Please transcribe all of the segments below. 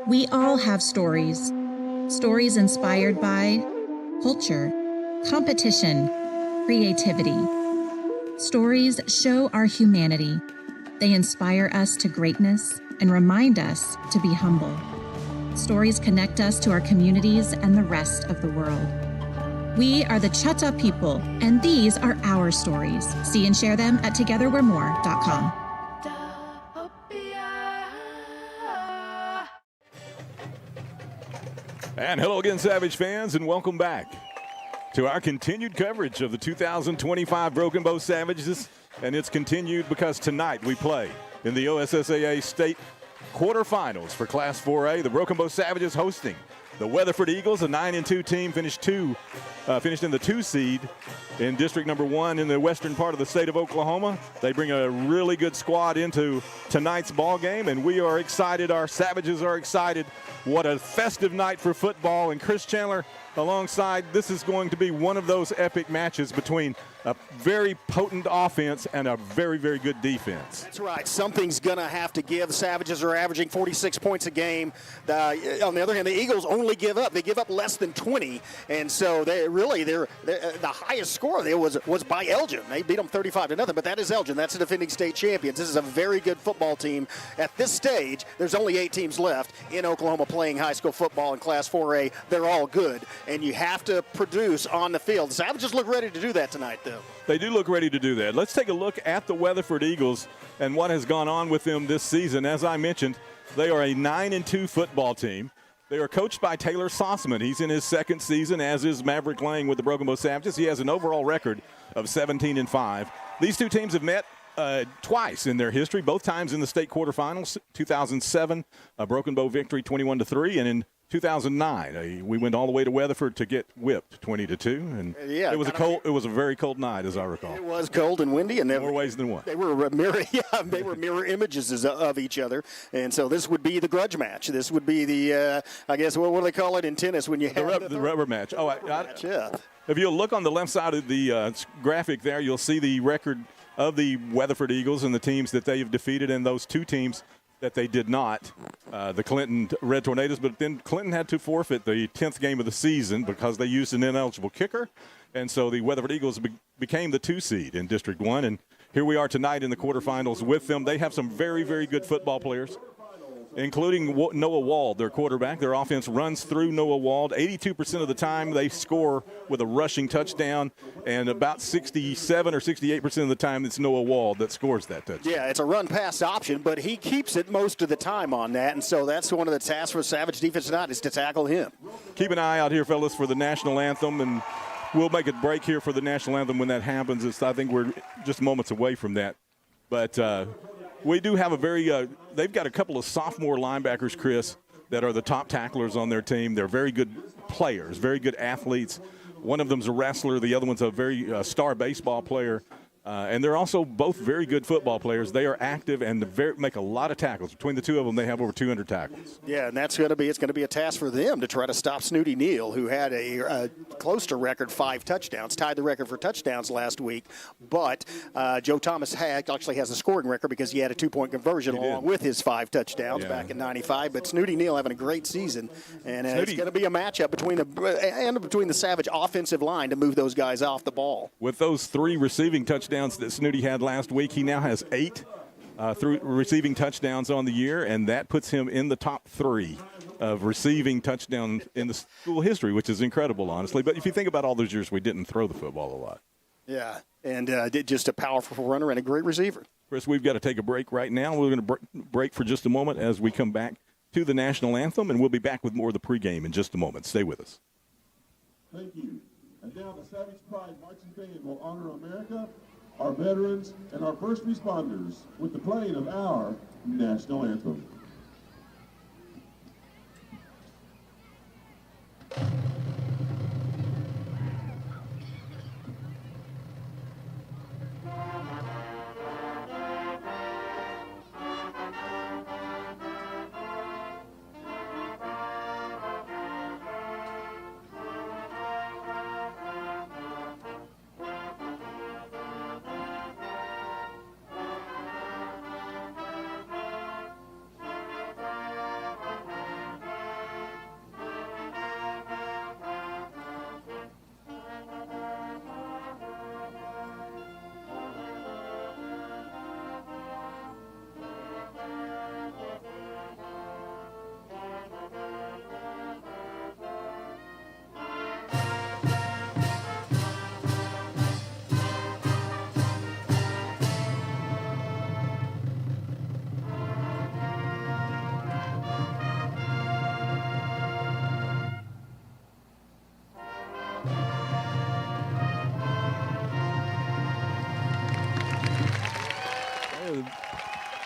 We all have stories. Stories inspired by culture, competition, creativity. Stories show our humanity. They inspire us to greatness and remind us to be humble. Stories connect us to our communities and the rest of the world. We are the Chutta people, and these are our stories. See and share them at togetherwe'remore.com. And hello again, Savage fans, and welcome back to our continued coverage of the 2025 Broken Bow Savages. And it's continued because tonight we play in the OSSAA State quarterfinals for Class 4A. The Broken Bow Savages hosting the Weatherford Eagles, a 9-2 team, finished in the 2 seed in District Number 1 in the western part of the state of Oklahoma. They bring a really good squad into tonight's ball game, and we are excited. Our Savages are excited. What a festive night for football. And Chris Chandler alongside, this is going to be one of those epic matches between a very potent offense and a very, very good defense. That's right. Something's going to have to give. The Savages are averaging 46 points a game. On the other hand, the Eagles only give up. They give up less than 20. And so they're the highest score there was by Elgin. They beat them 35-0, but that is Elgin. That's the defending state champions. This is a very good football team. At this stage, there's only 8 teams left in Oklahoma playing high school football in Class 4A. They're all good, and you have to produce on the field. The Savages look ready to do that tonight, though. They do look ready to do that. Let's take a look at the Weatherford Eagles and what has gone on with them this season. As I mentioned, they are a 9-2 football team. They are coached by Taylor Sossman. He's in his 2nd season, as is Maverick Lang with the Broken Bow Savages. He has an overall record of 17-5. These two teams have met twice in their history, both times in the state quarterfinals. 2007, a Broken Bow victory 21-3, and in 2009, we went all the way to Weatherford to get whipped 20-2, and it was a very cold night, as I recall. It was cold and windy, and more ways than one. They were mirror images of each other, and so this would be the grudge match. This would be the I guess what do they call it in tennis when you have the rubber match? Oh, yeah. If you'll look on the left side of the graphic there, you'll see the record of the Weatherford Eagles and the teams that they have defeated, and those 2 teams that they did not, the Clinton Red Tornadoes. But then Clinton had to forfeit the 10th game of the season because they used an ineligible kicker. And so the Weatherford Eagles became the 2 seed in District 1. And here we are tonight in the quarterfinals with them. They have some very, very good football players, including Noah Wald, their quarterback. Their offense runs through Noah Wald. 82% of the time they score with a rushing touchdown, and about 67 or 68% of the time it's Noah Wald that scores that touchdown. Yeah, it's a run-pass option, but he keeps it most of the time on that, and so that's one of the tasks for Savage defense tonight is to tackle him. Keep an eye out here, fellas, for the national anthem, and we'll make a break here for the national anthem when that happens. I think we're just moments away from that. But we do have they've got a couple of sophomore linebackers, Chris, that are the top tacklers on their team. They're very good players, very good athletes. One of them's a wrestler. The other one's a very star baseball player. And they're also both very good football players. They are active and make a lot of tackles. Between the 2 of them, they have over 200 tackles. Yeah, and it's going to be a task for them to try to stop Snooty Neal, who had a close to record 5 touchdowns, tied the record for touchdowns last week. But Joe Thomas actually has a scoring record because he had a 2-point conversion along with his 5 touchdowns back in '95. But Snooty Neal having a great season, and it's going to be a matchup between the Savage offensive line to move those guys off the ball. With those 3 receiving touchdowns that Snooty had last week, he now has 8 through receiving touchdowns on the year, and that puts him in the top 3 of receiving touchdowns in the school history, which is incredible, honestly. But if you think about all those years we didn't throw the football a lot. Yeah, and just a powerful runner and a great receiver. Chris, we've got to take a break right now. We're going to break for just a moment as we come back to the national anthem, and we'll be back with more of the pregame in just a moment. Stay with us. Thank you. And now the Savage Pride Marching Band will honor America, our veterans, and our first responders with the playing of our national anthem.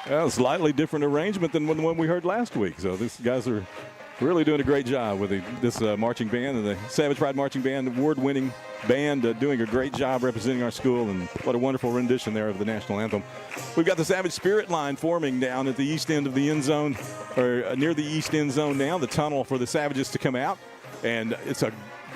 Well, slightly different arrangement than the one we heard last week. So these guys are really doing a great job with this marching band, and the Savage Pride Marching Band, award-winning band, doing a great job representing our school, and what a wonderful rendition there of the national anthem. We've got the Savage Spirit line forming down at the east end of the end zone, or near the east end zone now, the tunnel for the Savages to come out. And it's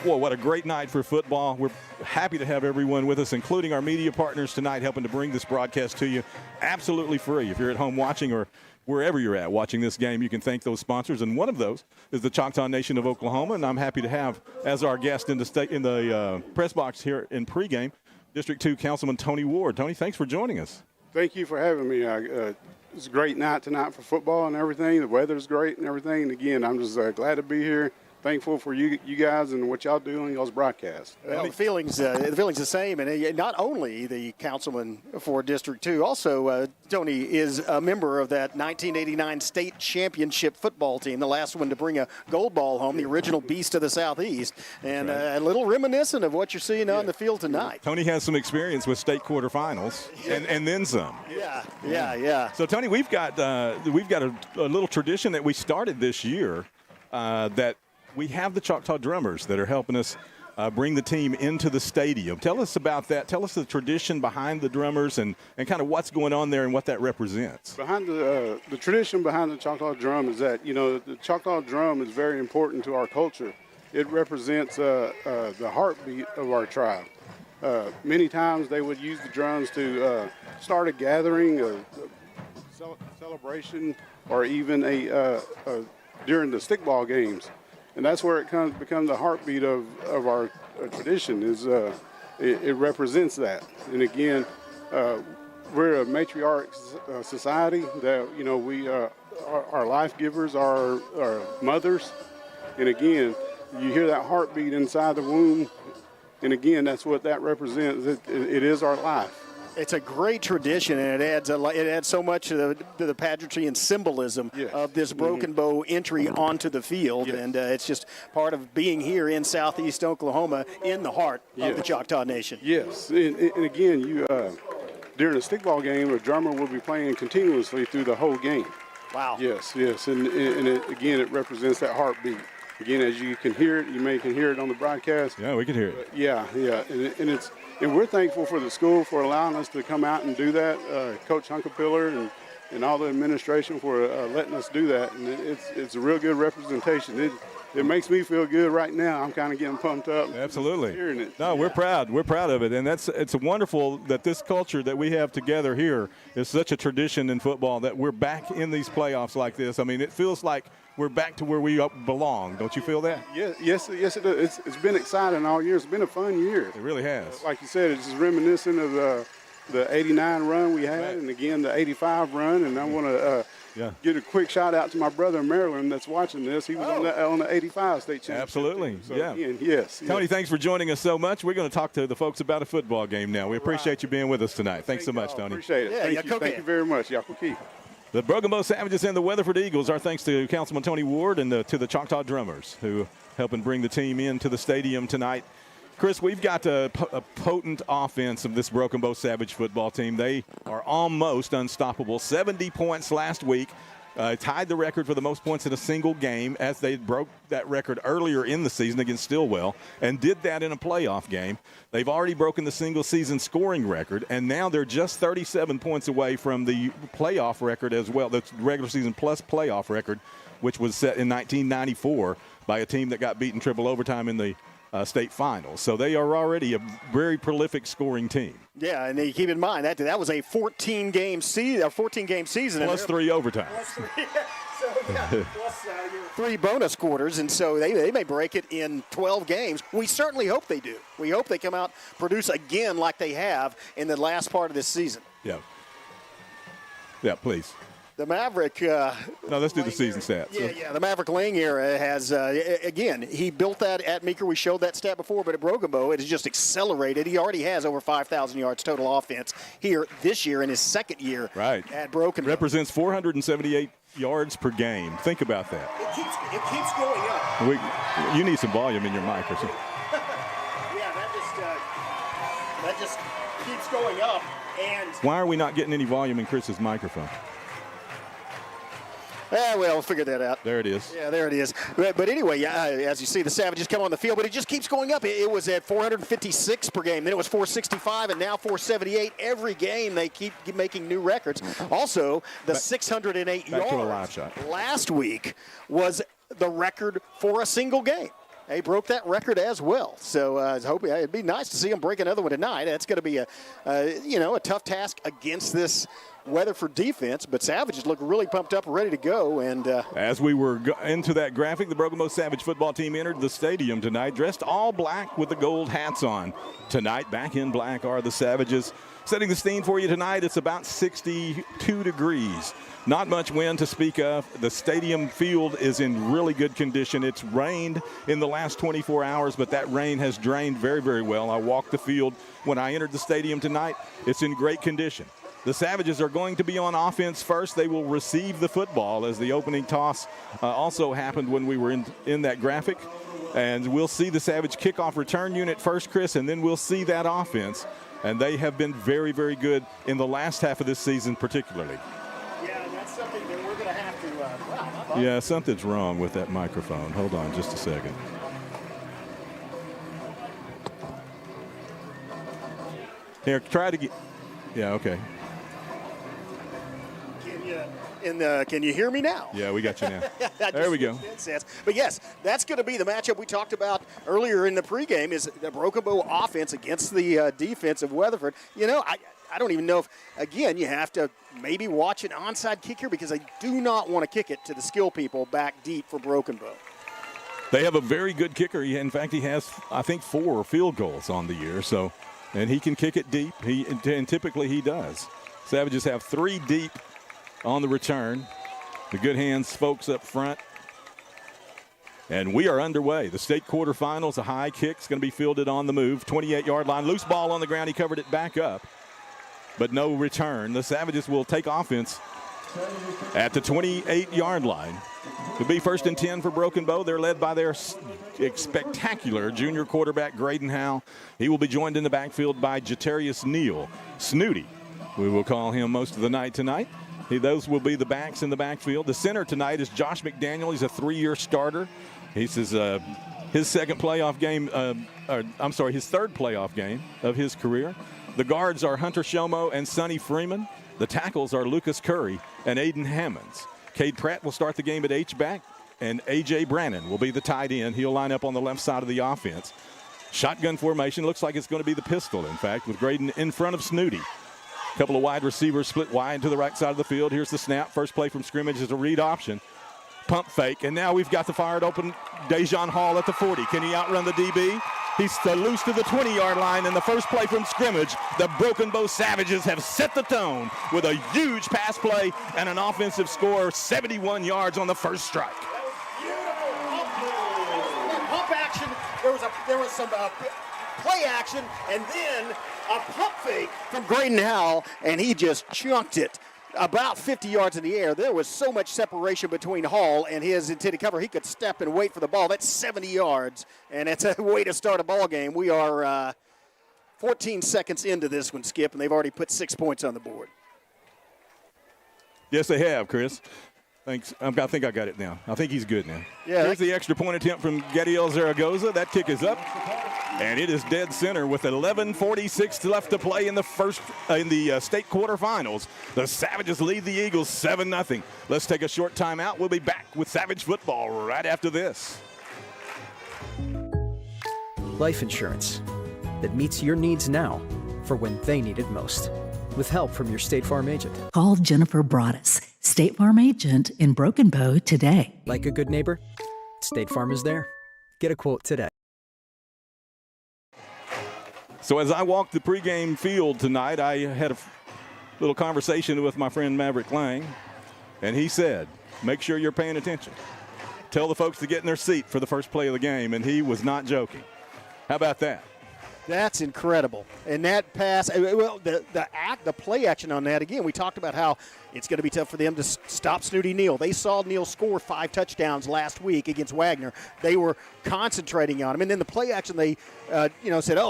what a great night for football. We're happy to have everyone with us, including our media partners tonight, helping to bring this broadcast to you absolutely free. If you're at home watching or wherever you're at watching this game, you can thank those sponsors, and one of those is the Choctaw Nation of Oklahoma. And I'm happy to have as our guest in the press box here in pregame, District 2 Councilman Tony Ward. Tony, thanks for joining us. Thank you for having me. It's a great night tonight for football and everything. The weather's great and everything. And again, I'm just glad to be here. Thankful for you guys and what y'all do on y'all's broadcast. Well, the feeling's the same, and not only the councilman for District 2, also Tony is a member of that 1989 state championship football team, the last one to bring a gold ball home, the original beast of the Southeast, and a little reminiscent of what you're seeing on the field tonight. Tony has some experience with state quarterfinals and then some. Yeah. So Tony, we've got a little tradition that we started this year that we have the Choctaw Drummers that are helping us bring the team into the stadium. Tell us about that. Tell us the tradition behind the Drummers and kind of what's going on there and what that represents. Behind the tradition behind the Choctaw Drum is that, the Choctaw Drum is very important to our culture. It represents the heartbeat of our tribe. Many times they would use the drums to start a gathering, a celebration, or even during the stickball games. And that's where it becomes the heartbeat of our tradition. It represents that. And again, we're a matriarch society that we our life givers are mothers. And again, you hear that heartbeat inside the womb. And again, that's what that represents. It is our life. It's a great tradition, and it adds so much to the pageantry and symbolism of this broken bow entry onto the field, and it's just part of being here in Southeast Oklahoma, in the heart of the Choctaw Nation. Yes, and again, during a stickball game, a drummer will be playing continuously through the whole game. Wow. Yes, and it represents that heartbeat. Again, as you can hear it, can hear it on the broadcast. Yeah, we can hear it. And we're thankful for the school for allowing us to come out and do that. Coach Hunkapiller and all the administration for letting us do that. And it's a real good representation. It makes me feel good right now. I'm kind of getting pumped up. Absolutely. Hearing it. No, we're proud. We're proud of it. And it's wonderful that this culture that we have together here is such a tradition in football that we're back in these playoffs like this. I mean, it feels like we're back to where we belong. Don't you feel that? Yes, it does. It's been exciting all year. It's been a fun year. It really has. Like you said, it's just reminiscent of the 89 run we had, and again the 85 run. And I want to give a quick shout out to my brother in Maryland that's watching this. He was on the 85 state championship. Absolutely. Team. So yeah. Again, yes. Tony, thanks for joining us so much. We're going to talk to the folks about a football game now. We appreciate you being with us tonight. Thanks so much, Tony. Appreciate it. Yeah, Thank you very much. The Broken Bow Savages and the Weatherford Eagles, our thanks to Councilman Tony Ward and to the Choctaw Drummers who helping bring the team into the stadium tonight. Chris, we've got a potent offense of this Broken Bow Savage football team. They are almost unstoppable. 70 points last week. Tied the record for the most points in a single game as they broke that record earlier in the season against Stillwell and did that in a playoff game. They've already broken the single season scoring record, and now they're just 37 points away from the playoff record as well, the regular season plus playoff record, which was set in 1994 by a team that got beaten triple overtime in the state finals. So they are already a very prolific scoring team. Yeah, and you keep in mind that was a 14-game season. Plus 3 overtimes. Plus your 3 bonus quarters, and so they may break it in 12 games. We certainly hope they do. We hope they come out, produce again like they have in the last part of this season. Yeah. Yeah, please. The Maverick. No, let's do the season stats. Yeah. The Maverick Lang era has, again, he built that at Meeker. We showed that stat before, but at Broken Bow, it has just accelerated. He already has over 5,000 yards total offense here this year in his second year at Broken Bow. Represents 478 yards per game. Think about that. It keeps going up. You need some volume in your mic or something. Yeah, that just keeps going up. And why are we not getting any volume in Chris's microphone? We'll figure that out. There it is. Yeah, there it is. But anyway, as you see, the Savages come on the field, but it just keeps going up. It was at 456 per game. Then it was 465, and now 478. Every game they keep making new records. Also, the 608 yards last week was the record for a single game. They broke that record as well. So I was hoping it'd be nice to see them break another one tonight. That's going to be a tough task against this Weatherford defense, but Savages look really pumped up and ready to go. And as we were into that graphic, the Broken Bow Savage football team entered the stadium tonight dressed all black with the gold hats on. Tonight, back in black are the Savages. Setting the scene for you tonight, it's about 62 degrees. Not much wind to speak of. The stadium field is in really good condition. It's rained in the last 24 hours, but that rain has drained very, very well. I walked the field when I entered the stadium tonight. It's in great condition. The Savages are going to be on offense first. They will receive the football, as the opening toss also happened when we were in that graphic. And we'll see the Savage kickoff return unit first, Chris, and then we'll see that offense. And they have been very, very good in the last half of this season particularly. Yeah, and that's something that we're going to have to yeah, something's wrong with that microphone. Hold on just a second. Here, try to get. Yeah, okay. Can you hear me now? Yeah, we got you now. There we go. But yes, that's going to be the matchup we talked about earlier in the pregame, is the Broken Bow offense against the defense of Weatherford. I don't even know if, again, you have to maybe watch an onside kick here, because they do not want to kick it to the skill people back deep for Broken Bow. They have a very good kicker. In fact, he has, I think, 4 field goals on the year. So, and he can kick it deep. And typically he does. Savages have 3 deep on the return. The good hands folks up front. And we are underway. The state quarterfinals, a high kick is going to be fielded on the move. 28-yard line, loose ball on the ground. He covered it back up, but no return. The Savages will take offense at the 28-yard line. It'll be 1st and 10 for Broken Bow. They're led by their spectacular junior quarterback, Graydon Howe. He will be joined in the backfield by Jatarius Neal. Snooty, we will call him most of the night tonight. Those will be the backs in the backfield. The center tonight is Josh McDaniel. He's a 3-year starter. He's his second playoff game, his third playoff game of his career. The guards are Hunter Shomo and Sonny Freeman. The tackles are Lucas Curry and Aiden Hammonds. Cade Pratt will start the game at H-back, and A.J. Brannon will be the tight end. He'll line up on the left side of the offense. Shotgun formation. Looks like it's going to be the pistol, in fact, with Graydon in front of Snooty. A couple of wide receivers split wide to the right side of the field. Here's the snap. First play from scrimmage is a read option. Pump fake, and now we've got the fired open Dejon Hall at the 40. Can he outrun the DB? He's loose to the 20-yard line in the first play from scrimmage. The Broken Bow Savages have set the tone with a huge pass play and an offensive score, 71 yards on the first strike. Pump action. There was some play action, and then a pump fake from Graydon Howell, and he just chunked it about 50 yards in the air. There was so much separation between Hall and his intended cover. He could step and wait for the ball. That's 70 yards, and it's a way to start a ball game. We are 14 seconds into this one, Skip, and they've already put 6 points on the board. Yes, they have, Chris. Thanks. I think I got it now. I think he's good now. Yeah. Here's the extra point attempt from Gadiel Zaragoza. That kick is up, and it is dead center with 11:46 left to play in the state quarterfinals. The Savages lead the Eagles 7-0. Let's take a short timeout. We'll be back with Savage football right after this. Life insurance that meets your needs now for when they need it most. With help from your State Farm agent. Call Jennifer Broaddus, State Farm agent in Broken Bow today. Like a good neighbor, State Farm is there. Get a quote today. So as I walked the pregame field tonight, I had a little conversation with my friend Maverick Lang, and he said, make sure you're paying attention. Tell the folks to get in their seat for the first play of the game, and he was not joking. How about that? That's incredible. And that pass, well, the play action on that, again, we talked about how it's going to be tough for them to stop Snooty Neal. They saw Neal score 5 touchdowns last week against Wagner. They were concentrating on him. And then the play action, they said,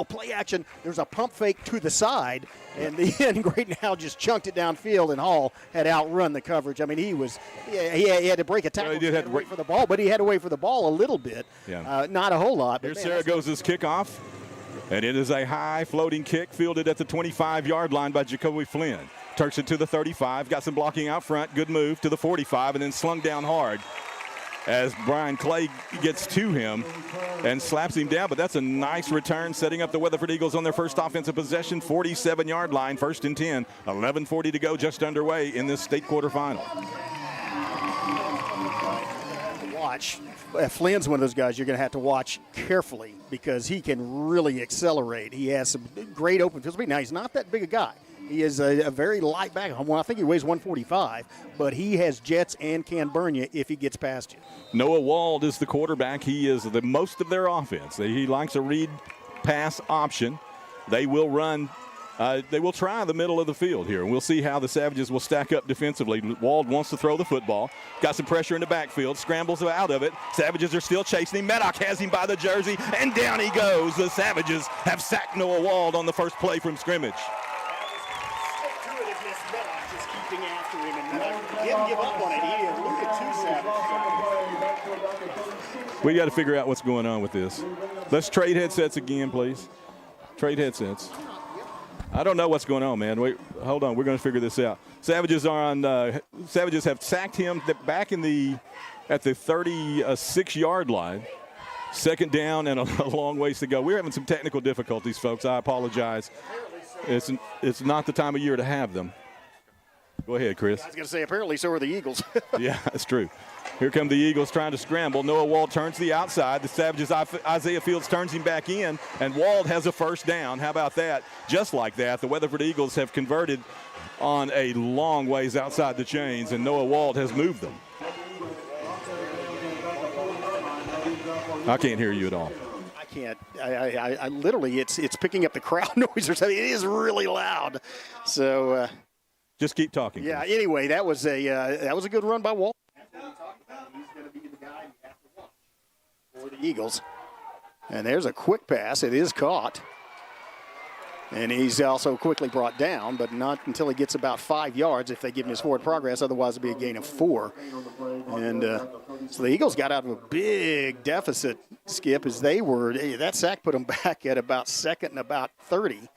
play action, there's a pump fake to the side. And then Graydon Howell just chunked it downfield, and Hall had outrun the coverage. I mean, he had to break a tackle. Well, he had to wait for the ball, but he had to wait for the ball a little bit. Yeah. Not a whole lot. Here's Zaragoza's kickoff. And it is a high floating kick fielded at the 25-yard line by Jacoby Flynn. Turks it to the 35, got some blocking out front, good move to the 45, and then slung down hard as Brian Clay gets to him and slaps him down. But that's a nice return, setting up the Weatherford Eagles on their first offensive possession, 47-yard line, 1st and 10, 11:40 to go, just underway in this state quarterfinal. Watch. Flynn's one of those guys you're going to have to watch carefully because he can really accelerate. He has some great open field speed. Now, he's not that big a guy. He is a very light back. I think he weighs 145, but he has jets and can burn you if he gets past you. Noah Wald is the quarterback. He is the most of their offense. He likes a read pass option. They will run. They will try the middle of the field here, and we'll see how the Savages will stack up defensively. Wald wants to throw the football. Got some pressure in the backfield. Scrambles out of it. Savages are still chasing him. Maddock has him by the jersey, and down he goes. The Savages have sacked Noah Wald on the first play from scrimmage. Just keeping after him, and didn't give up on it. He eluded 2 Savages. We got to figure out what's going on with this. Let's trade headsets again, please. Trade headsets. I don't know what's going on, man. Hold on. We're going to figure this out. Savages have sacked him back at the 36-yard line. 2nd down and a long ways to go. We're having some technical difficulties, folks. I apologize. It's not the time of year to have them. Go ahead, Chris. I was going to say, apparently so are the Eagles. Yeah, that's true. Here come the Eagles trying to scramble. Noah Wald turns to the outside. The Savages, Isaiah Fields turns him back in, and Wald has a first down. How about that? Just like that, the Weatherford Eagles have converted on a long ways outside the chains, and Noah Wald has moved them. I can't hear you at all. I can't. I literally, it's picking up the crowd noise or something. It is really loud. So just keep talking. Yeah. Please. Anyway, that was a good run by Wald. He's going to be the guy you have to watch for the Eagles. And there's a quick pass. It is caught. And he's also quickly brought down, but not until he gets about 5 yards if they give him his forward progress. Otherwise, it'll be a gain of 4. And so the Eagles got out of a big deficit, Skip, as that sack put them back at about 2nd and about 30.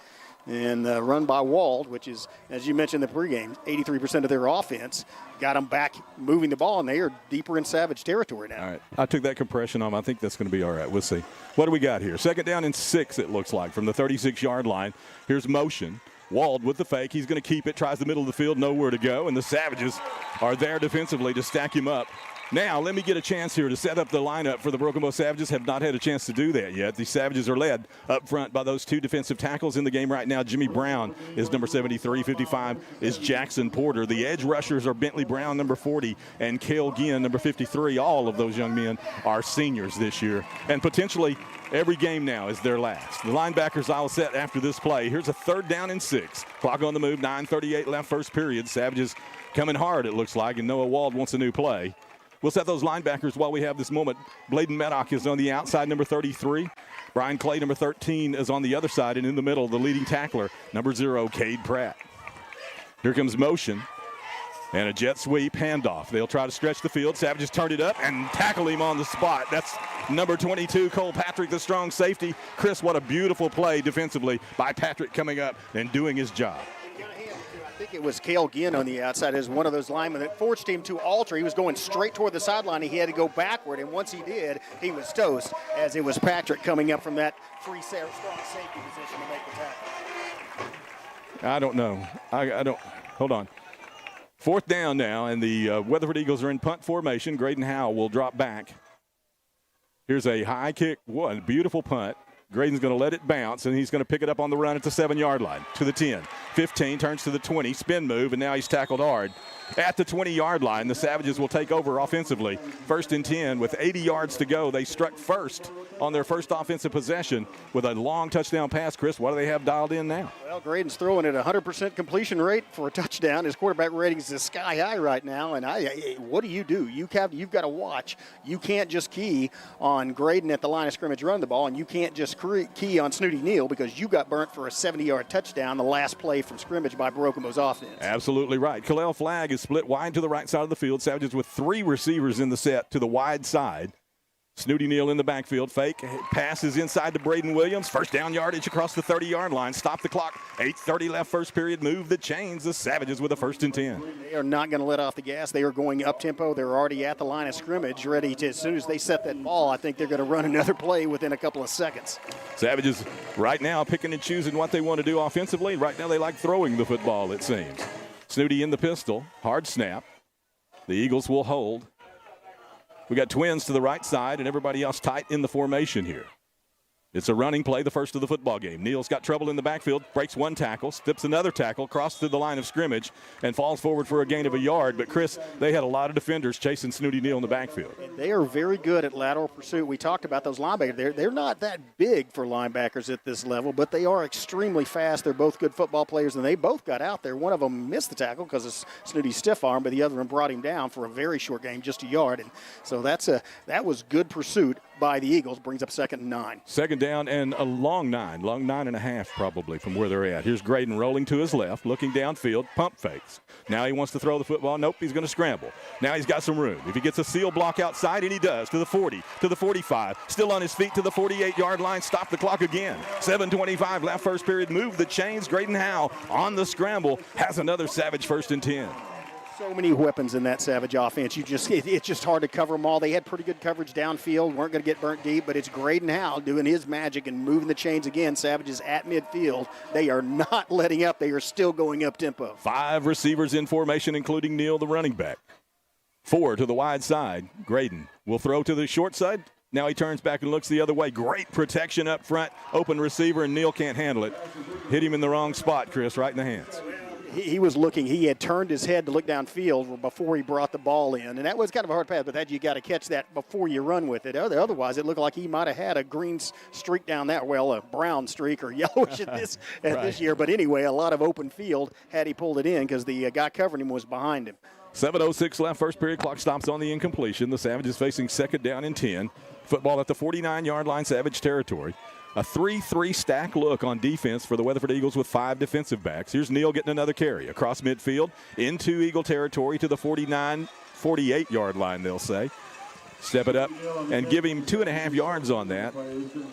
And run by Wald, which is, as you mentioned in the pregame, 83% of their offense, got them back moving the ball, and they are deeper in Savage territory now. All right. I took that compression on. I think that's going to be all right. We'll see. What do we got here? 2nd down and 6, it looks like, from the 36-yard line. Here's motion. Wald with the fake. He's going to keep it, tries the middle of the field, nowhere to go, and the Savages are there defensively to stack him up. Now, let me get a chance here to set up the lineup for the Broken Bow Savages. Have not had a chance to do that yet. The Savages are led up front by those two defensive tackles in the game right now. Jimmy Brown is number 73. 55 is Jackson Porter. The edge rushers are Bentley Brown, number 40, and Cale Ginn, number 53. All of those young men are seniors this year. And potentially every game now is their last. The linebackers all set after this play. Here's a 3rd down and 6. Clock on the move, 9:38 left first period. Savages coming hard, it looks like, and Noah Wald wants a new play. We'll set those linebackers while we have this moment. Bladen Maddock is on the outside, number 33. Brian Clay, number 13, is on the other side, and in the middle, the leading tackler, number 0, Cade Pratt. Here comes motion and a jet sweep handoff. They'll try to stretch the field. Savages turn it up and tackle him on the spot. That's number 22, Cole Patrick, the strong safety. Chris, what a beautiful play defensively by Patrick coming up and doing his job. I think it was Cale Ginn on the outside as one of those linemen that forced him to alter. He was going straight toward the sideline. He had to go backward, and once he did, he was toast, as it was Patrick coming up from that free strong safety position to make the tackle. I don't know. I don't. Hold on. 4th down now, and the Weatherford Eagles are in punt formation. Graydon Howell will drop back. Here's a high kick. What a beautiful punt. Graydon's going to let it bounce, and he's going to pick it up on the run at the 7-yard line to the 10. 15, turns to the 20, spin move, and now he's tackled hard. At the 20-yard line, the Savages will take over offensively. 1st and 10 with 80 yards to go. They struck first on their first offensive possession with a long touchdown pass. Chris, what do they have dialed in now? Well, Graydon's throwing at 100% completion rate for a touchdown. His quarterback rating is sky high right now. And what do? You've got to watch. You can't just key on Graydon at the line of scrimmage running the ball, and you can't just key on Snooty Neal because you got burnt for a 70-yard touchdown, the last play from scrimmage by Broken Bow's offense. Absolutely right. Khalil Flagg is split wide to the right side of the field. Savages with 3 receivers in the set to the wide side. Snooty Neal in the backfield. Fake passes inside to Braden Williams. 1st down yardage across the 30-yard line. Stop the clock. 8:30 left first period. Move the chains. The Savages with a 1st and 10. They are not going to let off the gas. They are going up tempo. They're already at the line of scrimmage, ready to, as soon as they set that ball, I think they're going to run another play within a couple of seconds. Savages right now picking and choosing what they want to do offensively. Right now they like throwing the football, it seems. Snooty in the pistol. Hard snap. The Eagles will hold. We got twins to the right side and everybody else tight in the formation here. It's a running play, the first of the football game. Neal's got trouble in the backfield, breaks one tackle, slips another tackle, crosses to the line of scrimmage, and falls forward for a gain of a yard. But, Chris, they had a lot of defenders chasing Snooty Neal in the backfield. They are very good at lateral pursuit. We talked about those linebackers. They're not that big for linebackers at this level, but they are extremely fast. They're both good football players, and they both got out there. One of them missed the tackle because of Snooty's stiff arm, but the other one brought him down for a very short game, just a yard. And so that was good pursuit by the Eagles. Brings up 2nd and 9. 2nd down and a long 9.5 probably from where they're at. Here's Graydon rolling to his left, looking downfield, pump fakes. Now he wants to throw the football. Nope, he's going to scramble. Now he's got some room. If he gets a seal block outside, and he does, to the 40, to the 45, still on his feet to the 48-yard line, stop the clock again. 7:25 left first period, move the chains. Graydon Howell on the scramble has another Savage 1st and 10. So many weapons in that Savage offense. It's just hard to cover them all. They had pretty good coverage downfield, weren't going to get burnt deep, but it's Graydon Howell doing his magic and moving the chains again. Savages at midfield. They are not letting up. They are still going up tempo. 5 receivers in formation, including Neal, the running back. 4 to the wide side. Graydon will throw to the short side. Now he turns back and looks the other way. Great protection up front. Open receiver, and Neal can't handle it. Hit him in the wrong spot, Chris, right in the hands. He was looking. He had turned his head to look downfield before he brought the ball in. And that was kind of a hard pass, but that you got to catch that before you run with it. Otherwise, it looked like he might have had a green streak down that, well, a brown streak or yellowish at this year. But anyway, a lot of open field had he pulled it in because the guy covering him was behind him. 7:06 left, first period. Clock stops on the incompletion. The Savages facing 2nd down and 10. Football at the 49-yard line, Savage territory. A 3-3 stack look on defense for the Weatherford Eagles with 5 defensive backs. Here's Neal getting another carry across midfield into Eagle territory to the 48-yard line, they'll say. Step it up and give him 2.5 yards on that.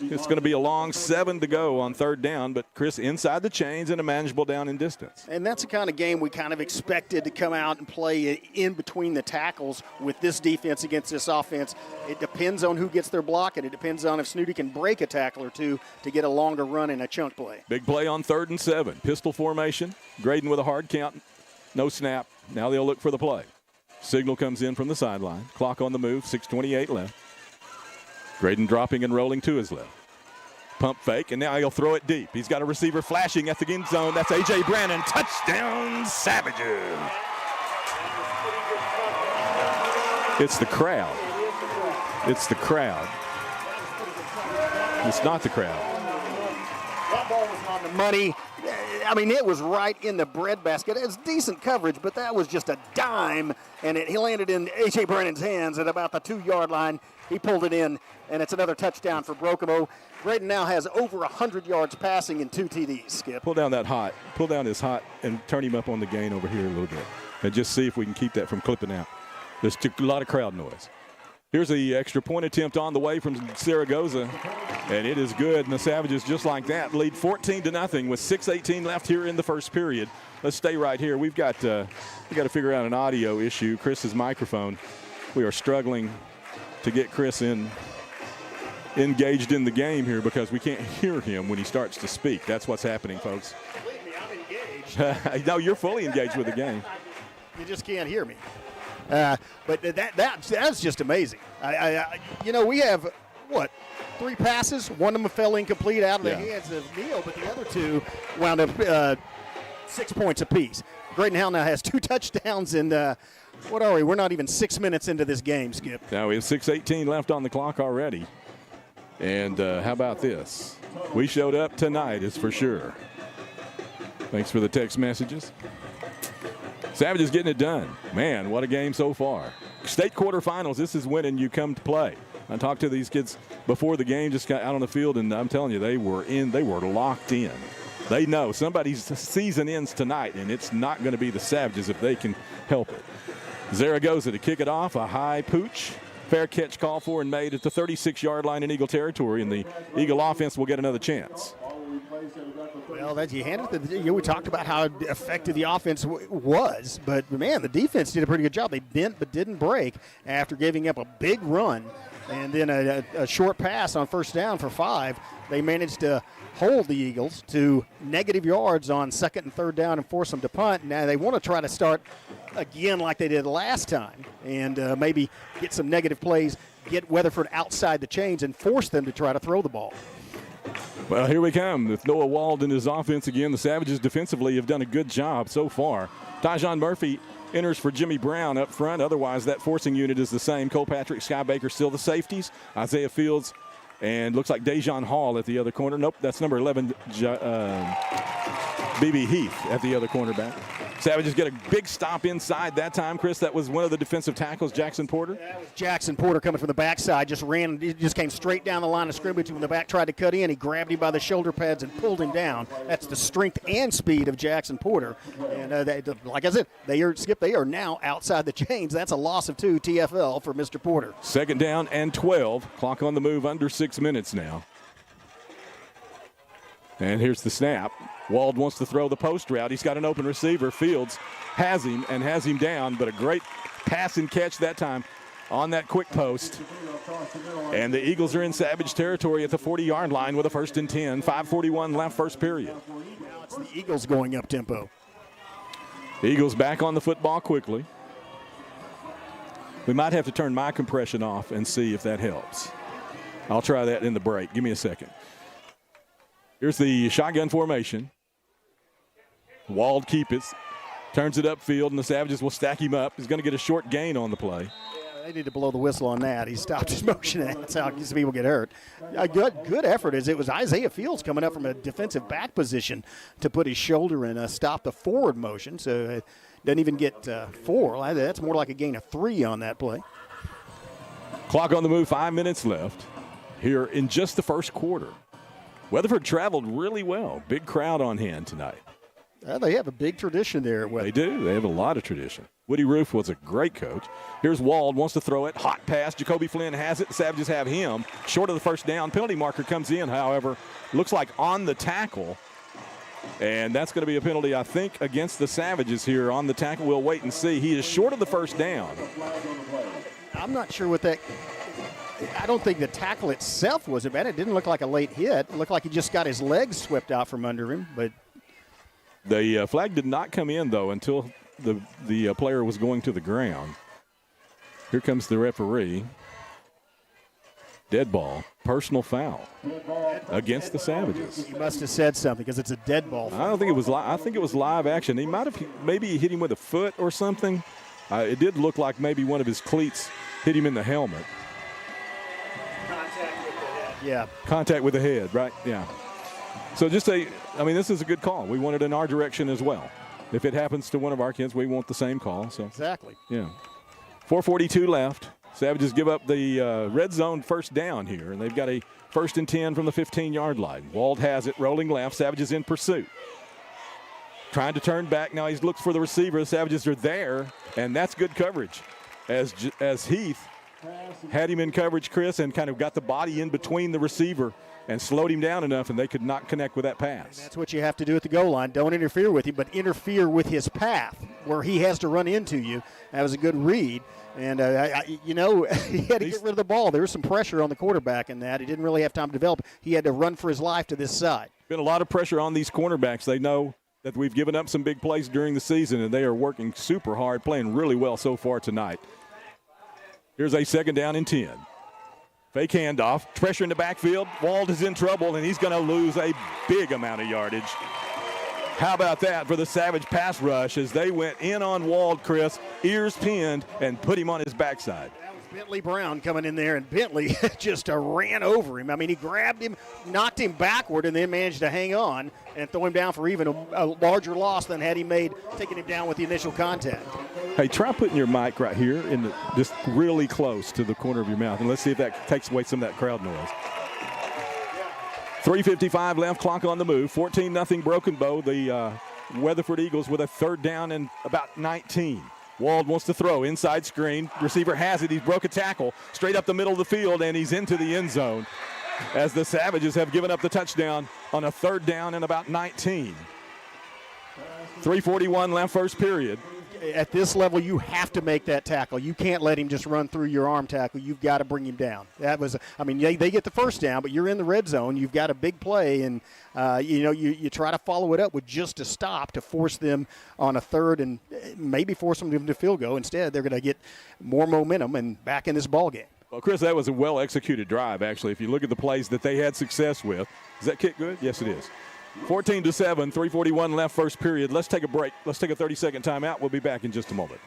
It's going to be a long 7 to go on 3rd down, but Chris inside the chains and a manageable down in distance. And that's the kind of game we kind of expected to come out and play in between the tackles with this defense against this offense. It depends on who gets their block, and it depends on if Snooty can break a tackle or two to get a longer run in a chunk play. Big play on 3rd and 7. Pistol formation. Graydon with a hard count. No snap. Now they'll look for the play. Signal comes in from the sideline. Clock on the move, 6:28 left. Graydon dropping and rolling to his left. Pump fake, and now he'll throw it deep. He's got a receiver flashing at the end zone. That's A.J. Brannon. Touchdown, Savages. It's the crowd. It's the crowd. It's not the crowd. That ball was on the money. I mean, it was right in the breadbasket. It was decent coverage, but that was just a dime, and he landed in A.J. Brannon's hands at about the 2-yard line. He pulled it in, and it's another touchdown for Brokomo. Graydon now has over 100 yards passing and 2 TDs, Skip. Pull down his hot, and turn him up on the gain over here a little bit, and just see if we can keep that from clipping out. There's a lot of crowd noise. Here's the extra point attempt on the way from Zaragoza, and it is good. And the Savages, just like that, lead 14-0 with 6:18 left here in the first period. Let's stay right here. We got to figure out an audio issue. Chris's microphone. We are struggling to get Chris engaged in the game here because we can't hear him when he starts to speak. That's what's happening, folks. Believe me, I'm engaged. No, you're fully engaged with the game. You just can't hear me. But that's just amazing. We have, 3 passes? One of them fell incomplete out of the hands of Neal, but the other 2 wound up 6 points apiece. Graydon Howell now has 2 touchdowns, and what are we? We're not even 6 minutes into this game, Skip. Now we have 6:18 left on the clock already. And how about this? We showed up tonight, is for sure. Thanks for the text messages. Savages getting it done. Man, what a game so far. State quarterfinals, this is winning you come to play. I talked to these kids before the game, just got out on the field, and I'm telling you, they were locked in. They know somebody's season ends tonight, and it's not going to be the Savages if they can help it. Zaragoza to kick it off, a high pooch. Fair catch called for and made at the 36-yard line in Eagle territory, and the Eagle offense will get another chance. Well, that you handed it. We talked about how effective the offense was, but man, the defense did a pretty good job. They bent but didn't break after giving up a big run and then a short pass on first down for 5. They managed to hold the Eagles to negative yards on second and third down and force them to punt. Now they want to try to start again like they did last time and maybe get some negative plays, get Weatherford outside the chains, and force them to try to throw the ball. Well, here we come with Noah Wald in his offense again. The Savages defensively have done a good job so far. Tyjon Murphy enters for Jimmy Brown up front. Otherwise, that forcing unit is the same. Cole Patrick, Sky Baker still the safeties. Isaiah Fields and looks like Dejon Hall at the other corner. Nope, that's number 11, B.B. Heath at the other cornerback. Savages get a big stop inside that time, Chris. That was one of the defensive tackles, Jackson Porter. That was Jackson Porter coming from the backside. Just came straight down the line of scrimmage. When the back tried to cut in, he grabbed him by the shoulder pads and pulled him down. That's the strength and speed of Jackson Porter. And like I said, they are now outside the chains. That's a loss of 2 TFL for Mr. Porter. Second down and 12. Clock on the move, under 6 minutes now. And here's the snap. Wald wants to throw the post route. He's got an open receiver. Fields has him down, but a great pass and catch that time on that quick post. And the Eagles are in Savage territory at the 40-yard line with a 1st and 10. 5:41 left first period. Now it's the Eagles going up tempo. The Eagles back on the football quickly. We might have to turn my compression off and see if that helps. I'll try that in the break. Give me a second. Here's the shotgun formation. Wald keeps it, turns it upfield, and the Savages will stack him up. He's going to get a short gain on the play. Yeah, they need to blow the whistle on that. He stopped his motion. That's how people get hurt. A good effort as it was Isaiah Fields coming up from a defensive back position to put his shoulder and stop the forward motion. So it doesn't even get 4. That's more like a gain of 3 on that play. Clock on the move, 5 minutes left here in just the first quarter. Weatherford traveled really well. Big crowd on hand tonight. They have a big tradition there at Weatherford. They do. They have a lot of tradition. Woody Roof was a great coach. Here's Wald, wants to throw it. Hot pass. Jacoby Flynn has it. The Savages have him. Short of the first down. Penalty marker comes in, however. Looks like on the tackle. And that's going to be a penalty, I think, against the Savages here on the tackle. We'll wait and see. He is short of the first down. I'm not sure what that – I don't think the tackle itself was bad. It didn't look like a late hit. It looked like he just got his legs swept out from under him. But the flag did not come in, though, until the player was going to the ground. Here comes the referee. Dead ball, personal foul against the Savages. He must have said something because it's a dead ball. I don't think it was I think it was live action. He might have maybe hit him with a foot or something. It did look like maybe one of his cleats hit him in the helmet. Contact with the head. Yeah. Contact with the head, right? Yeah. So this is a good call. We want it in our direction as well. If it happens to one of our kids, we want the same call. So exactly. Yeah. 4:42 left. Savages give up the red zone first down here, and they've got a 1st and 10 from the 15-yard line. Wald has it, rolling left. Savages in pursuit. Trying to turn back. Now he looks for the receiver. The Savages are there, and that's good coverage. As Heath had him in coverage, Chris, and kind of got the body in between the receiver and slowed him down enough, and they could not connect with that pass. And that's what you have to do at the goal line. Don't interfere with him, but interfere with his path where he has to run into you. That was a good read. And, he had to get rid of the ball. There was some pressure on the quarterback in that. He didn't really have time to develop. He had to run for his life to this side. Been a lot of pressure on these cornerbacks. They know that we've given up some big plays during the season, and they are working super hard, playing really well so far tonight. Here's a 2nd down and 10. Fake handoff, pressure in the backfield. Wald is in trouble, and he's going to lose a big amount of yardage. How about that for the Savage pass rush as they went in on Wald, Chris, ears pinned, and put him on his backside. That was Bentley Brown coming in there, and Bentley just ran over him. I mean, he grabbed him, knocked him backward, and then managed to hang on and throw him down for even a larger loss than had he made taking him down with the initial contact. Hey, try putting your mic right here just really close to the corner of your mouth, and let's see if that takes away some of that crowd noise. 3:55 left, clock on the move. 14-0 Broken Bow. The Weatherford Eagles with a 3rd down and about 19. Wald wants to throw, inside screen. Receiver has it. He's broke a tackle straight up the middle of the field, and he's into the end zone as the Savages have given up the touchdown on a 3rd down and about 19. 3:41 left, first period. At this level, you have to make that tackle. You can't let him just run through your arm tackle. You've got to bring him down. They get the first down, but you're in the red zone. You've got a big play, and you try to follow it up with just a stop to force them on a 3rd and maybe force them to field goal. Instead, they're going to get more momentum and back in this ball game. Well, Chris, that was a well-executed drive, actually. If you look at the plays that they had success with. Is that kick good? Yes, it is. 14-7, 3:41 left, first period. Let's take a break. Let's take a 30-second timeout. We'll be back in just a moment.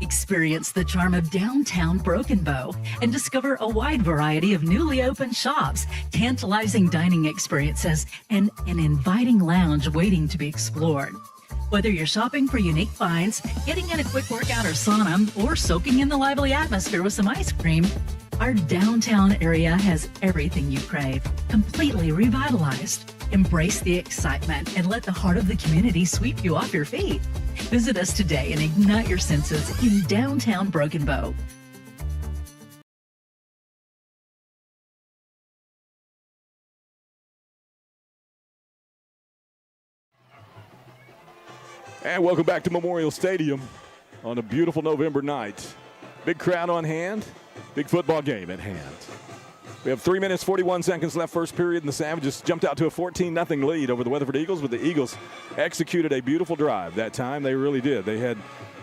Experience the charm of downtown Broken Bow and discover a wide variety of newly opened shops, tantalizing dining experiences, and an inviting lounge waiting to be explored. Whether you're shopping for unique finds, getting in a quick workout or sauna, or soaking in the lively atmosphere with some ice cream, our downtown area has everything you crave, completely revitalized. Embrace the excitement and let the heart of the community sweep you off your feet. Visit us today and ignite your senses in downtown Broken Bow. And welcome back to Memorial Stadium on a beautiful November night. Big crowd on hand, big football game at hand. We have 3 minutes, 41 seconds left first period, and the Savages jumped out to a 14-0 lead over the Weatherford Eagles, but the Eagles executed a beautiful drive that time. They really did. They had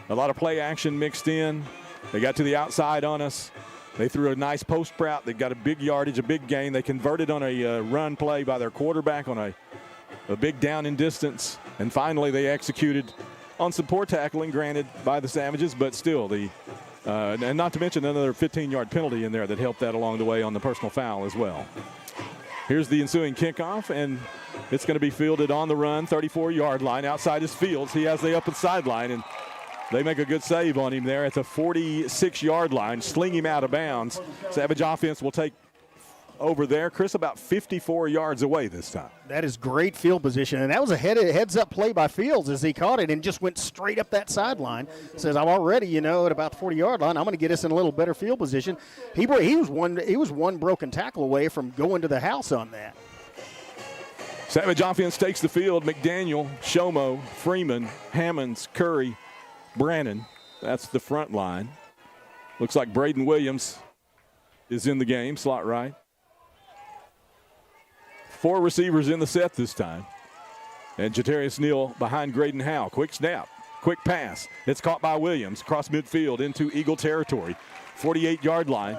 a lot of play action mixed in. They got to the outside on us. They threw a nice post route. They got a big yardage, a big gain. They converted on a run play by their quarterback on a big down in distance. And finally, they executed on some poor tackling, granted, by the Savages, but still, and not to mention another 15-yard penalty in there that helped that along the way on the personal foul as well. Here's the ensuing kickoff, and it's going to be fielded on the run, 34-yard line, outside his fields. He has the upper sideline, and they make a good save on him there at the 46-yard line, sling him out of bounds. Savage offense will take over there, Chris, about 54 yards away this time. That is great field position, and that was a heads-up play by Fields as he caught it and just went straight up that sideline. Says, I'm already, at about the 40-yard line. I'm going to get us in a little better field position. He was one broken tackle away from going to the house on that. Savage offense takes the field. McDaniel, Shomo, Freeman, Hammonds, Curry, Brannon. That's the front line. Looks like Braden Williams is in the game, slot right. 4 receivers in the set this time. And Jatarius Neal behind Graydon Howe. Quick snap. Quick pass. It's caught by Williams across midfield into Eagle territory. 48-yard line.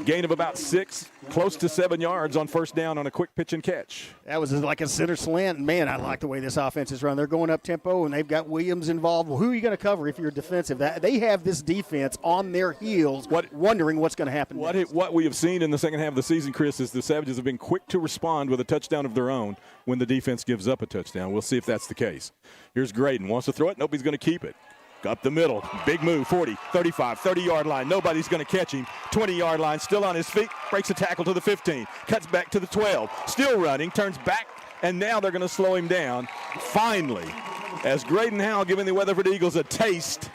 Gain of about 6, close to 7 yards on first down on a quick pitch and catch. That was like a center slant. Man, I like the way this offense is run. They're going up tempo, and they've got Williams involved. Well, who are you going to cover if you're defensive? They have this defense on their heels, wondering what's going to happen next. What we have seen in the second half of the season, Chris, is the Savages have been quick to respond with a touchdown of their own when the defense gives up a touchdown. We'll see if that's the case. Here's Graydon. Wants to throw it. Nope, he's going to keep it. Up the middle, big move, 40, 35, 30-yard line. Nobody's going to catch him. 20-yard line, still on his feet, breaks a tackle to the 15, cuts back to the 12, still running, turns back, and now they're going to slow him down. Finally, as Graydon Howell giving the Weatherford Eagles a taste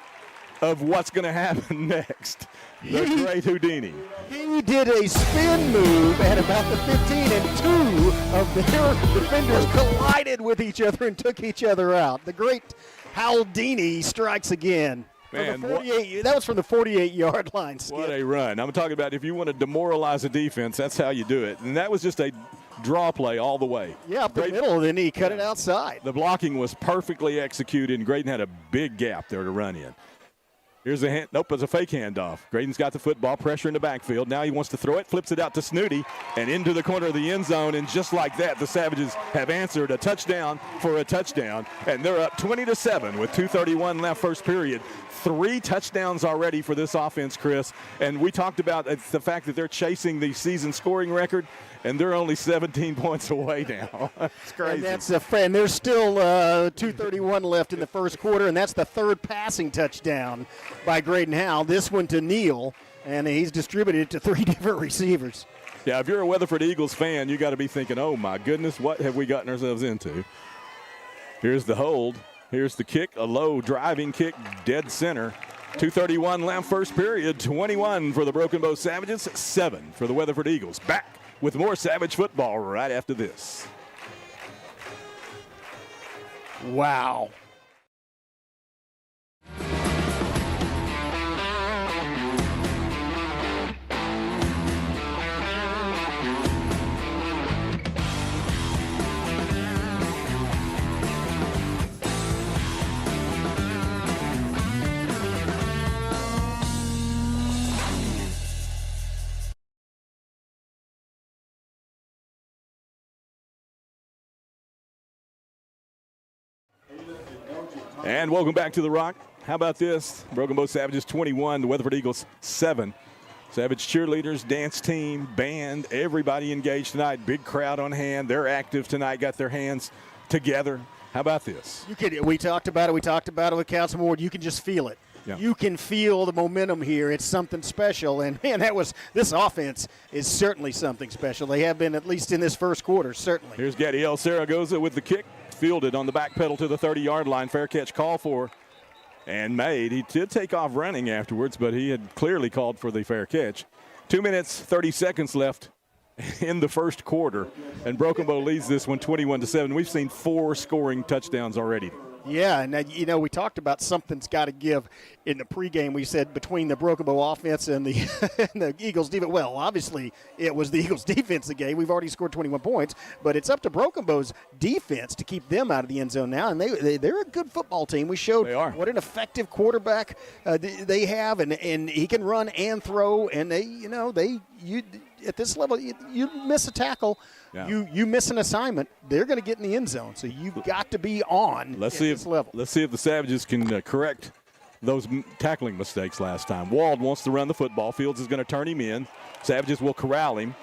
of what's going to happen next. The great Houdini. He did a spin move at about the 15, and two of their defenders collided with each other and took each other out. The great Houdini strikes again. Man, that was from the 48-yard line. Skip. What a run. I'm talking about if you want to demoralize a defense, that's how you do it. And that was just a draw play all the way. Yeah, up the middle, then he cut it outside. The blocking was perfectly executed, and Graydon had a big gap there to run in. Here's a hand. Nope, it's a fake handoff. Graydon's got the football, pressure in the backfield. Now he wants to throw it, flips it out to Snooty, and into the corner of the end zone. And just like that, the Savages have answered a touchdown for a touchdown, and they're up 20-7 with 2:31 left first period. 3 touchdowns already for this offense, Chris. And we talked about the fact that they're chasing the season scoring record, and they're only 17 points away now. It's crazy. And there's still 2:31 left in the first quarter, and that's the third passing touchdown by Graydon Howell. This one to Neal, and he's distributed it to 3 different receivers. Yeah, if you're a Weatherford Eagles fan, you got to be thinking, oh, my goodness, what have we gotten ourselves into? Here's the hold. Here's the kick, a low driving kick, dead center. 2:31 left first period, 21 for the Broken Bow Savages, 7 for the Weatherford Eagles. Back with more Savage football right after this. Wow. And welcome back to The Rock. How about this? Broken Bow Savages 21, the Weatherford Eagles 7. Savage cheerleaders, dance team, band, everybody engaged tonight. Big crowd on hand. They're active tonight, got their hands together. How about this? We talked about it with Councilman Ward. You can just feel it. Yeah. You can feel the momentum here. It's something special. And, man, this offense is certainly something special. They have been, at least in this first quarter, certainly. Here's Gadiel Saragosa with the kick. Fielded on the back pedal to the 30-yard line. Fair catch call for and made. He did take off running afterwards, but he had clearly called for the fair catch. 2 minutes, 30 seconds left in the first quarter, and Broken Bow leads this one 21-7. We've seen 4 scoring touchdowns already. Yeah, and we talked about something's got to give in the pregame. We said between the Broken Bow offense and the Eagles defense. Well, obviously it was the Eagles defense that gave. We've already scored 21 points, but it's up to Broken Bow's defense to keep them out of the end zone now. And they're a good football team. We showed what an effective quarterback they have, and he can run and throw. And at this level, you miss a tackle. Yeah. You miss an assignment, they're going to get in the end zone. So you've got to be on this level. Let's see if the Savages can correct those tackling mistakes last time. Wald wants to run the football. Fields is going to turn him in. Savages will corral him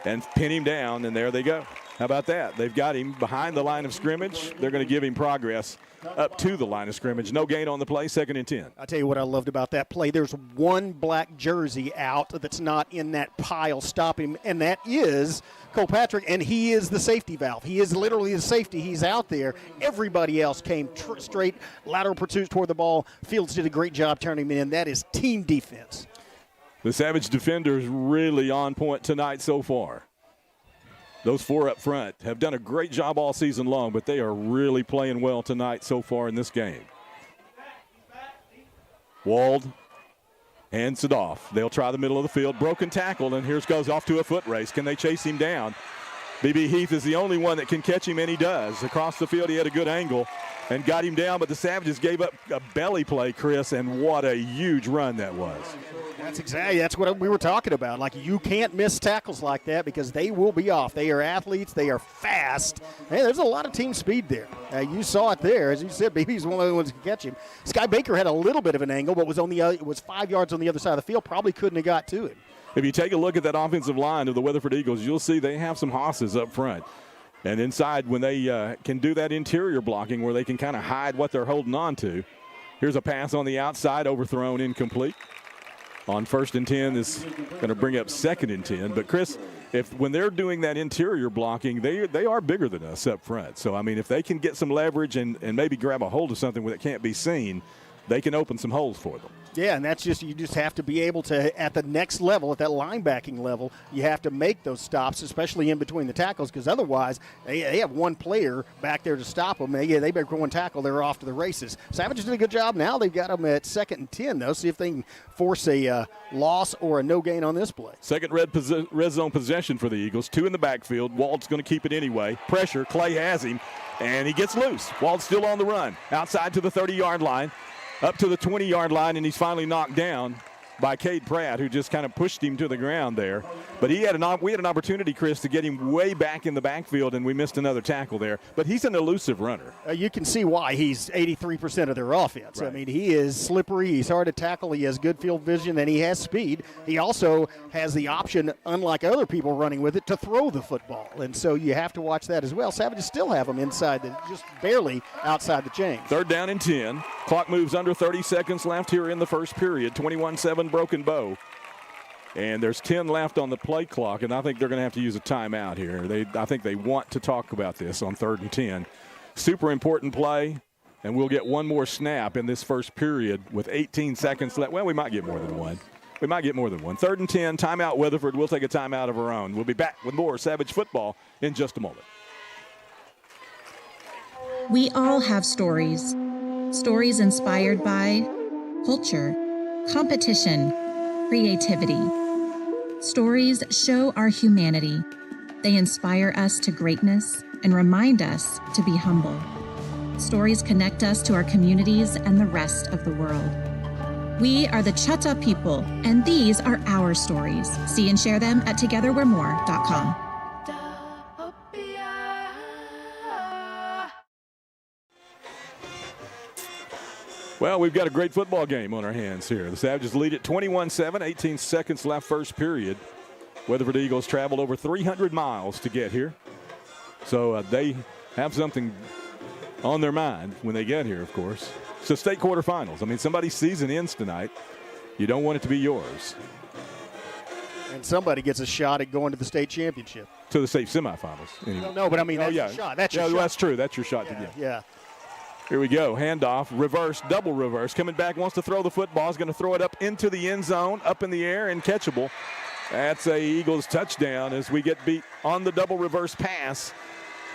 and pin him down, and there they go. How about that? They've got him behind the line of scrimmage. They're going to give him progress up to the line of scrimmage. No gain on the play, 2nd and 10. I'll tell you what I loved about that play. There's one black jersey out that's not in that pile stopping him, and that is Kilpatrick, and he is the safety valve. He is literally the safety. He's out there. Everybody else came straight, lateral pursuit toward the ball. Fields did a great job turning him in. That is team defense. The Savage defenders really on point tonight so far. Those 4 up front have done a great job all season long, but they are really playing well tonight so far in this game. Wald hands it off. They'll try the middle of the field. Broken tackle, and here's goes off to a foot race. Can they chase him down? B.B. Heath is the only one that can catch him, and he does. Across the field, he had a good angle and got him down, but the Savages gave up a belly play, Chris, and what a huge run that was. That's what we were talking about. Like, you can't miss tackles like that because they will be off. They are athletes. They are fast. Hey, there's a lot of team speed there. You saw it there. As you said, BB's one of the ones who can catch him. Sky Baker had a little bit of an angle, but was 5 yards on the other side of the field. Probably couldn't have got to him. If you take a look at that offensive line of the Weatherford Eagles, you'll see they have some hosses up front. And inside, when they can do that interior blocking where they can kind of hide what they're holding on to. Here's a pass on the outside, overthrown, incomplete. On 1st and 10 is going to bring up 2nd and 10. But, Chris, when they're doing that interior blocking, they are bigger than us up front. So, I mean, if they can get some leverage and maybe grab a hold of something that can't be seen, they can open some holes for them. Yeah, and you just have to be able to, at the next level, at that linebacking level, you have to make those stops, especially in between the tackles, because otherwise they have one player back there to stop them. They make one tackle, they're off to the races. Savages did a good job now. They've got them at 2nd and 10, though. See if they can force a loss or a no gain on this play. Second red zone possession for the Eagles. 2 in the backfield. Walt's going to keep it anyway. Pressure. Clay has him, and he gets loose. Walt's still on the run. Outside to the 30-yard line. Up to the 20-yard line, and he's finally knocked down by Cade Pratt, who just kind of pushed him to the ground there. But we had an opportunity, Chris, to get him way back in the backfield, and we missed another tackle there. But he's an elusive runner. You can see why he's 83% of their offense. Right. I mean, he is slippery. He's hard to tackle. He has good field vision, and he has speed. He also has the option, unlike other people running with it, to throw the football. And so you have to watch that as well. Savages still have him inside, just barely outside the chain. 3rd down and 10. Clock moves under 30 seconds left here in the first period. 21-7 Broken Bow. And there's 10 left on the play clock, and I think they're going to have to use a timeout here. I think they want to talk about this on 3rd and 10. Super important play, and we'll get one more snap in this first period with 18 seconds left. Well, we might get more than one. 3rd and 10, timeout Weatherford. We'll take a timeout of our own. We'll be back with more Savage football in just a moment. We all have stories. Stories inspired by culture, competition, creativity. Stories show our humanity. They inspire us to greatness and remind us to be humble. Stories connect us to our communities and the rest of the world. We are the Chutta people, and these are our stories. See and share them at togetherwe'remore.com. Well, we've got a great football game on our hands here. The Savages lead at 21-7, 18 seconds left first period. Weatherford Eagles traveled over 300 miles to get here. So they have something on their mind when they get here, of course. So state quarterfinals. I mean, somebody's season ends tonight. You don't want it to be yours. And somebody gets a shot at going to the state championship. To the state semifinals. Anyway. No, but I mean, that's your shot. That's your shot. That's true. That's your shot to get. Yeah. Here we go. Handoff, reverse, double reverse. Coming back, wants to throw the football. Is going to throw it up into the end zone, up in the air, and catchable. That's a Eagles touchdown as we get beat on the double reverse pass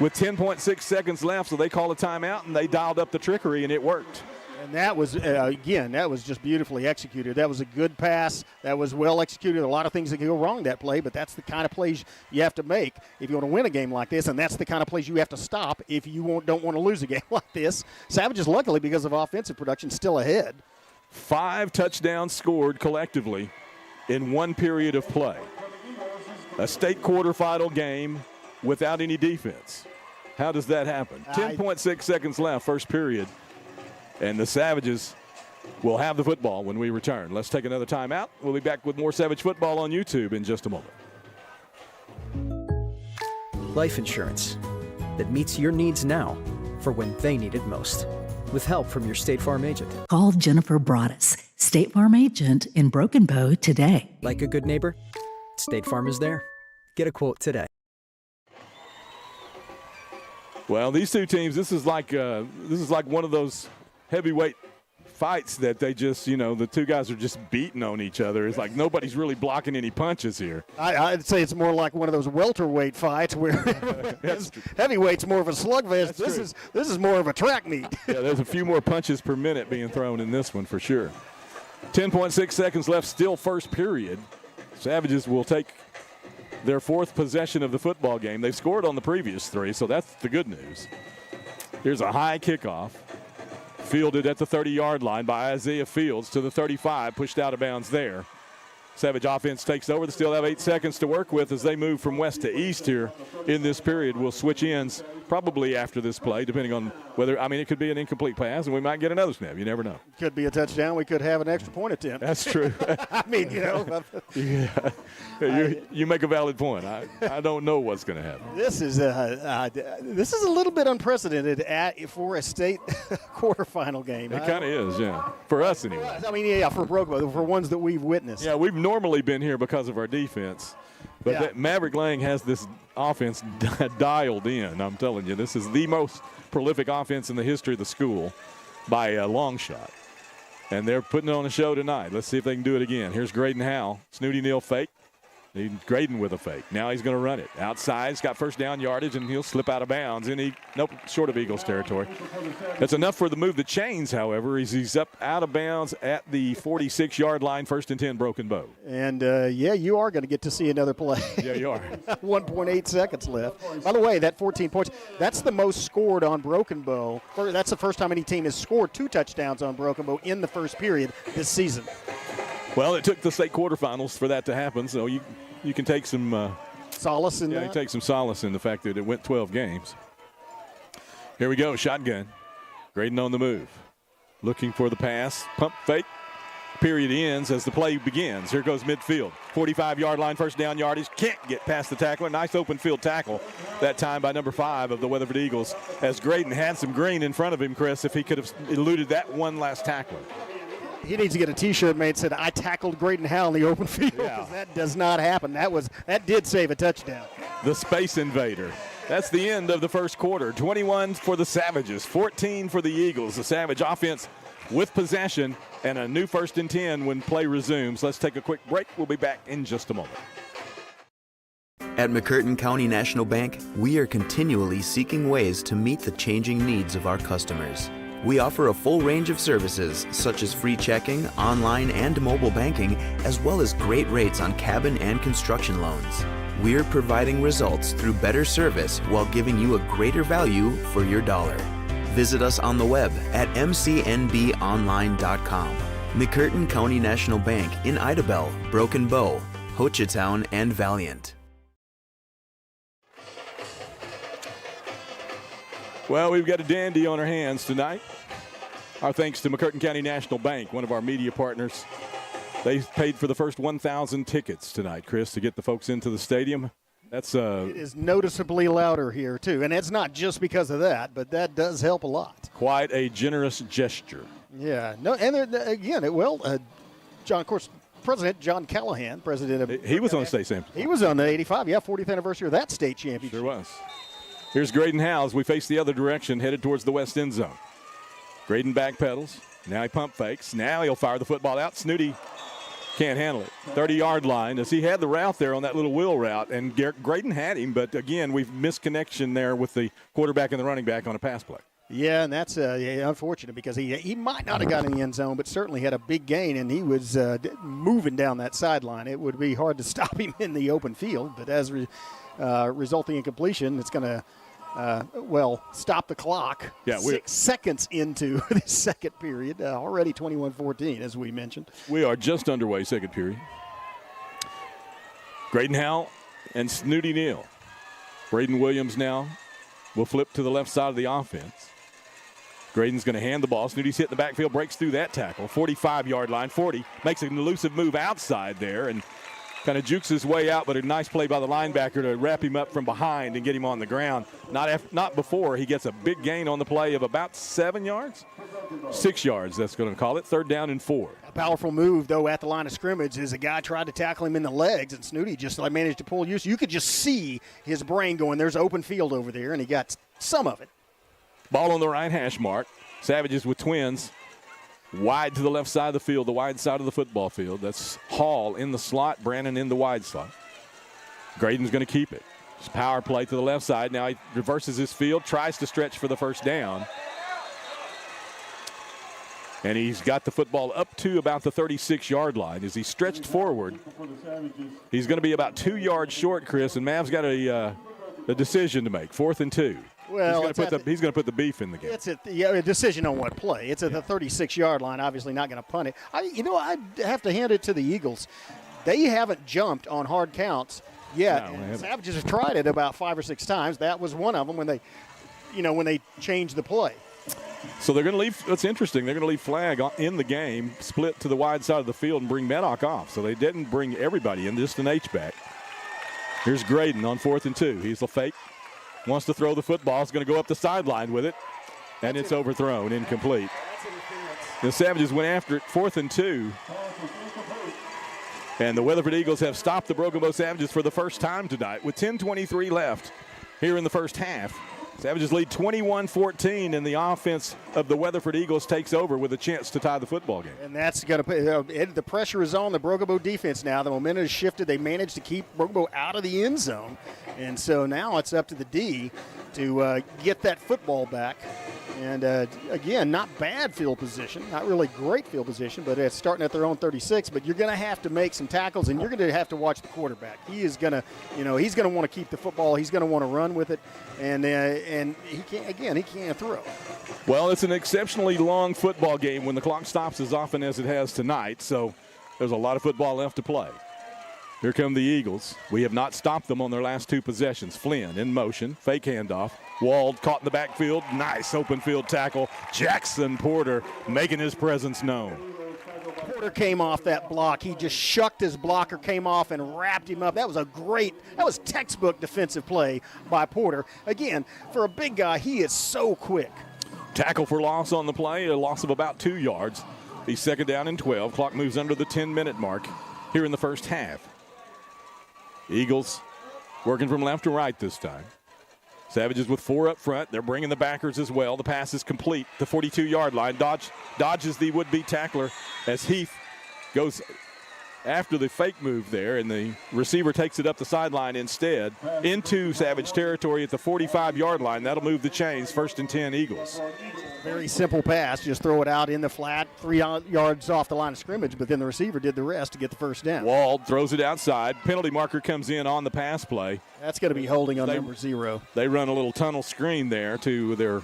with 10.6 seconds left. So they call a timeout, and they dialed up the trickery, and it worked. And that was, again, that was just beautifully executed. That was a good pass. That was well executed. A lot of things that can go wrong that play, but that's the kind of plays you have to make if you want to win a game like this, and that's the kind of plays you have to stop if you don't want to lose a game like this. Savages, luckily, because of offensive production, still ahead. 5 touchdowns scored collectively in one period of play. A state quarterfinal game without any defense. How does that happen? 10.6 seconds left, first period. And the Savages will have the football when we return. Let's take another timeout. We'll be back with more Savage football on YouTube in just a moment. Life insurance that meets your needs now for when they need it most. With help from your State Farm agent. Call Jennifer Broaddus, State Farm agent in Broken Bow today. Like a good neighbor, State Farm is there. Get a quote today. Well, these two teams, this is like one of those heavyweight fights that they just, the two guys are just beating on each other. It's like nobody's really blocking any punches here. I'd say it's more like one of those welterweight fights where heavyweight's more of a slugfest. This is more of a track meet. Yeah, there's a few more punches per minute being thrown in this one for sure. 10.6 seconds left, still first period. Savages will take their 4th possession of the football game. They've scored on the previous 3, so that's the good news. Here's a high kickoff, fielded at the 30-yard line by Isaiah Fields to the 35, pushed out of bounds there. Savage offense takes over. They still have 8 seconds to work with as they move from west to east here in this period. We'll switch ends probably after this play, depending on whether, it could be an incomplete pass, and we might get another snap. You never know. Could be a touchdown. We could have an extra point attempt. That's true. Yeah. You make a valid point. I don't know what's going to happen. This is a little bit unprecedented for a state quarterfinal game. It kind of is, yeah. For us, anyway. For Broken, for ones that we've witnessed. Yeah, we've normally been here because of our defense. But Maverick Lang has this offense dialed in. I'm telling you, this is the most prolific offense in the history of the school by a long shot. And they're putting on a show tonight. Let's see if they can do it again. Here's Graydon Howell. Snooty Neal fake. Graydon with a fake. Now he's going to run it. Outside, he's got first down yardage, and he'll slip out of bounds. Short of Eagles territory. That's enough for the move the chains, however. He's up out of bounds at the 46-yard line, 1st and 10, Broken Bow. And, you are going to get to see another play. Yeah, you are. 1.8 seconds left. By the way, that 14 points, that's the most scored on Broken Bow. That's the first time any team has scored 2 touchdowns on Broken Bow in the first period this season. Well, it took the state quarterfinals for that to happen, so you can take some solace in that. Yeah, you take some solace in the fact that it went 12 games. Here we go, shotgun. Graydon on the move. Looking for the pass. Pump fake. Period ends as the play begins. Here goes midfield. 45-yard line, first down yardage. Can't get past the tackler. Nice open field tackle that time by number 5 of the Weatherford Eagles as Graydon had some green in front of him, Chris, if he could have eluded that one last tackler. He needs to get a T-shirt made that said, "I tackled Graydon Howell in the open field," because that does not happen. That did save a touchdown. The Space Invader. That's the end of the first quarter. 21 for the Savages, 14 for the Eagles. The Savage offense with possession and a new 1st and 10 when play resumes. Let's take a quick break. We'll be back in just a moment. At McCurtain County National Bank, we are continually seeking ways to meet the changing needs of our customers. We offer a full range of services, such as free checking, online and mobile banking, as well as great rates on cabin and construction loans. We're providing results through better service while giving you a greater value for your dollar. Visit us on the web at mcnbonline.com. McCurtain County National Bank in Idabel, Broken Bow, Hochatown, and Valiant. Well, we've got a dandy on our hands tonight. Our thanks to McCurtain County National Bank, one of our media partners. They paid for the first 1,000 tickets tonight, Chris, to get the folks into the stadium. It is noticeably louder here, too. And it's not just because of that, but that does help a lot. Quite a generous gesture. Yeah. No, and again, John, of course, President John Callahan, president of... He was on the state championship. He was on the 40th anniversary of that state championship. Sure was. Here's Graydon Howell as we face the other direction, headed towards the west end zone. Graydon backpedals. Now he pump fakes. Now he'll fire the football out. Snooty can't handle it. 30-yard line as he had the route there on that little wheel route, and Graydon had him, but again, we've missed connection there with the quarterback and the running back on a pass play. Yeah, and that's unfortunate because he might not have got in the end zone, but certainly had a big gain, and he was moving down that sideline. It would be hard to stop him in the open field, but as resulting in completion, it's going to stop the clock. Yeah, 6 seconds into the second period, already 21-14, as we mentioned. We are just underway, second period. Graydon Howell and Snooty Neal. Braden Williams now will flip to the left side of the offense. Graydon's going to hand the ball. Snooty's hit the backfield, breaks through that tackle. 45-yard line, 40. Makes an elusive move outside there and kind of jukes his way out, but a nice play by the linebacker to wrap him up from behind and get him on the ground. Not before he gets a big gain on the play of about 7 yards? 6 yards, that's going to call it. 3rd down and 4. A powerful move, though, at the line of scrimmage as a guy tried to tackle him in the legs, and Snooty just managed to pull you. So you could just see his brain going, there's open field over there, and he got some of it. Ball on the right hash mark. Savages with twins. Wide to the left side of the field, the wide side of the football field. That's Hall in the slot, Brannon in the wide slot. Graydon's going to keep it. Just power play to the left side. Now he reverses his field, tries to stretch for the first down. And he's got the football up to about the 36-yard line. As he stretched forward, he's going to be about 2 yards short, Chris, and Mav's got a decision to make, 4th and 2. Well, he's going to put the beef in the game. It's a decision on what play. It's at the 36-yard line, obviously not going to punt it. I have to hand it to the Eagles. They haven't jumped on hard counts yet. No, Savages have tried it about 5 or 6 times. That was one of them when they changed the play. So they're going to leave. That's interesting. They're going to leave flag in the game, split to the wide side of the field, and bring Maddock off. So they didn't bring everybody in, just an H-back. Here's Graydon on 4th and 2. He's the fake. Wants to throw the football. He's going to go up the sideline with it, and it's overthrown, incomplete. The Savages went after it, 4th and 2. And the Weatherford Eagles have stopped the Broken Bow Savages for the first time tonight with 10:23 left here in the first half. Savages lead 21-14, and the offense of the Weatherford Eagles takes over with a chance to tie the football game. And that's going to put the pressure is on the Broken Bow defense now. The momentum has shifted. They managed to keep Broken Bow out of the end zone, and so now it's up to the D to get that football back. And, again, not bad field position, not really great field position, but it's starting at their own 36. But you're going to have to make some tackles, and you're going to have to watch the quarterback. He is going to, he's going to want to keep the football. He's going to want to run with it, and he can't throw. Well, it's an exceptionally long football game when the clock stops as often as it has tonight, so there's a lot of football left to play. Here come the Eagles. We have not stopped them on their last 2 possessions. Flynn in motion, fake handoff. Wald caught in the backfield. Nice open field tackle. Jackson Porter making his presence known. Porter came off that block. He just shucked his blocker, came off and wrapped him up. That was textbook defensive play by Porter. Again, for a big guy, he is so quick. Tackle for loss on the play, a loss of about 2 yards. He's 2nd down and 12. Clock moves under the 10-minute mark here in the first half. Eagles working from left to right this time. Savages with 4 up front. They're bringing the backers as well. The pass is complete. The 42-yard line. Dodges the would-be tackler as Heath goes after the fake move there, and the receiver takes it up the sideline instead into Savage territory at the 45-yard line. That'll move the chains. 1st and 10 Eagles. Very simple pass. Just throw it out in the flat, 3 yards off the line of scrimmage, but then the receiver did the rest to get the first down. Wald throws it outside. Penalty marker comes in on the pass play. That's going to be holding on number 0. They run a little tunnel screen there to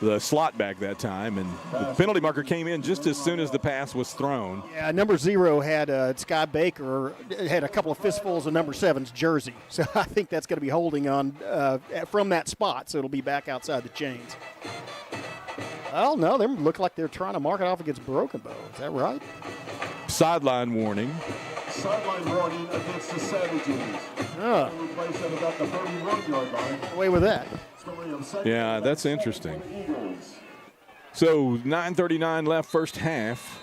the slot back that time, and the penalty marker came in just as soon as the pass was thrown. Yeah, number 0 had Sky Baker, had a couple of fistfuls of number 7's jersey. So I think that's going to be holding on from that spot, so it'll be back outside the chains. Oh, no, they look like they're trying to mark it off against Broken Bow. Is that right? Sideline warning. Sideline warning against the Savages. They place at about the 31-yard line. Away with that. Yeah, that's interesting. So 9:39 left first half.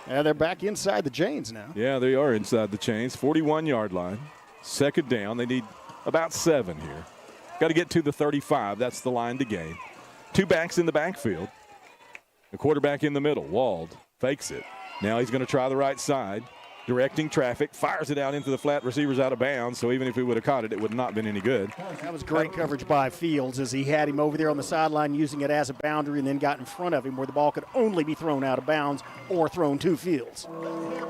Yeah, they're back inside the chains now. Yeah, they are inside the chains. 41-yard line. 2nd down. They need about 7 here. Got to get to the 35. That's the line to gain. 2 backs in the backfield. The quarterback in the middle. Wald fakes it. Now he's going to try the right side. Directing traffic, fires it out into the flat, receiver's out of bounds, so even if he would have caught it, it would not have been any good. That was great coverage by Fields as he had him over there on the sideline using it as a boundary and then got in front of him where the ball could only be thrown out of bounds or thrown to Fields.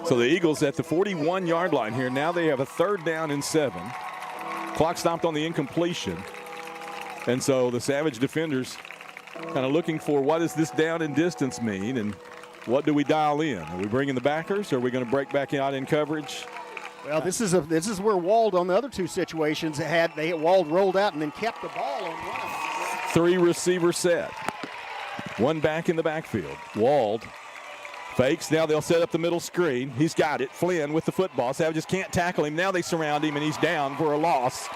So the Eagles at the 41-yard line here. Now they have a 3rd down and 7. Clock stopped on the incompletion. And so the Savage defenders kind of looking for what does this down and distance mean, and what do we dial in? Are we bringing the backers? Or are we going to break back out in coverage? Well, this is where Wald on the other 2 situations Wald rolled out and then kept the ball on one. 3 receiver set. 1 back in the backfield. Wald fakes. Now they'll set up the middle screen. He's got it. Flynn with the football. Savages can't tackle him. Now they surround him, and he's down for a loss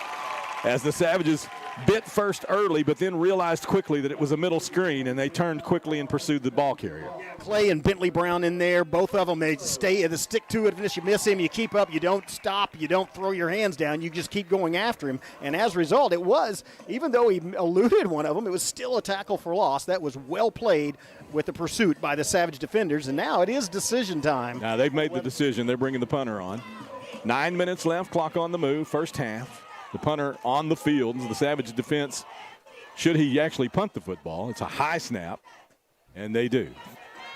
as the Savages bit first early, but then realized quickly that it was a middle screen, and they turned quickly and pursued the ball carrier. Clay and Bentley Brown in there, both of them, they stick to it. If you miss him, you keep up, you don't stop, you don't throw your hands down, you just keep going after him. And as a result, it was, even though he eluded one of them, it was still a tackle for loss. That was well played with the pursuit by the Savage defenders, and now it is decision time. Now they've made the decision. They're bringing the punter on. 9 minutes left, clock on the move, first half. The punter on the field. The Savage defense, should he actually punt the football, it's a high snap, and they do.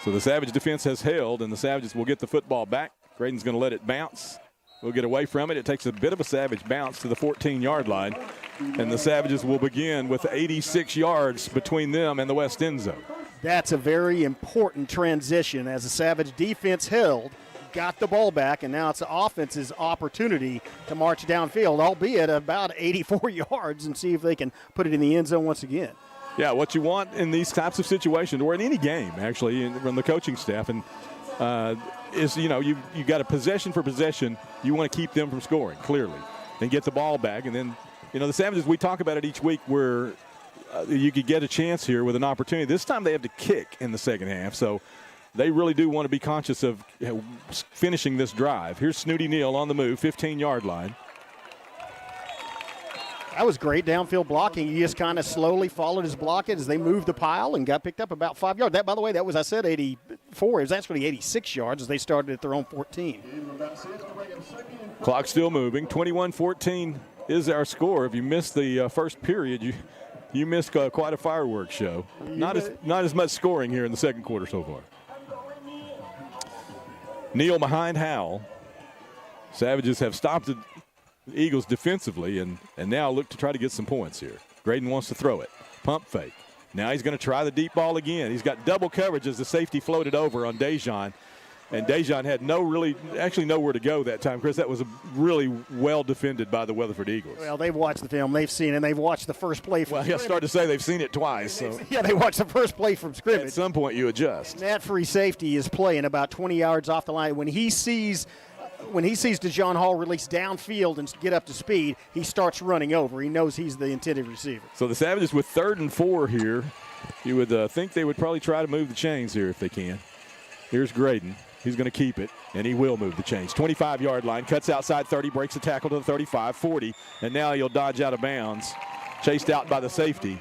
So the Savage defense has held, and the Savages will get the football back. Graydon's going to let it bounce. We'll get away from it. It takes a bit of a Savage bounce to the 14-yard line, and the Savages will begin with 86 yards between them and the west end zone. That's a very important transition as the Savage defense held, got the ball back, and now it's the offense's opportunity to march downfield, albeit about 84 yards, and see if they can put it in the end zone once again. Yeah, what you want in these types of situations, or in any game, actually, from the coaching staff, and is, you got a possession for possession. You want to keep them from scoring, clearly, and get the ball back. And then, the Savages, we talk about it each week where you could get a chance here with an opportunity. This time they have to kick in the second half, so they really do want to be conscious of finishing this drive. Here's Snooty Neal on the move, 15-yard line. That was great downfield blocking. He just kind of slowly followed his blockage as they moved the pile and got picked up about 5 yards. That, by the way, that was, I said 84. It was actually 86 yards as they started at their own 14. Clock still moving. 21-14 is our score. If you missed the first period, you missed quite a fireworks show. Not as much scoring here in the second quarter so far. Neal behind Howell. Savages have stopped the Eagles defensively and now look to try to get some points here. Graydon wants to throw it. Pump fake. Now he's going to try the deep ball again. He's got double coverage as the safety floated over on Dejon. And Dejon had nowhere to go that time, Chris. That was really well defended by the Weatherford Eagles. Well, they've watched the film. They've seen it, and they've watched the first play from scrimmage. I started to say they've seen it twice. So. Yeah, they watched the first play from scrimmage. At some point, you adjust. That free safety is playing about 20 yards off the line. When he sees DeJohn Hall release downfield and get up to speed, he starts running over. He knows he's the intended receiver. So the Savages with 3rd and 4 here. You would think they would probably try to move the chains here if they can. Here's Graydon. He's going to keep it, and he will move the chains. 25-yard line, cuts outside 30, breaks the tackle to the 35, 40, and now he'll dodge out of bounds, chased out by the safety.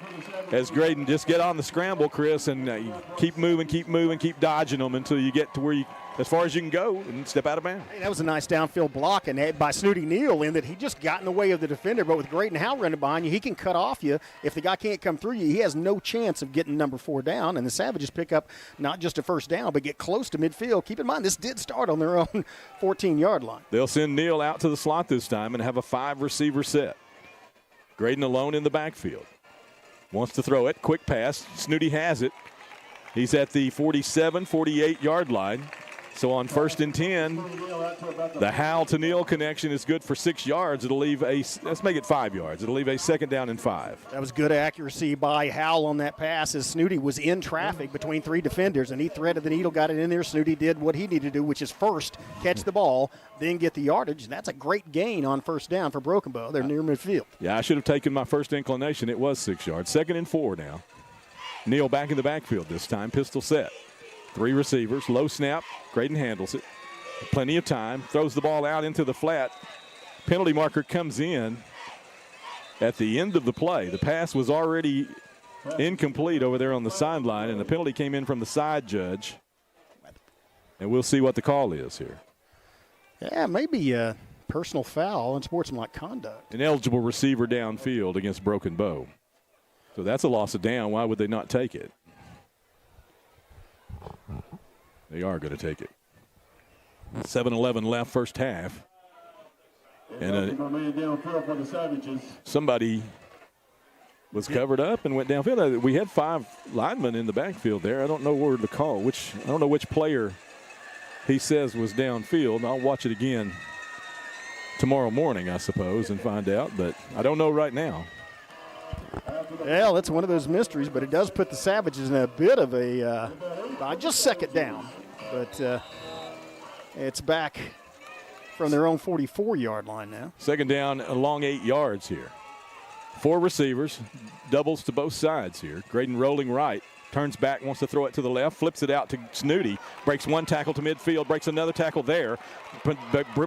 As Graydon just get on the scramble, Chris, and keep moving, keep dodging them until you get to where as far as you can go and step out of bounds. Hey, that was a nice downfield block and by Snooty Neal in that he just got in the way of the defender, but with Graydon Howell running behind you, he can cut off you. If the guy can't come through you, he has no chance of getting number 4 down, and the Savages pick up not just a first down, but get close to midfield. Keep in mind, this did start on their own 14-yard line. They'll send Neal out to the slot this time and have a 5-receiver set. Graydon alone in the backfield. Wants to throw it. Quick pass. Snooty has it. He's at the 47, 48-yard line. So on 1st and 10, the Howell to Neal connection is good for 6 yards. It'll leave let's make it 5 yards. It'll leave a 2nd down and 5. That was good accuracy by Howell on that pass as Snooty was in traffic between 3 defenders, and he threaded the needle, got it in there. Snooty did what he needed to do, which is first catch the ball, then get the yardage. And that's a great gain on 1st down for Broken Bow. They're near midfield. Yeah, I should have taken my first inclination. It was 6 yards. 2nd and 4 now. Neal back in the backfield this time. Pistol set. 3 receivers, low snap. Graydon handles it. Plenty of time. Throws the ball out into the flat. Penalty marker comes in at the end of the play. The pass was already incomplete over there on the sideline, and the penalty came in from the side judge. And we'll see what the call is here. Yeah, maybe a personal foul and sportsmanlike conduct. An eligible receiver downfield against Broken Bow. So that's a loss of down. Why would they not take it? They are going to take it. 7:11 left, first half. And somebody was covered up and went downfield. We had 5 linemen in the backfield there. I don't know where to call. I don't know which player he says was downfield. I'll watch it again tomorrow morning, I suppose, and find out. But I don't know right now. Well, that's one of those mysteries, but it does put the Savages in a bit of a just 2nd down. But it's back from their own 44-yard line now. 2nd down along 8 yards here. 4 receivers, doubles to both sides here. Graydon rolling right, turns back, wants to throw it to the left, flips it out to Snooty, breaks 1 tackle to midfield, breaks another tackle there,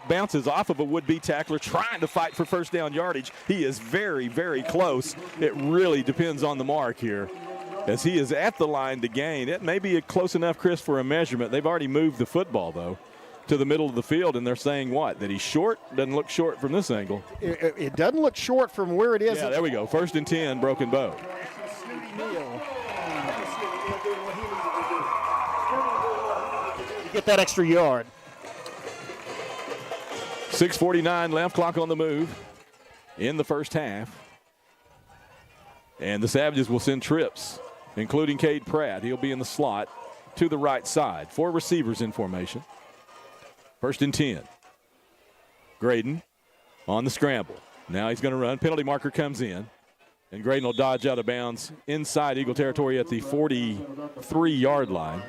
bounces off of a would-be tackler trying to fight for 1st down yardage. He is very, very close. It really depends on the mark here, as he is at the line to gain. It may be close enough, Chris, for a measurement. They've already moved the football, though, to the middle of the field, and they're saying what? That he's short? Doesn't look short from this angle. It doesn't look short from where it is. Yeah, there we go. 1st and 10, Broken Bow. Get that extra yard. 6:49 left, clock on the move in the first half. And the Savages will send trips, including Cade Pratt. He'll be in the slot to the right side. 4 receivers in formation. 1st and 10. Graydon on the scramble. Now he's going to run. Penalty marker comes in. And Graydon will dodge out of bounds inside Eagle territory at the 43-yard line.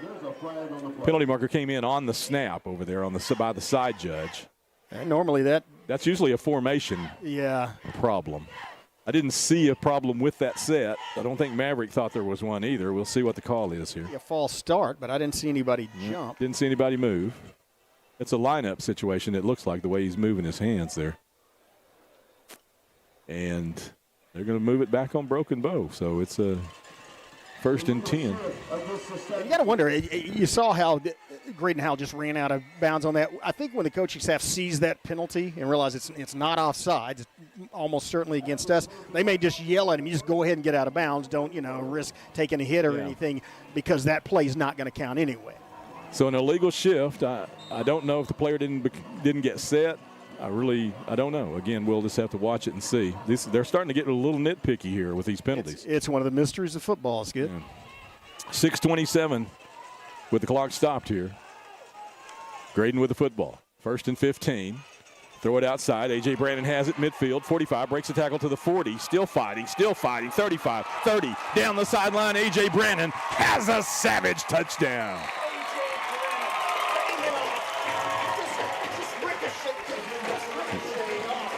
Penalty marker came in on the snap over there by the side judge. And normally that's usually a formation problem. I didn't see a problem with that set. I don't think Maverick thought there was one either. We'll see what the call is here. A false start, but I didn't see anybody jump. Didn't see anybody move. It's a lineup situation, it looks like, the way he's moving his hands there. And they're going to move it back on Broken Bow. So it's a 1st and 10. You got to wonder, you saw how Graydon Howell just ran out of bounds on that. I think when the coaching staff sees that penalty and realize it's not offside, it's almost certainly against us, they may just yell at him, you just go ahead and get out of bounds. Don't, risk taking a hit or anything, because that play's not going to count anyway. So an illegal shift. I don't know if the player didn't get set. I don't know. Again, we'll just have to watch it and see. They're starting to get a little nitpicky here with these penalties. It's one of the mysteries of football, Skip. Yeah. 6:27 with the clock stopped here. Graydon with the football. 1st and 15. Throw it outside. A.J. Brandon has it midfield. 45, breaks the tackle to the 40. Still fighting. 35, 30. Down the sideline, A.J. Brandon has a Savage touchdown.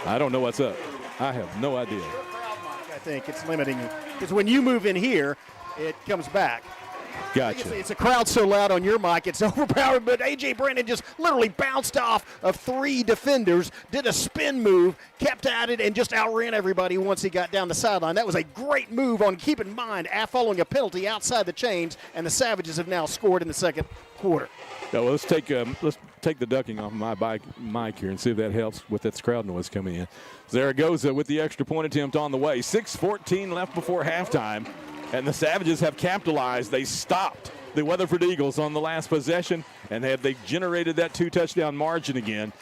I don't know what's up. I have no idea. I think it's limiting you. Because when you move in here, it comes back. Gotcha. It's a crowd so loud on your mic, it's overpowering, but A.J. Brandon just literally bounced off of 3 defenders, did a spin move, kept at it, and just outran everybody once he got down the sideline. That was a great move on, keep in mind, following a penalty outside the chains, and the Savages have now scored in the second quarter. Yeah, well, let's take the ducking off my mic here and see if that helps with this crowd noise coming in. Zaragoza with the extra point attempt on the way. 6:14 left before halftime, and the Savages have capitalized. They stopped the Weatherford Eagles on the last possession, and they generated that 2-touchdown margin again.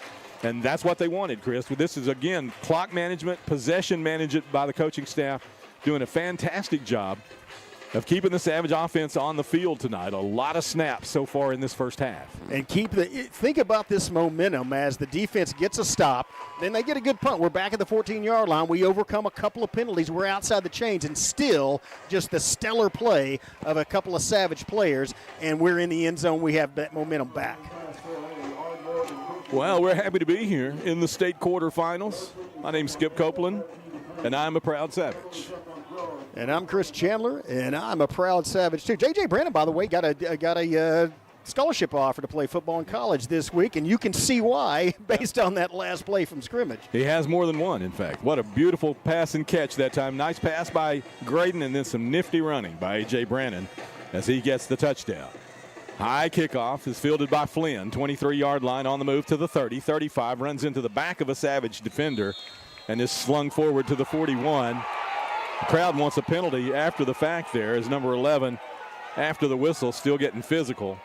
And that's what they wanted, Chris. This is, again, clock management, possession management by the coaching staff, doing a fantastic job of keeping the Savage offense on the field tonight. A lot of snaps so far in this first half. And think about this momentum as the defense gets a stop. Then they get a good punt. We're back at the 14-yard line. We overcome a couple of penalties. We're outside the chains, and still just the stellar play of a couple of Savage players, and we're in the end zone. We have that momentum back. Well, we're happy to be here in the state quarterfinals. My name's Skip Copeland, and I'm a proud Savage. And I'm Chris Chandler, and I'm a proud Savage too. J.J. Brandon, by the way, got a scholarship offer to play football in college this week, and you can see why based on that last play from scrimmage. He has more than one, in fact. What a beautiful pass and catch that time. Nice pass by Graydon, and then some nifty running by A.J. Brandon as he gets the touchdown. High kickoff is fielded by Flynn, 23-yard line on the move to the 30, 35, runs into the back of a Savage defender and is slung forward to the 41. The crowd wants a penalty after the fact there as number 11, after the whistle, still getting physical.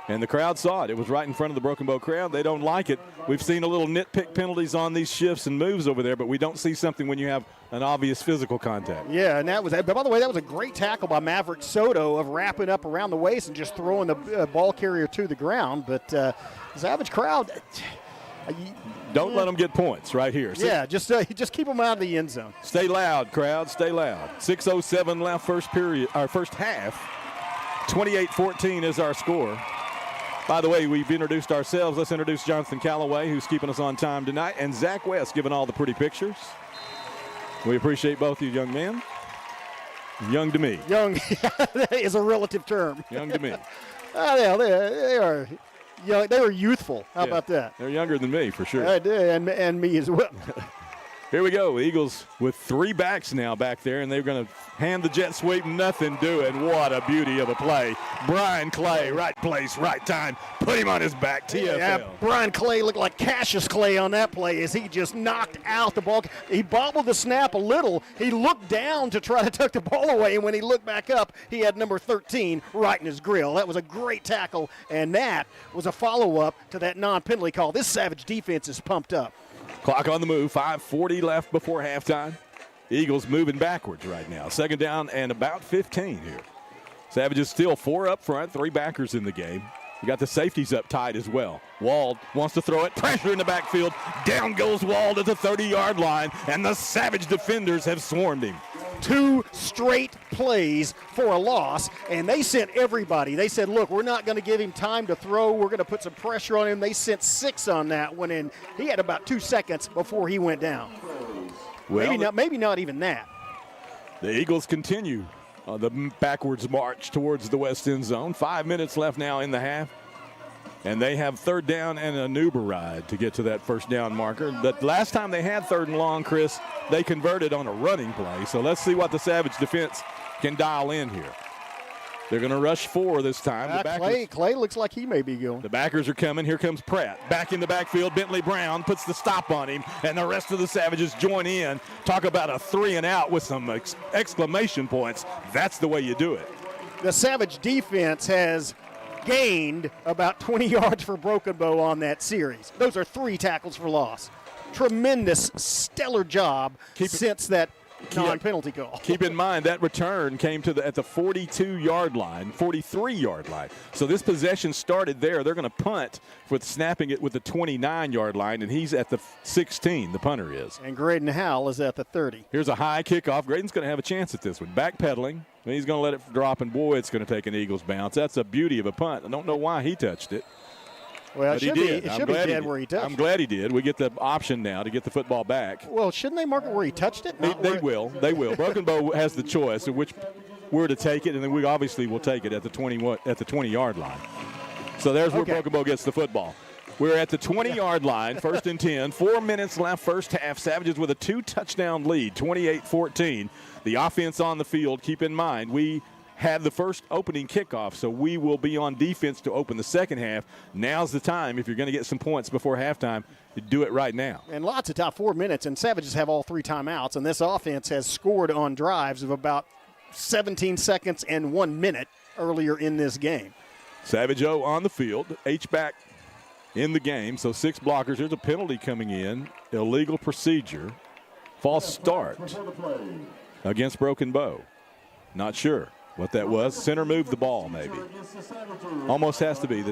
And the crowd saw it. It was right in front of the Broken Bow crowd. They don't like it. We've seen a little nitpick penalties on these shifts and moves over there, but we don't see something when you have an obvious physical contact. Yeah, and by the way, that was a great tackle by Maverick Soto of wrapping up around the waist and just throwing the ball carrier to the ground. But the Savage crowd, don't let them get points right here. Yeah, just keep them out of the end zone. Stay loud, crowd. Stay loud. 6:07 left first half. 28-14 is our score. By the way, we've introduced ourselves. Let's introduce Jonathan Calloway, who's keeping us on time tonight, and Zach West giving all the pretty pictures. We appreciate both you, young men. Young to me. Young is a relative term. Young to me. They are young. They were youthful. How about that? They're younger than me, for sure. And me as well. Here we go. Eagles with 3 backs now back there, and they're going to hand the jet sweep. Nothing doing. What a beauty of a play. Brian Clay, right place, right time. Put him on his back. TFL. Yeah, Brian Clay looked like Cassius Clay on that play as he just knocked out the ball. He bobbled the snap a little. He looked down to try to tuck the ball away, and when he looked back up, he had number 13 right in his grill. That was a great tackle, and that was a follow-up to that non-penalty call. This Savage defense is pumped up. Clock on the move, 5:40 left before halftime. Eagles moving backwards right now. 2nd down and about 15 here. Savages still 4 up front, 3 backers in the game. You got the safeties up tight as well. Wald wants to throw it, pressure in the backfield. Down goes Wald at the 30-yard line, and the Savage defenders have swarmed him. 2 straight plays for a loss, and they sent everybody. They said, look, we're not going to give him time to throw. We're going to put some pressure on him. They sent 6 on that one, and he had about 2 seconds before he went down. Well, maybe not even that. The Eagles continue the backwards march towards the west end zone. 5 minutes left now in the half. And they have 3rd down and an Uber ride to get to that 1st down marker. But last time they had 3rd and long, Chris, they converted on a running play. So let's see what the Savage defense can dial in here. They're going to rush 4 this time. Clay looks like he may be going. The backers are coming. Here comes Pratt. Back in the backfield. Bentley Brown puts the stop on him, and the rest of the Savages join in. Talk about a 3 and out with some exclamation points. That's the way you do it. The Savage defense has gained about 20 yards for Broken Bow on that series. Those are 3 tackles for loss. Tremendous, stellar job since that non-penalty call. Keep in mind that return came to at the 42-yard line, 43-yard line. So this possession started there. They're going to punt with snapping it with the 29-yard line, and he's at the 16, the punter is. And Graydon Howell is at the 30. Here's a high kickoff. Graydon's going to have a chance at this one. Backpedaling. He's going to let it drop, and boy, it's going to take an Eagles bounce. That's a beauty of a punt. I don't know why he touched it. Well, it should be dead where he touched it. I'm glad he did. We get the option now to get the football back. Well, shouldn't they mark it where he touched it? They will. They will. Broken Bow has the choice of which where to take it, and then we obviously will take it at the 20-yard line. So there's where Broken Bow gets the football. We're at the 20-yard line, 1st and 10. 4 minutes left first half. Savages with a 2-touchdown lead, 28-14. The offense on the field, keep in mind, we had the first opening kickoff, so we will be on defense to open the second half. Now's the time, if you're going to get some points before halftime, to do it right now. And lots of time, 4 minutes, and Savages have all 3 timeouts, and this offense has scored on drives of about 17 seconds and 1 minute earlier in this game. Savage O on the field, H-back in the game, so 6 blockers. There's a penalty coming in, illegal procedure, false start against Broken Bow. Not sure what that was. Center moved the ball, maybe. Almost has to be.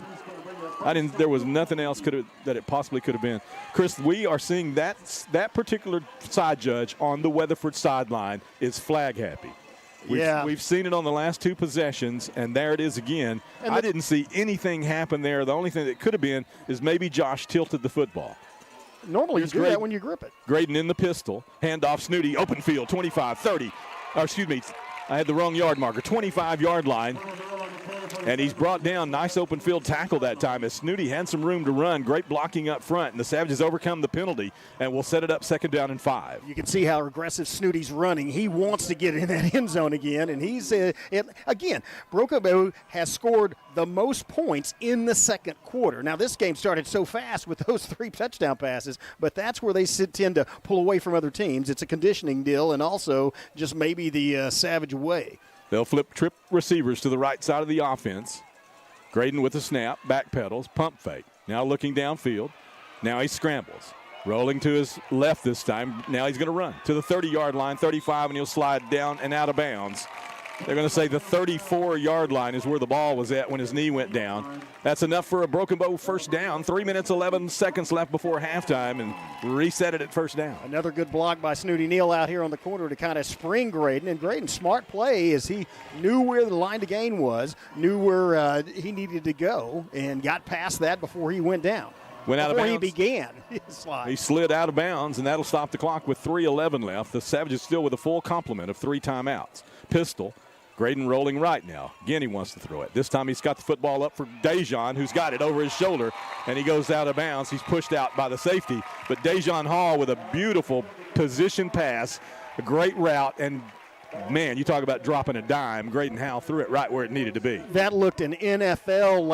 There was nothing else that it possibly could have been. Chris, we are seeing that particular side judge on the Weatherford sideline is flag happy. We've seen it on the last 2 possessions, and there it is again. I didn't see anything happen there. The only thing that could have been is maybe Josh tilted the football. Normally you do that when you grip it. Graydon in the pistol. Handoff Snooty. Open field. 25, 30. I had the wrong yard marker. 25-yard line. And he's brought down. Nice open field tackle that time as Snooty had some room to run. Great blocking up front. And the Savages overcome the penalty and will set it up 2nd down and 5. You can see how aggressive Snooty's running. He wants to get in that end zone again. And he's, again, Broken Bow has scored the most points in the second quarter. Now, this game started so fast with those 3 touchdown passes, but that's where they tend to pull away from other teams. It's a conditioning deal and also just maybe the Savage way. They'll flip trip receivers to the right side of the offense. Graydon with the snap, back pedals, pump fake. Now looking downfield. Now he scrambles. Rolling to his left this time. Now he's going to run to the 30-yard line, 35, and he'll slide down and out of bounds. They're going to say the 34-yard line is where the ball was at when his knee went down. That's enough for a Broken Bow 1st down. 3 minutes, 11 seconds left before halftime, and reset it at 1st down. Another good block by Snooty Neal out here on the corner to kind of spring Graydon. And Graydon, smart play as he knew where the line to gain was, knew where he needed to go, and got past that before he went down. Went out of bounds. Before he began his slide. He slid out of bounds, and that'll stop the clock with 3:11 left. The Savages still with a full complement of 3 timeouts. Pistol Graydon rolling right now. Again, he wants to throw it. This time he's got the football up for Dejon, who's got it over his shoulder, and he goes out of bounds. He's pushed out by the safety. But Dejon Hall with a beautiful position pass, a great route, and man, you talk about dropping a dime. Graydon Howell threw it right where it needed to be. That looked an NFL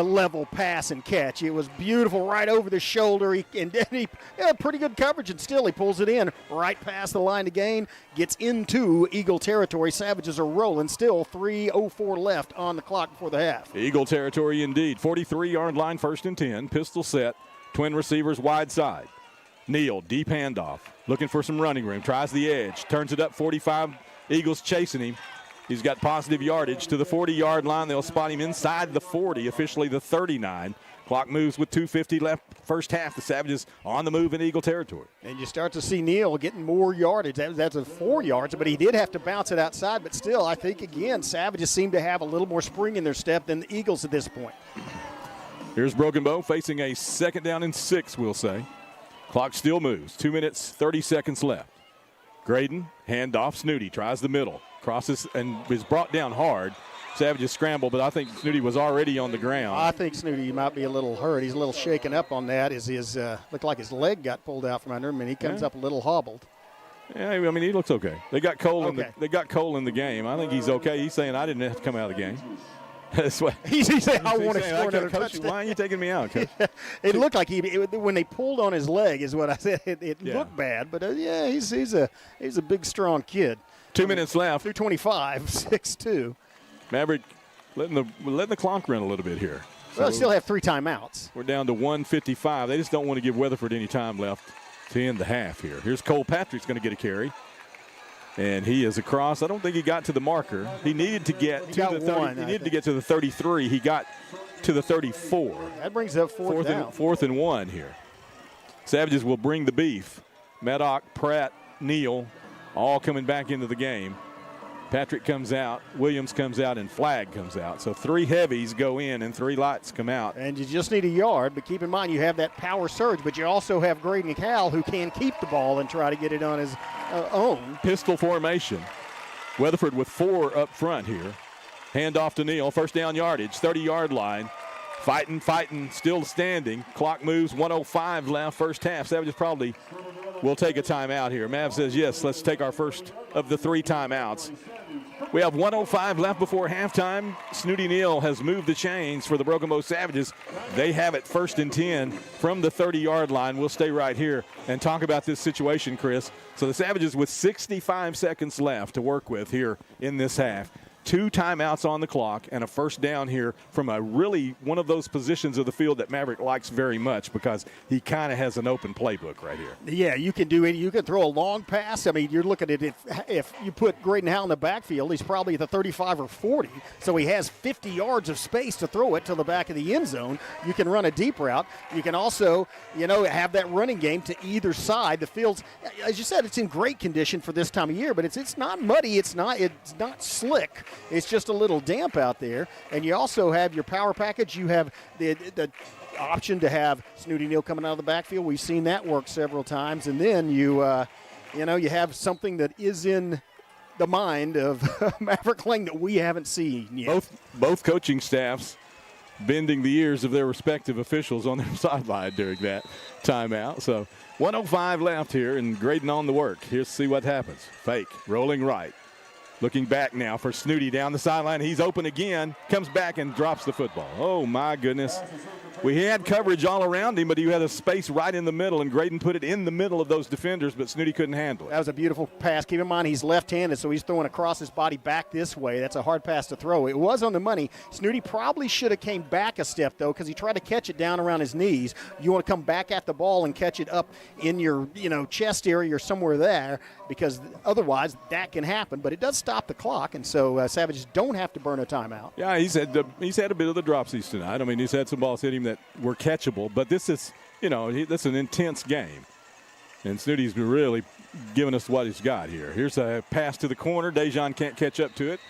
level pass and catch. It was beautiful right over the shoulder. He had pretty good coverage, and still he pulls it in right past the line to gain, gets into Eagle territory. Savages are rolling. Still 3:04 left on the clock before the half. Eagle territory indeed. 43-yard line, 1st and 10. Pistol set. Twin receivers wide side. Neal, deep handoff. Looking for some running room. Tries the edge. Turns it up 45. Eagles chasing him. He's got positive yardage to the 40-yard line. They'll spot him inside the 40, officially the 39. Clock moves with 2:50 left first half. The Savages on the move in Eagle territory. And you start to see Neal getting more yardage. That's a 4 yards, but he did have to bounce it outside. But still, I think, again, Savages seem to have a little more spring in their step than the Eagles at this point. Here's Broken Bow facing a 2nd down and 6, we'll say. Clock still moves. 2 minutes, 30 seconds left. Graydon, handoff. Snooty tries the middle. Crosses and is brought down hard. Savages scramble, but I think Snooty was already on the ground. I think Snooty might be a little hurt. He's a little shaken up on that. Looked like his leg got pulled out from under him, and he comes up a little hobbled. Yeah, I mean, he looks okay. They got Cole in the game. I think he's okay. He's saying I didn't have to come out of the game. That's what he's saying. I want to score another touchdown. Why are you taking me out, Coach? It looked like when they pulled on his leg is what I said. It looked bad, but he's a big, strong kid. 2 minutes left. 2:25, 6'2". Maverick letting the clock run a little bit here. Well, they still have 3 timeouts. We're down to 1:55. They just don't want to give Weatherford any time left to end the half here. Here's Cole Patrick's going to get a carry. And he is across. I don't think he got to the marker. He needed to get to the 30. He needed to get to the 33. He got to the 34. That brings up fourth and 1 here. Savages will bring the beef. Maddock, Pratt, Neal, all coming back into the game. Patrick comes out, Williams comes out, and Flagg comes out. So 3 heavies go in and 3 lights come out. And you just need a yard, but keep in mind you have that power surge, but you also have Graydon Howell who can keep the ball and try to get it on his own. Pistol formation. Weatherford with 4 up front here. Handoff to Neal, 1st down yardage, 30-yard line. Fighting, still standing. Clock moves, 1:05 left, first half. Savages probably will take a timeout here. Mav says, yes, let's take our first of the 3 timeouts. We have 1:05 left before halftime. Snooty Neal has moved the chains for the Broken Bow Savages. They have it 1st and 10 from the 30-yard line. We'll stay right here and talk about this situation, Chris. So the Savages with 65 seconds left to work with here in this half. 2 timeouts on the clock and a 1st down here from one of those positions of the field that Maverick likes very much because he kind of has an open playbook right here. Yeah, you can do it. You can throw a long pass. I mean, you're looking at it. If you put Graydon Howell in the backfield, he's probably at the 35 or 40. So he has 50 yards of space to throw it to the back of the end zone. You can run a deep route. You can also, have that running game to either side. The field's, as you said, it's in great condition for this time of year, but it's not muddy. It's not slick. It's just a little damp out there. And you also have your power package. You have the option to have Snooty Neal coming out of the backfield. We've seen that work several times. And then you have something that is in the mind of Maverick Lang that we haven't seen yet. Both coaching staffs bending the ears of their respective officials on their sideline during that timeout. So 1:05 left here, and Graydon on the work. Here's to see what happens. Fake, rolling right. Looking back now for Snooty down the sideline. He's open again, comes back and drops the football. Oh, my goodness. We had coverage all around him, but he had a space right in the middle, and Graydon put it in the middle of those defenders, but Snooty couldn't handle it. That was a beautiful pass. Keep in mind he's left-handed, so he's throwing across his body back this way. That's a hard pass to throw. It was on the money. Snooty probably should have came back a step, though, because he tried to catch it down around his knees. You want to come back at the ball and catch it up in your chest area or somewhere there, because otherwise that can happen. But it does stop the clock, and so Savages don't have to burn a timeout. Yeah, he's had a bit of the dropsies tonight. I mean, he's had some balls hit him that were catchable, but this is, that's an intense game. And Snooty's really giving us what he's got here. Here's a pass to the corner. Dejon can't catch up to it.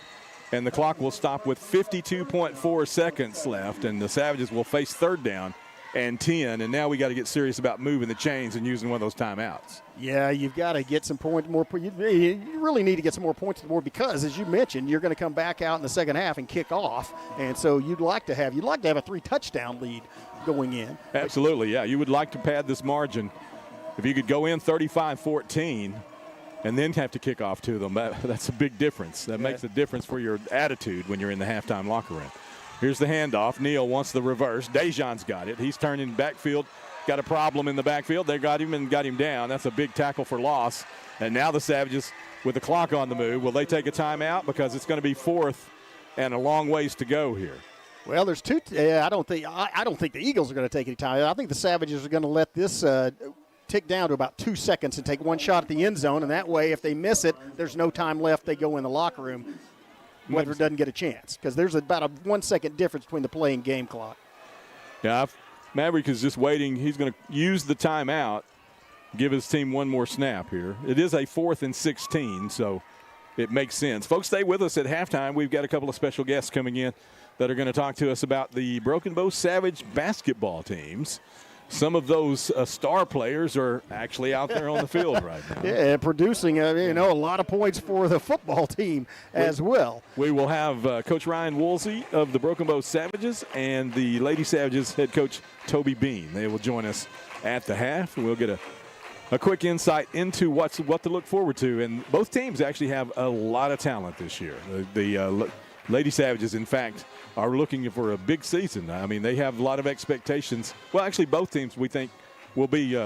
And the clock will stop with 52.4 seconds left, and the Savages will face 3rd down and 10, and now we got to get serious about moving the chains and using one of those timeouts. Yeah, you've got to get some more. You really need to get some more points on the board because, as you mentioned, you're going to come back out in the second half and kick off, and so you'd like to have a 3-touchdown lead going in. Absolutely, yeah. You would like to pad this margin. If you could go in 35-14 and then have to kick off to them, that's a big difference. That makes a difference for your attitude when you're in the halftime locker room. Here's the handoff. Neal wants the reverse. Dejan's got it. He's turning backfield. Got a problem in the backfield. They got him and got him down. That's a big tackle for loss. And now the Savages, with the clock on the move, will they take a timeout? Because it's going to be fourth and a long ways to go here. Well, there's two. I don't think the Eagles are going to take any time. I think the Savages are going to let this tick down to about 2 seconds and take one shot at the end zone. And that way, if they miss it, there's no time left. They go in the locker room. Weatherford doesn't get a chance because there's about a 1 second difference between the play and game clock. Yeah, Maverick is just waiting. He's going to use the timeout, give his team one more snap here. It is a 4th and 16, so it makes sense. Folks, stay with us at halftime. We've got a couple of special guests coming in that are going to talk to us about the Broken Bow Savage basketball teams. Some of those star players are actually out there on the field right now. Yeah, producing a lot of points for the football team as well. We will have Coach Ryan Woolsey of the Broken Bow Savages and the Lady Savages head coach Toby Bean. They will join us at the half, and we'll get a quick insight into what to look forward to. And both teams actually have a lot of talent this year. The Lady Savages, in fact, are looking for a big season. I mean, they have a lot of expectations. Well, actually, both teams we think will be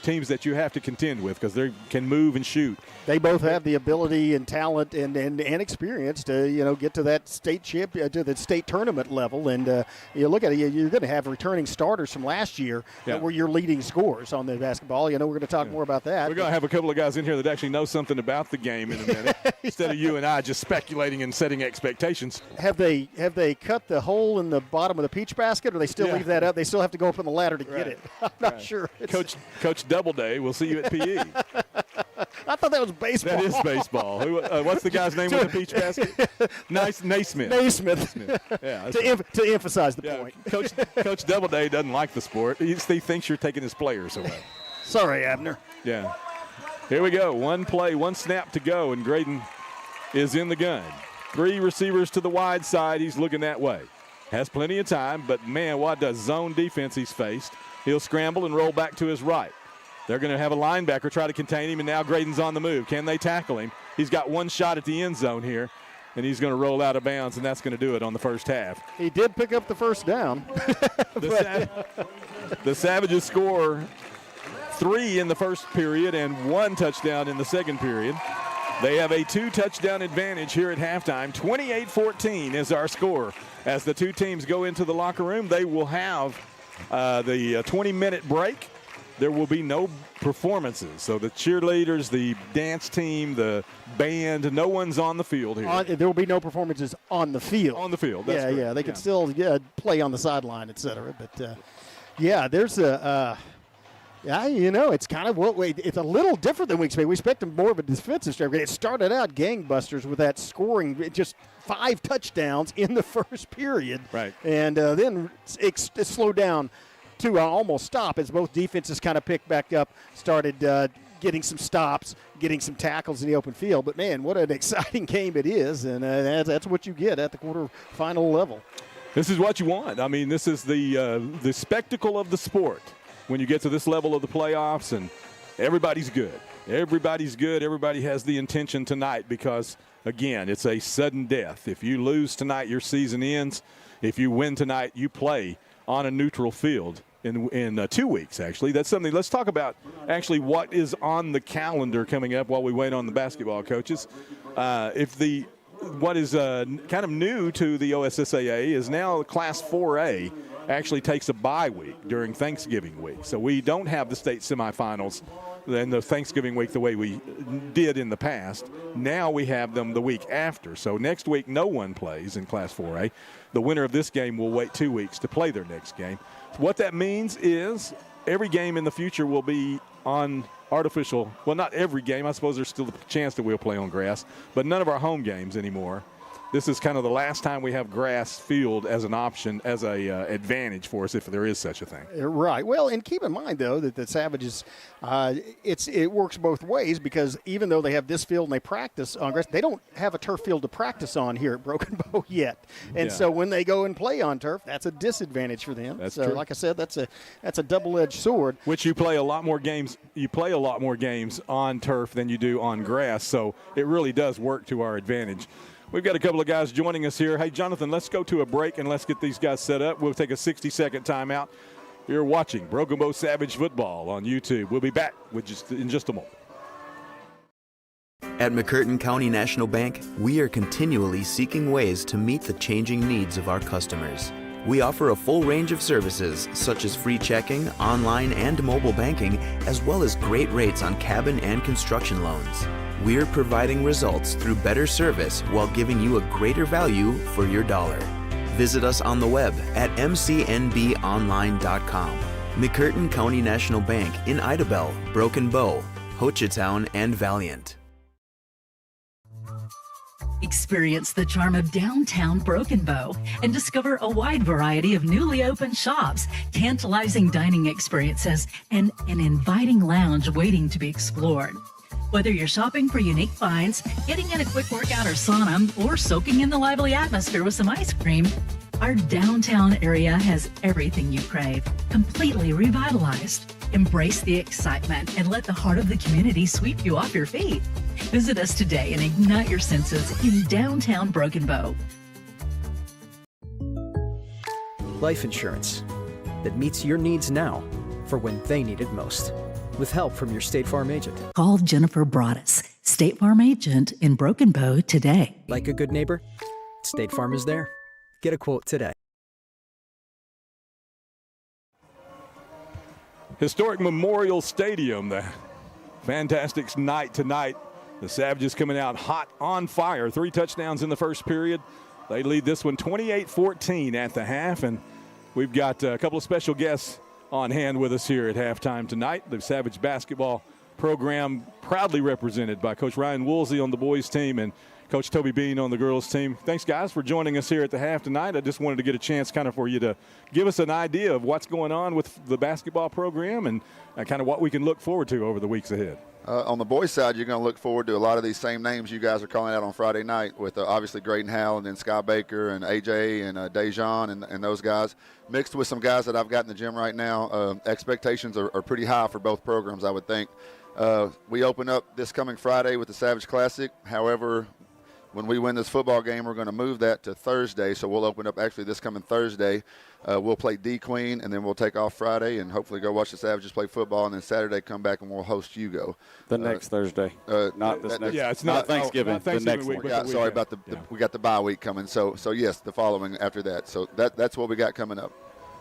teams that you have to contend with because they can move and shoot. They both have the ability and talent and experience to get to that state to the state tournament level. And you look at it, you're going to have returning starters from last year that were your leading scorers on the basketball. We're going to talk more about that. We're going to have a couple of guys in here that actually know something about the game in a minute instead of you and I just speculating and setting expectations. Have they cut the hole in the bottom of the peach basket, or they still leave that up? They still have to go up on the ladder to get it. I'm not sure. Coach Doubleday, we'll see you at PE. I thought that was baseball. That is baseball. What's the guy's name with the peach basket? Naismith. Naismith. Yeah, to emphasize the point. Coach Doubleday doesn't like the sport. He thinks you're taking his players away. Sorry, Abner. Yeah. Here we go. One play, one snap to go, and Graydon is in the gun. 3 receivers to the wide side. He's looking that way. Has plenty of time, but, man, what a zone defense he's faced. He'll scramble and roll back to his right. They're going to have a linebacker try to contain him, and now Graydon's on the move. Can they tackle him? He's got one shot at the end zone here, and he's going to roll out of bounds, and that's going to do it on the first half. He did pick up the first down. The Savages score 3 in the first period and 1 touchdown in the second period. They have a 2-touchdown advantage here at halftime. 28-14 is our score. As the two teams go into the locker room, they will have the 20-minute break. There will be no performances. So the cheerleaders, the dance team, the band, no one's on the field here. There will be no performances on the field. On the field, that's correct. Yeah, they can still play on the sideline, et cetera. But, there's it's kind of it's a little different than we expect. We expect more of a defensive strategy. It started out gangbusters with that scoring, just 5 touchdowns in the first period. Right. And then it slowed down to almost stop as both defenses kind of picked back up, started getting some stops, getting some tackles in the open field. But, man, what an exciting game it is, and that's what you get at the quarterfinal level. This is what you want. I mean, this is the spectacle of the sport when you get to this level of the playoffs, and everybody's good. Everybody's good. Everybody has the intention tonight because, again, it's a sudden death. If you lose tonight, your season ends. If you win tonight, you play on a neutral field in 2 weeks, actually. That's something. Let's talk about actually what is on the calendar coming up while we wait on the basketball coaches. What is kind of new to the OSSAA is now Class 4A actually takes a bye week during Thanksgiving week. So we don't have the state semifinals in the Thanksgiving week the way we did in the past. Now we have them the week after. So next week no one plays in Class 4A. The winner of this game will wait 2 weeks to play their next game. What that means is every game in the future will be on artificial. Well, not every game. I suppose there's still a chance that we'll play on grass, but none of our home games anymore this is kind of the last time we have grass field as an option, as a advantage for us, if there is such a thing. Right. Well, and keep in mind, though, that the Savages, it works both ways, because even though they have this field and they practice on grass, they don't have a turf field to practice on here at Broken Bow yet. And so when they go and play on turf, that's a disadvantage for them. That's so, true. like I said, that's a double-edged sword. Which you play a lot more games. You play a lot more games on turf than you do on grass, so it really does work to our advantage. We've got a couple of guys joining us here. Hey, Jonathan, let's go to a break and let's get these guys set up. We'll take a 60-second timeout. You're watching Broken Bow Savage Football on YouTube. We'll be back in just a moment. At McCurtain County National Bank, we are continually seeking ways to meet the changing needs of our customers. We offer a full range of services such as free checking, online and mobile banking, as well as great rates on cabin and construction loans. We're providing results through better service while giving you a greater value for your dollar. Visit us on the web at mcnbonline.com. McCurtain County National Bank in Idabel, Broken Bow, Hochatown, and Valiant. Experience the charm of downtown Broken Bow and discover a wide variety of newly opened shops, tantalizing dining experiences, and an inviting lounge waiting to be explored. Whether you're shopping for unique finds, getting in a quick workout or sauna, or soaking in the lively atmosphere with some ice cream, our downtown area has everything you crave, completely revitalized. Embrace the excitement and let the heart of the community sweep you off your feet. Visit us today and ignite your senses in downtown Broken Bow. Life insurance that meets your needs now for when they need it most. With help from your State Farm agent. Call Jennifer Broaddus, State Farm agent in Broken Bow today. Like a good neighbor, State Farm is there. Get a quote today. Historic Memorial Stadium, the fantastic night tonight. The Savages coming out hot, on fire. 3 touchdowns in the first period. They lead this one 28-14 at the half, and we've got a couple of special guests on hand with us here at halftime tonight. The Savage basketball program proudly represented by Coach Ryan Woolsey on the boys team and Coach Toby Bean on the girls team. Thanks, guys, for joining us here at the half tonight. I just wanted to get a chance kind of for you to give us an idea of what's going on with the basketball program and kind of what we can look forward to over the weeks ahead. On the boys' side, you're going to look forward to a lot of these same names you guys are calling out on Friday night with obviously Graydon Howell and then Sky Baker and AJ and Dejan and those guys, mixed with some guys that I've got in the gym right now. Expectations are pretty high for both programs, I would think. We open up this coming Friday with the Savage Classic. However, when we win this football game, we're going to move that to Thursday. So we'll open up actually this coming Thursday. We'll play D-Queen, and then we'll take off Friday and hopefully go watch the Savages play football. And then Saturday come back and we'll host Hugo. The next Thursday. Not this next. Yeah, it's not Thanksgiving. Not Thanksgiving the next week, one. Sorry about we got the bye week coming. So yes, the following after that. So that's what we got coming up.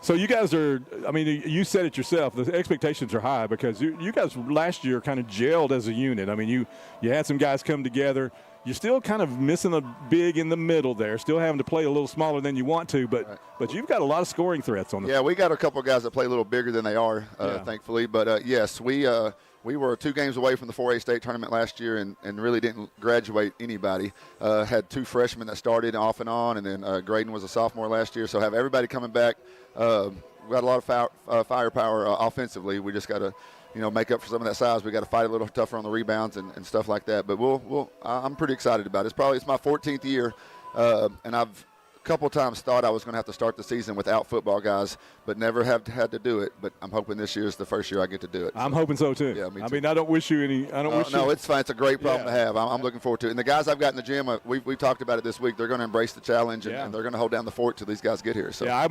So you guys are, I mean, you said it yourself, the expectations are high because you guys last year kind of gelled as a unit. I mean, you had some guys come together. You're still kind of missing a big in the middle there, still having to play a little smaller than you want to, but you've got a lot of scoring threats on the Yeah, we got a couple of guys that play a little bigger than they are, thankfully. But, yes, we were 2 games away from the 4A state tournament last year and really didn't graduate anybody. Had 2 freshmen that started off and on, and then Graydon was a sophomore last year. So have everybody coming back. We got a lot of firepower offensively. We just got to make up for some of that size. We got to fight a little tougher on the rebounds and stuff like that. But I'm pretty excited about it. It's my 14th year, and I've a couple of times thought I was going to have to start the season without football guys, but never have had to do it. But I'm hoping this year is the first year I get to do it. I'm hoping so too. Yeah, me too. I mean, I don't wish you any. No, it's fine. It's a great problem to have. I'm looking forward to it. And the guys I've got in the gym, we've talked about it this week. They're going to embrace the challenge and they're going to hold down the fort till these guys get here. So yeah,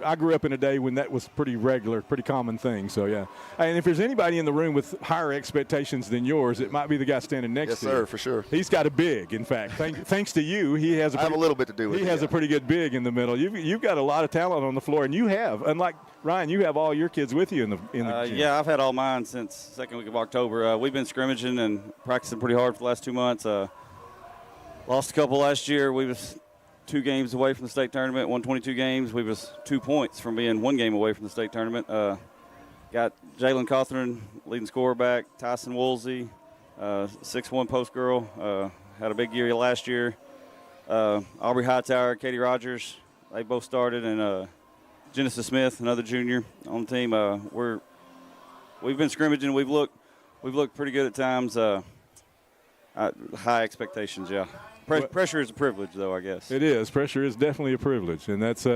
I grew up in a day when that was pretty regular, pretty common thing. So yeah, and if there's anybody in the room with higher expectations than yours, it might be the guy standing next to you. Yes, sir, for sure. He's got a big. In fact, thanks to you, he has. I have a little bit to do with it. He has a pretty good big in the middle. You've got a lot of talent on the floor, and you have, unlike Ryan, you have all your kids with you in the gym. Yeah, I've had all mine since second week of October. We've been scrimmaging and practicing pretty hard for the last 2 months. Lost a couple last year. We was 2 games away from the state tournament, won 22 games. We was 2 points from being 1 game away from the state tournament. Got Jalen Cawthorn, leading scorer back, Tyson Woolsey, 6'1" post girl. Had a big year last year. Aubrey Hightower, Katie Rogers, they both started, and Genesis Smith, another junior on the team. We've been scrimmaging. We've looked pretty good at times. High expectations, yeah. Pressure is a privilege, though, I guess. It is. Pressure is definitely a privilege, and that's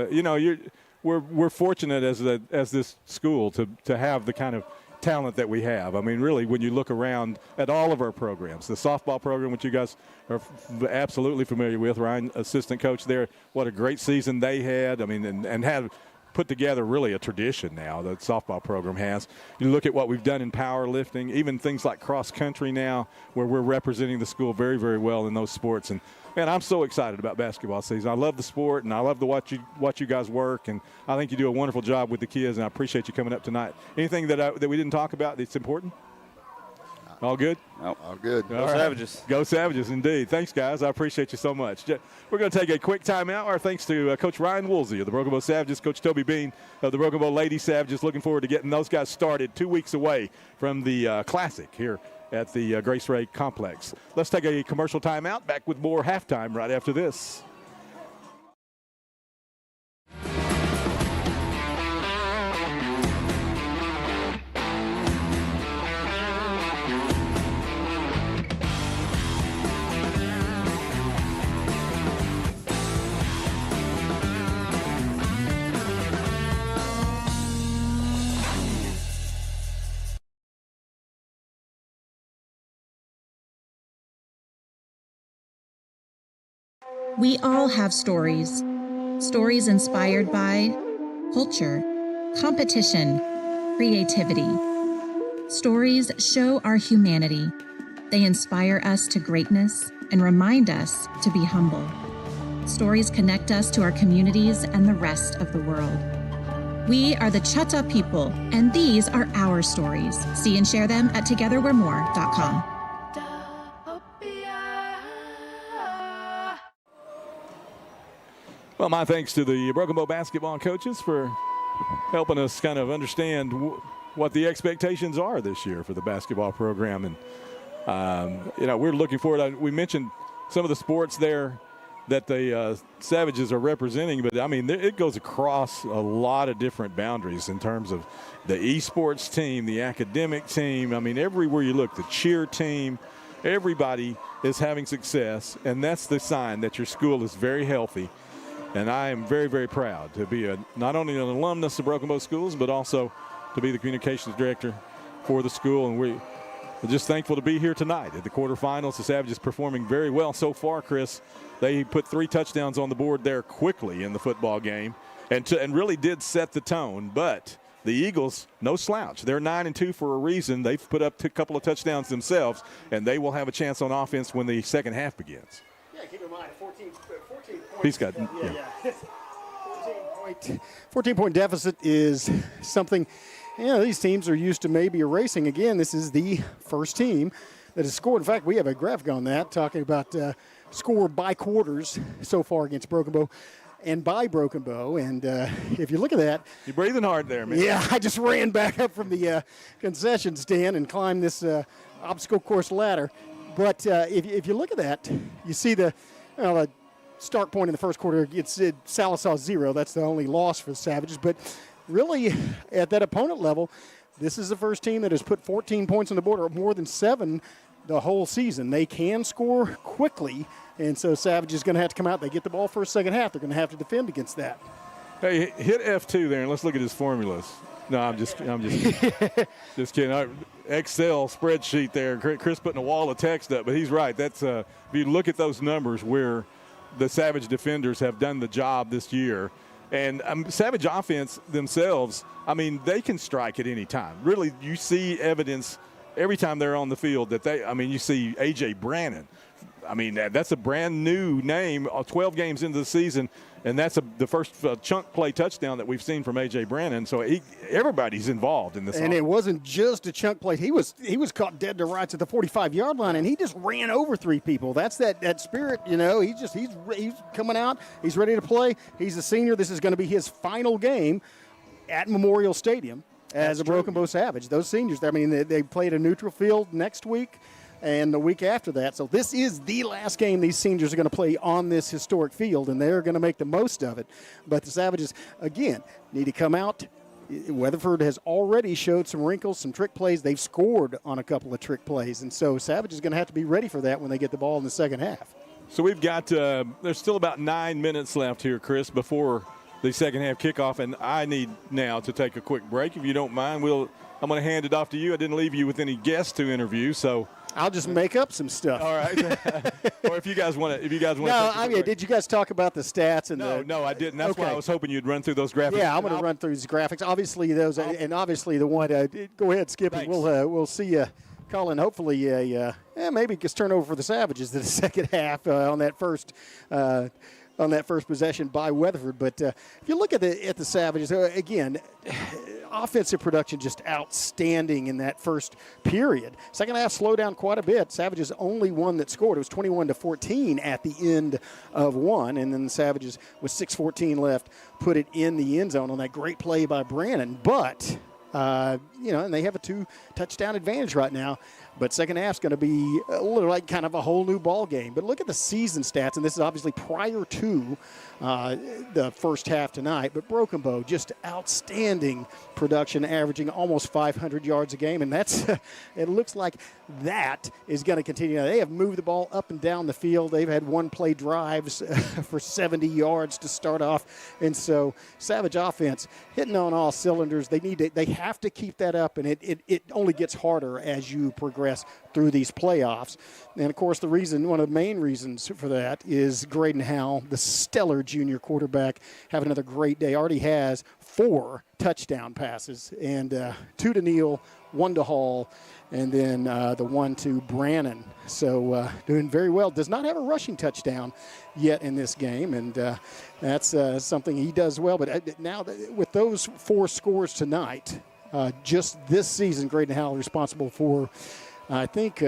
we're fortunate as this school to have the kind of talent that we have. I mean, really, when you look around at all of our programs, the softball program, which you guys are absolutely familiar with, Ryan, assistant coach there, what a great season they had. I mean, and have put together really a tradition now that softball program has. You look at what we've done in powerlifting, even things like cross country now, where we're representing the school very, very well in those sports. And man, I'm so excited about basketball season. I love the sport, and I love to watch you guys work. And I think you do a wonderful job with the kids, and I appreciate you coming up tonight. Anything that we didn't talk about that's important? All good? No. All good. Go Savages. Go Savages, indeed. Thanks, guys. I appreciate you so much. We're going to take a quick timeout. Our thanks to Coach Ryan Woolsey of the Broken Bow Savages, Coach Toby Bean of the Broken Bow Lady Savages. Looking forward to getting those guys started 2 weeks away from the Classic here at the Grace Ray Complex. Let's take a commercial timeout. Back with more halftime right after this. We all have stories inspired by culture, competition, creativity. Stories show our humanity. They inspire us to greatness and remind us to be humble. Stories connect us to our communities and the rest of the world. We are the Chutta people, and these are our stories. See and share them at togetherwe'remore.com. Well, my thanks to the Broken Bow basketball coaches for helping us kind of understand what the expectations are this year for the basketball program. And, we're looking forward. We mentioned some of the sports there that the Savages are representing, but, I mean, it goes across a lot of different boundaries in terms of the esports team, the academic team. I mean, everywhere you look, the cheer team, everybody is having success, and that's the sign that your school is very healthy. And I am very, very proud to be not only an alumnus of Broken Bow Schools, but also to be the communications director for the school. And we're just thankful to be here tonight at the quarterfinals. The Savages performing very well so far, Chris. They put 3 touchdowns on the board there quickly in the football game and really did set the tone. But the Eagles, no slouch. They're 9-2 for a reason. They've put up a couple of touchdowns themselves, and they will have a chance on offense when the second half begins. Yeah, keep in mind, 14 points. He's got 14-point deficit is something, these teams are used to maybe erasing. Again, this is the first team that has scored. In fact, we have a graphic on that talking about score by quarters so far against Broken Bow and by Broken Bow. And if you look at that. You're breathing hard there, man. Yeah, I just ran back up from the concession stand and climbed this obstacle course ladder. But if you look at that, you see the start point in the first quarter. It's Sallisaw 0. That's the only loss for the Savages. But really, at that opponent level, this is the first team that has put 14 points on the board, or more than 7 the whole season. They can score quickly, and so Savages going to have to come out. They get the ball first, second half. They're going to have to defend against that. Hey, hit F2 there, and let's look at his formulas. No, I'm just just kidding. Excel spreadsheet there. Chris putting a wall of text up, but he's right. That's if you look at those numbers where the Savage defenders have done the job this year. And Savage offense themselves, I mean, they can strike at any time. Really, you see evidence every time they're on the field that you see A.J. Brannon. I mean, that's a brand new name, 12 games into the season, and that's the first chunk play touchdown that we've seen from A.J. Brannon. So everybody's involved in this. And it wasn't just a chunk play. He was caught dead to rights at the 45-yard line, and he just ran over 3 people. That's that spirit, He's coming out. He's ready to play. He's a senior. This is going to be his final game at Memorial Stadium as a Broken Bow Savage. Those seniors, they played a neutral field next week. and the week after that. So this is the last game these seniors are going to play on this historic field, and they're going to make the most of it. But the Savages, again, need to come out. Weatherford has already showed some wrinkles, some trick plays. They've scored on a couple of trick plays, and so Savage is going to have to be ready for that when they get the ball in the second half. So we've got there's still about 9 minutes left here, Chris, before the second half kickoff, and I need now to take a quick break. If you don't mind, I'm going to hand it off to you. I didn't leave you with any guests to interview, so I'll just make up some stuff. all right. Or if you guys want to, No, I mean, did you guys talk about the stats and No, I didn't. That's why I was hoping you'd run through those graphics. Yeah, I'm going to run through these graphics. Obviously, those, and obviously the one. Go ahead, Skip, and we'll see you. Colin, hopefully, maybe just turn over for the Savages in the second half on that first possession by Weatherford. But if you look at the Savages again, offensive production just outstanding in that first period. Second half slowed down quite a bit. Savages only one that scored. It was 21-14 at the end of one, and then the Savages with 6:14 left put it in the end zone on that great play by Brannon. But and they have a 2-touchdown advantage right now. But second half's going to be a little like kind of a whole new ball game. But look at the season stats, and this is obviously prior to the first half tonight. But Broken Bow, just outstanding production, averaging almost 500 yards a game, and that's it looks like that is going to continue. They have moved the ball up and down the field. They've had one-play drives for 70 yards to start off, and so Savage offense hitting on all cylinders. They have to keep that up, and it only gets harder as you progress through these playoffs. And of course, one of the main reasons for that is Graydon Howell, the stellar junior quarterback, having another great day. Already has 4 touchdown passes, and 2 to Neal, 1 to Hall, and then the 1 to Brannon. So doing very well. Does not have a rushing touchdown yet in this game, and that's something he does well. But now with those 4 scores tonight, just this season, Graydon Howell responsible for, I think,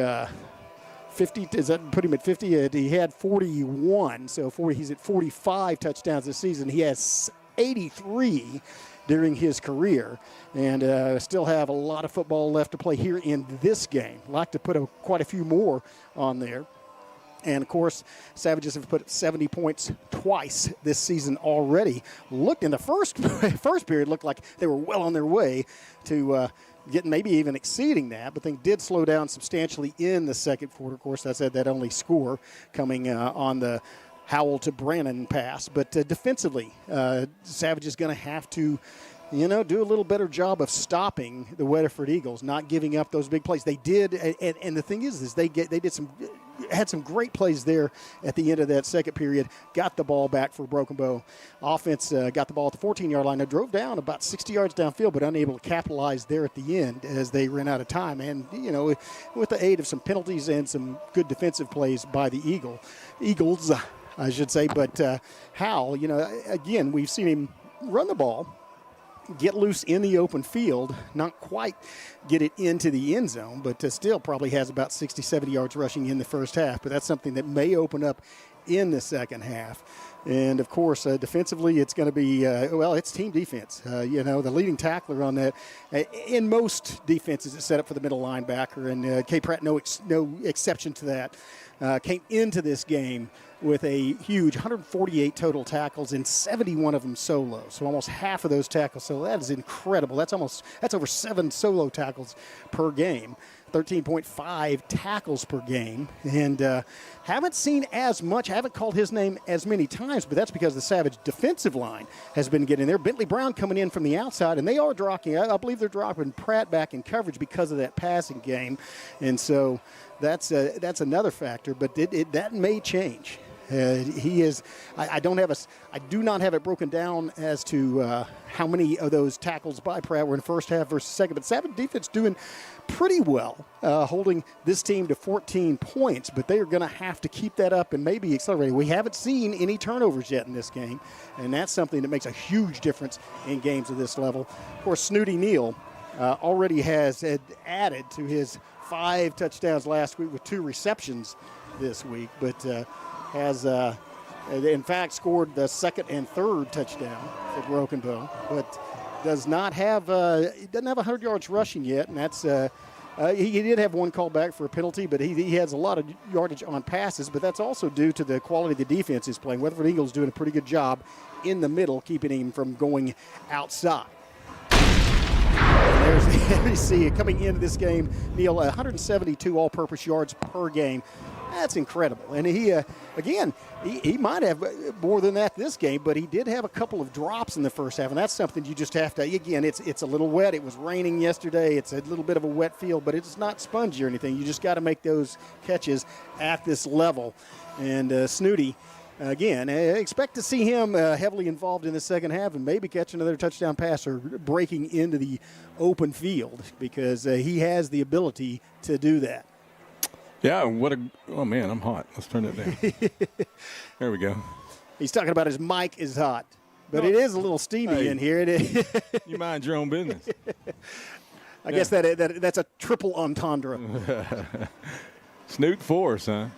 50. Does that put him at 50? He had 41, so he's at 45 touchdowns this season. He has 83 during his career, and still have a lot of football left to play here in this game. Like to put quite a few more on there. And, of course, Savages have put 70 points twice this season already. Looked in the first period, looked like they were well on their way to getting maybe even exceeding that, but they did slow down substantially in the second quarter. Of course, I said that only score coming on the Howell to Brannon pass. But defensively, Savage is going to have to do a little better job of stopping the Weatherford Eagles, not giving up those big plays. They did, and the thing is they had some great plays there at the end of that second period. Got the ball back for Broken Bow. Offense got the ball at the 14-yard line. They drove down about 60 yards downfield, but unable to capitalize there at the end as they ran out of time. And with the aid of some penalties and some good defensive plays by the Eagles, I should say. But Howell, again, we've seen him run the ball, get loose in the open field, not quite get it into the end zone, but still probably has about 60, 70 yards rushing in the first half. But that's something that may open up in the second half. And, of course, defensively, it's going to be, it's team defense. The leading tackler on that, in most defenses, it's set up for the middle linebacker, and K. Pratt, no exception to that, came into this game with a huge 148 total tackles and 71 of them solo. So almost half of those tackles. So that is incredible. That's over 7 solo tackles per game. 13.5 tackles per game. And haven't seen as much, haven't called his name as many times, but that's because the Savage defensive line has been getting there. Bentley Brown coming in from the outside, and they are dropping, I believe they're dropping Pratt back in coverage because of that passing game. And so that's another factor, but that may change. He is. I do not have it broken down as to how many of those tackles by Pratt were in the first half versus second. But Savage defense doing pretty well, holding this team to 14 points. But they are going to have to keep that up and maybe accelerate. We haven't seen any turnovers yet in this game, and that's something that makes a huge difference in games of this level. Of course, Snooty Neal already has added to his 5 touchdowns last week with 2 receptions this week, but has, in fact, scored the second and third touchdown for Broken Bow, but doesn't have 100 yards rushing yet, and that's He did have one call back for a penalty, but he has a lot of yardage on passes, but that's also due to the quality of the defense he's playing. Weatherford Eagles doing a pretty good job in the middle, keeping him from going outside. And there you see it coming into this game, Neil, 172 all-purpose yards per game. That's incredible. And he might have more than that this game, but he did have a couple of drops in the first half, and that's something you just have to, again, it's a little wet. It was raining yesterday. It's a little bit of a wet field, but it's not spongy or anything. You just got to make those catches at this level. And Snooty, again, expect to see him heavily involved in the second half and maybe catch another touchdown pass or breaking into the open field because he has the ability to do that. Yeah, oh man, I'm hot. Let's turn it down. There we go. He's talking about his mic is hot, but it is a little steamy in here. It is. You mind your own business. I guess that's a triple entendre. Snoot force, huh?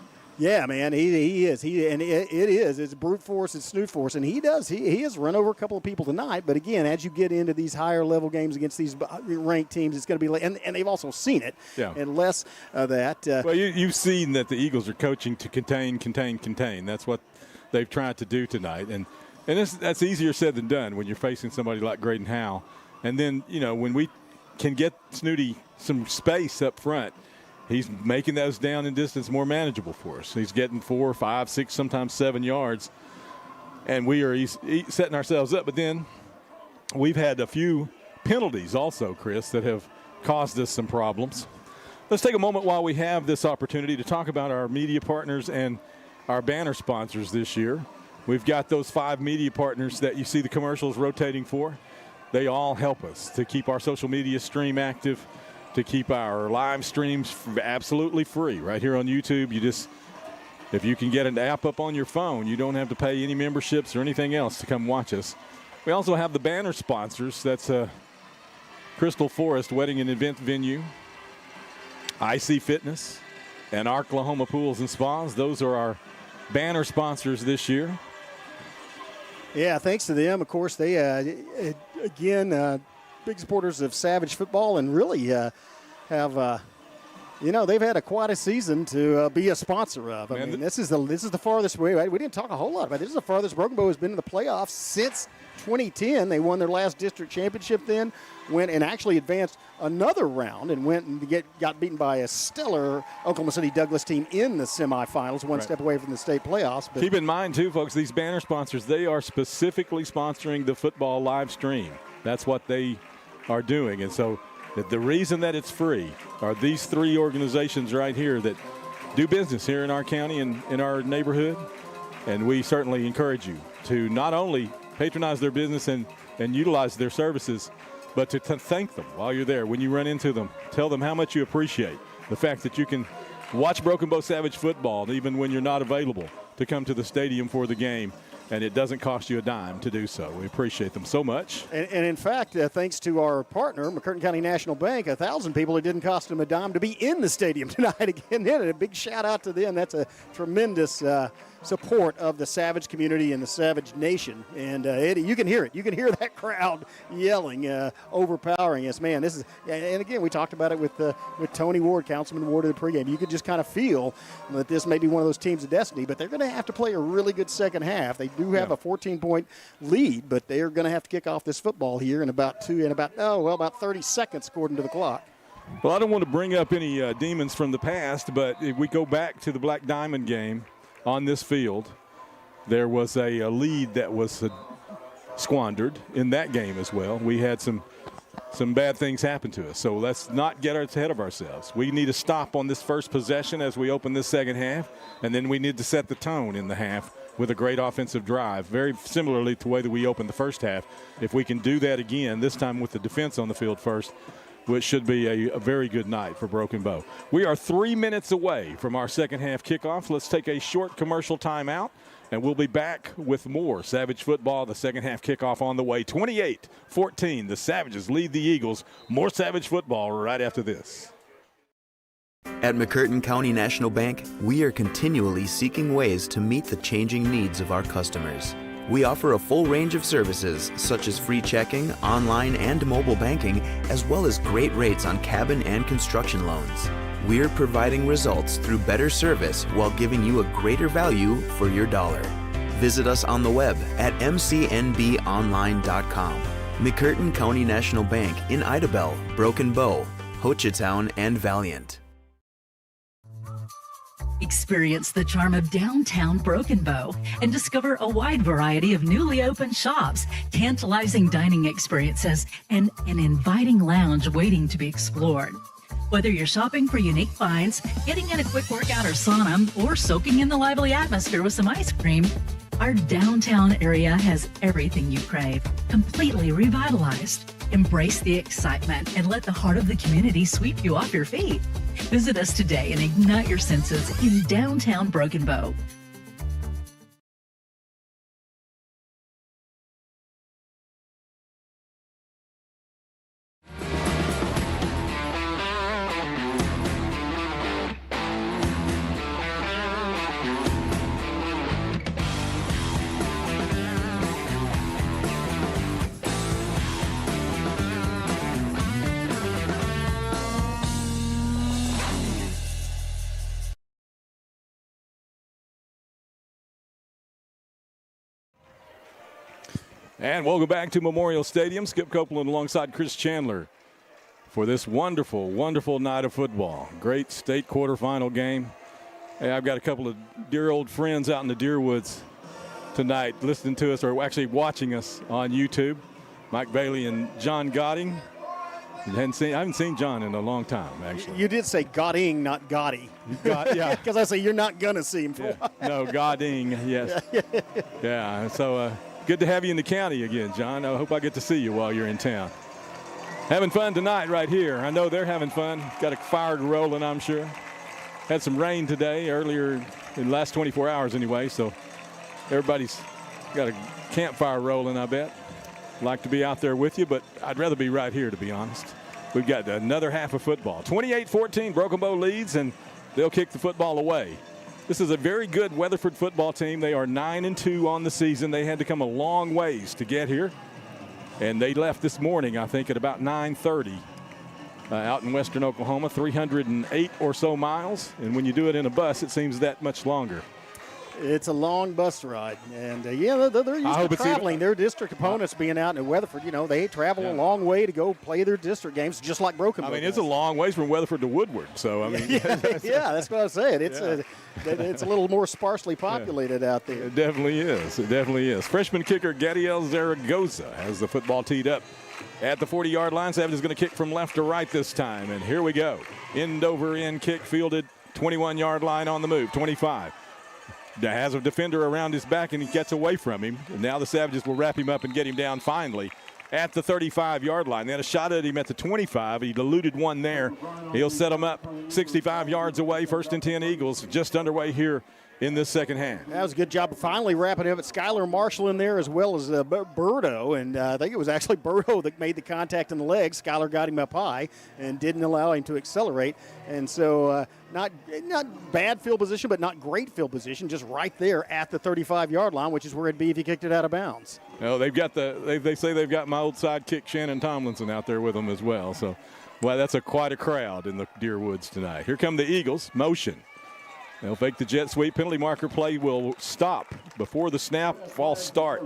Yeah, man, he is. It's brute force, it's snoot force, and he has run over a couple of people tonight. But again, as you get into these higher level games against these ranked teams, it's going to be and they've also seen it. Yeah. And less of that. Well, you've seen that the Eagles are coaching to contain. That's what they've tried to do tonight, and that's easier said than done when you're facing somebody like Graydon Howell. And then when we can get Snooty some space up front, he's making those down and distance more manageable for us. He's getting 4, 5, 6, sometimes 7 yards, and we are setting ourselves up. But then we've had a few penalties also, Chris, that have caused us some problems. Let's take a moment while we have this opportunity to talk about our media partners and our banner sponsors this year. We've got those 5 media partners that you see the commercials rotating for. They all help us to keep our social media stream active, to keep our live streams absolutely free right here on YouTube. If you can get an app up on your phone, you don't have to pay any memberships or anything else to come watch us. We also have the banner sponsors. That's Crystal Forest Wedding and Event Venue, IC Fitness, and Arklahoma Pools and Spas. Those are our banner sponsors this year. Yeah, thanks to them. Of course, they, big supporters of Savage football and really have, they've had quite a season to be a sponsor of. I mean, this is the farthest way. We didn't talk a whole lot about it. This is the farthest Broken Bow has been in the playoffs since 2010. They won their last district championship then, went and actually advanced another round and went and got beaten by a stellar Oklahoma City Douglas team in the semifinals, one step away from the state playoffs. But keep in mind, too, folks, these banner sponsors, they are specifically sponsoring the football live stream. That's what they are doing. And so the reason that it's free are these 3 organizations right here that do business here in our county and in our neighborhood. And we certainly encourage you to not only patronize their business and utilize their services, but to thank them while you're there. When you run into them, tell them how much you appreciate the fact that you can watch Broken Bow Savage football even when you're not available to come to the stadium for the game. And it doesn't cost you a dime to do so. We appreciate them so much. And in fact, thanks to our partner, McCurtain County National Bank, 1,000 people, it didn't cost them a dime to be in the stadium tonight. Again, a big shout out to them. That's a tremendous support of the Savage community and the Savage Nation. And you can hear it. You can hear that crowd yelling, overpowering us. Man, this is, and again, we talked about it with Tony Ward, Councilman Ward of the pregame. You could just kind of feel that this may be one of those teams of destiny, but they're going to have to play a really good second half. They do have a 14-point lead, but they are going to have to kick off this football here in about 30 seconds according to the clock. Well, I don't want to bring up any demons from the past, but if we go back to the Black Diamond game on this field, there was a lead that was squandered in that game as well. We had some bad things happen to us, so let's not get ahead of ourselves. We need to stop on this first possession as we open this second half, and then we need to set the tone in the half with a great offensive drive, very similarly to the way that we opened the first half. If we can do that again, this time with the defense on the field first, which should be a very good night for Broken Bow. We are 3 minutes away from our second half kickoff. Let's take a short commercial timeout, and we'll be back with more Savage football. The second half kickoff on the way. 28-14, the Savages lead the Eagles. More Savage football right after this. At McCurtain County National Bank, we are continually seeking ways to meet the changing needs of our customers. We offer a full range of services such as free checking, online and mobile banking, as well as great rates on cabin and construction loans. We're providing results through better service while giving you a greater value for your dollar. Visit us on the web at mcnbonline.com. McCurtain County National Bank in Idabel, Broken Bow, Hochatown, and Valiant. Experience the charm of downtown Broken Bow and discover a wide variety of newly opened shops, tantalizing dining experiences, and an inviting lounge waiting to be explored. Whether you're shopping for unique finds, getting in a quick workout or sauna, or soaking in the lively atmosphere with some ice cream, our downtown area has everything you crave, completely revitalized. Embrace the excitement and let the heart of the community sweep you off your feet. Visit us today and ignite your senses in downtown Broken Bow. And welcome back to Memorial Stadium. Skip Copeland alongside Chris Chandler for this wonderful, wonderful night of football. Great state quarterfinal game. Hey, I've got a couple of dear old friends out in the Deerwoods tonight listening to us, or actually watching us on YouTube. Mike Bailey and John Godding. I haven't seen John in a long time, actually. You did say Godding, not Gotti. Yeah. Because I say you're not going to see him for a while. No, Godding, yes. Yeah, so good to have you in the county again, John. I hope I get to see you while you're in town. Having fun tonight right here. I know they're having fun. Got a fire rolling, I'm sure. Had some rain today, earlier in the last 24 hours anyway, so everybody's got a campfire rolling, I bet. Like to be out there with you, but I'd rather be right here, to be honest. We've got another half of football. 28-14, Broken Bow leads, and they'll kick the football away. This is a very good Weatherford football team. They are 9-2 on the season. They had to come a long ways to get here, and they left this morning, I think, at about 9:30 out in western Oklahoma, 308 or so miles. And when you do it in a bus, it seems that much longer. It's a long bus ride, and they're used to traveling. Their district opponents being out in Weatherford, they travel a long way to go play their district games, just like Broken Bow. I mean, it's a long ways from Weatherford to Woodward, so I mean, that's what I was saying. It's a little more sparsely populated out there. It definitely is. It definitely is. Freshman kicker Gadiel Zaragoza has the football teed up at the 40-yard line. Savage is going to kick from left to right this time, and here we go. End over end kick fielded, 21-yard line on the move, 25. Has a defender around his back, and he gets away from him. And now the Savages will wrap him up and get him down finally at the 35-yard line. They had a shot at him at the 25. He eluded one there. He'll set him up 65 yards away. 1st and 10 Eagles just underway here in this second half. That was a good job of finally wrapping it up. Skylar Marshall in there as well as Burdo, and I think it was actually Burdo that made the contact in the legs. Skylar got him up high and didn't allow him to accelerate, and so not bad field position, but not great field position, just right there at the 35-yard line, which is where it'd be if he kicked it out of bounds. No, they've got they say they've got my old sidekick Shannon Tomlinson out there with them as well. So, well, that's quite a crowd in the Deerwoods tonight. Here come the Eagles, motion. They'll fake the jet sweep. Penalty marker play will stop before the snap. False start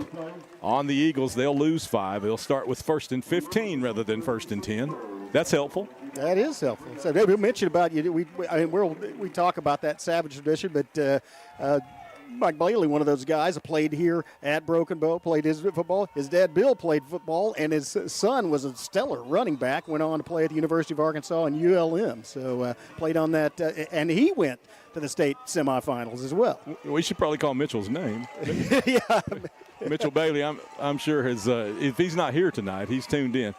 on the Eagles. They'll lose 5. They'll start with 1st and 15 rather than 1st and 10. That's helpful. That is helpful. So we mentioned about you. We talk about that Savage tradition, but Mike Bailey, one of those guys, played here at Broken Bow, played his football. His dad, Bill, played football, and his son was a stellar running back, went on to play at the University of Arkansas and ULM. So played on that, and he went to the state semifinals as well. We should probably call Mitchell's name. Yeah. Mitchell Bailey, I'm sure, if he's not here tonight, he's tuned in.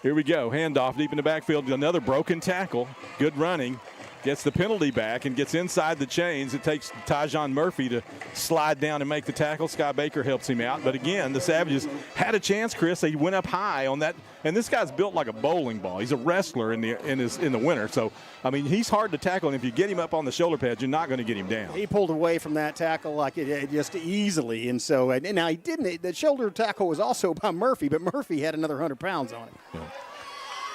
Here we go. Handoff deep in the backfield. Another broken tackle. Good running. gets the penalty back and gets inside the chains. It takes Tyjon Murphy to slide down and make the tackle. Sky Baker helps him out. But again, the Savages had a chance, Chris. They went up high on that. And this guy's built like a bowling ball. He's a wrestler in the winter. So, I mean, he's hard to tackle. And if you get him up on the shoulder pads, you're not going to get him down. He pulled away from that tackle like it just easily. And so, and now he didn't. The shoulder tackle was also by Murphy, but Murphy had another 100 pounds on him. Yeah.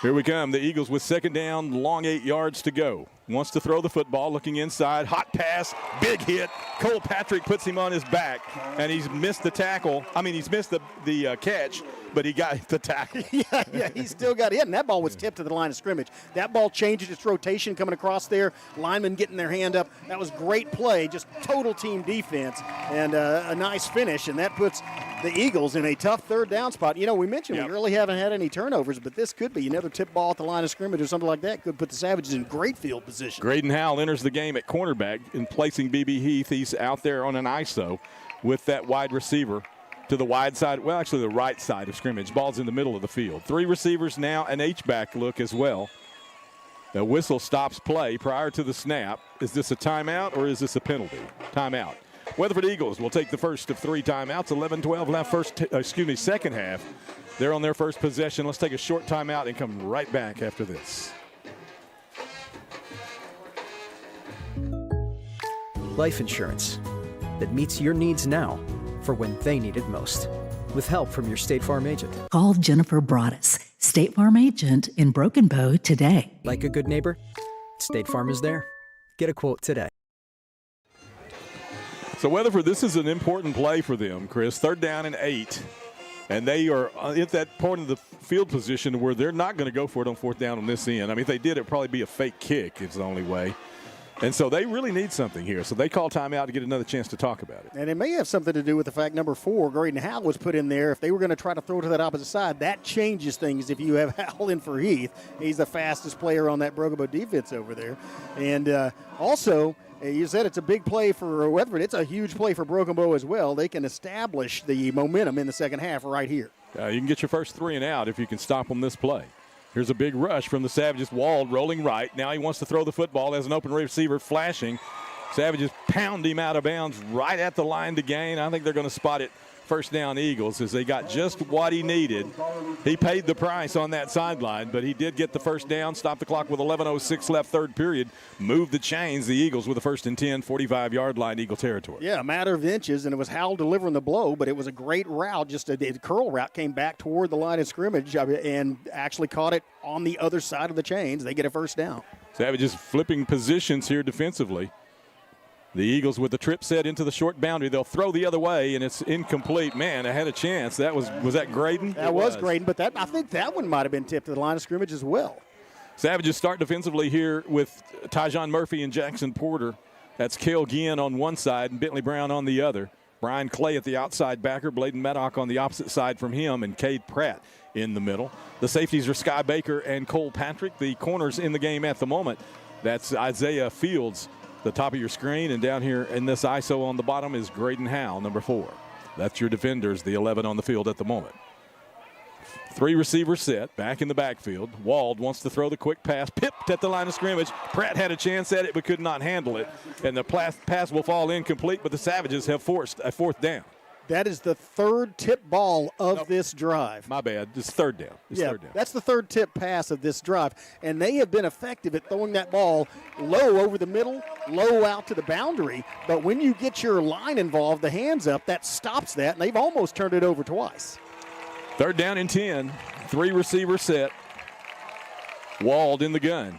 Here we come. The Eagles with second down, long 8 yards to go. Wants to throw the football, looking inside. Hot pass, big hit. Cole Patrick puts him on his back, and he's missed the tackle. I mean, he's missed the catch, but he got the tackle. yeah, he still got it. And that ball was tipped to the line of scrimmage. That ball changes its rotation coming across there. Linemen getting their hand up. That was great play, just total team defense, and a nice finish. And that puts the Eagles in a tough third down spot. You know, we mentioned we really haven't had any turnovers, but this could be another tip ball at the line of scrimmage or something like that. Could put the Savages in great field position. Graydon Howell enters the game at cornerback in placing B.B. Heath. He's out there on an ISO with that wide receiver to the wide side, well, actually the right side of scrimmage. Ball's in the middle of the field. 3 receivers now, an H-back look as well. The whistle stops play prior to the snap. Is this a timeout or is this a penalty? Timeout. Weatherford Eagles will take the first of 3 timeouts. 11-12 left second half. They're on their first possession. Let's take a short timeout and come right back after this. Life insurance that meets your needs now for when they need it most. With help from your State Farm agent. Call Jennifer Broaddus, State Farm agent in Broken Bow today. Like a good neighbor, State Farm is there. Get a quote today. So Weatherford, this is an important play for them, Chris. 3rd down and 8. And they are at that point of the field position where they're not going to go for it on 4th down on this end. I mean, if they did, it would probably be a fake kick. It's the only way. And so they really need something here. So they call timeout to get another chance to talk about it. And it may have something to do with the fact, number 4, Graydon Howell was put in there. If they were going to try to throw to that opposite side, that changes things if you have Howell in for Heath. He's the fastest player on that Broken Bow defense over there. And also, you said it's a big play for Weatherford. It's a huge play for Broken Bow as well. They can establish the momentum in the second half right here. You can get your first 3 and out if you can stop them this play. Here's a big rush from the Savages. Wald rolling right. Now he wants to throw the football as an open receiver flashing. Savages pound him out of bounds right at the line to gain. I think they're going to spot it first down Eagles as they got just what he needed. He paid the price on that sideline, but he did get the first down, stop the clock with 11:06 left, third period, move the chains. The Eagles with a 1st and 10, 45-yard line, Eagle territory. Yeah, a matter of inches, and it was Howell delivering the blow, but it was a great route. Just a curl route, came back toward the line of scrimmage and actually caught it on the other side of the chains. They get a first down. Savages flipping positions here defensively. The Eagles with the trip set into the short boundary. They'll throw the other way, and it's incomplete. Man, I had a chance. Was that Graydon? That was Graydon, but I think that one might have been tipped to the line of scrimmage as well. Savages start defensively here with Tyjon Murphy and Jackson Porter. That's Cale Guillen on one side and Bentley Brown on the other. Brian Clay at the outside backer, Bladen Maddock on the opposite side from him, and Cade Pratt in the middle. The safeties are Sky Baker and Cole Patrick. The corners in the game at the moment, that's Isaiah Fields, the top of your screen, and down here in this ISO on the bottom is Graydon Howell, number 4. That's your defenders, the 11 on the field at the moment. 3 receivers set, back in the backfield. Wald wants to throw the quick pass, pipped at the line of scrimmage. Pratt had a chance at it but could not handle it, and the pass will fall incomplete, but the Savages have forced a 4th down. That is the 3rd tip ball of this drive. My bad. It's 3rd down. Third down. That's the 3rd tip pass of this drive. And they have been effective at throwing that ball low over the middle, low out to the boundary. But when you get your line involved, the hands up, that stops that. And they've almost turned it over twice. 3rd down and 10. 3 receivers set. Wald in the gun.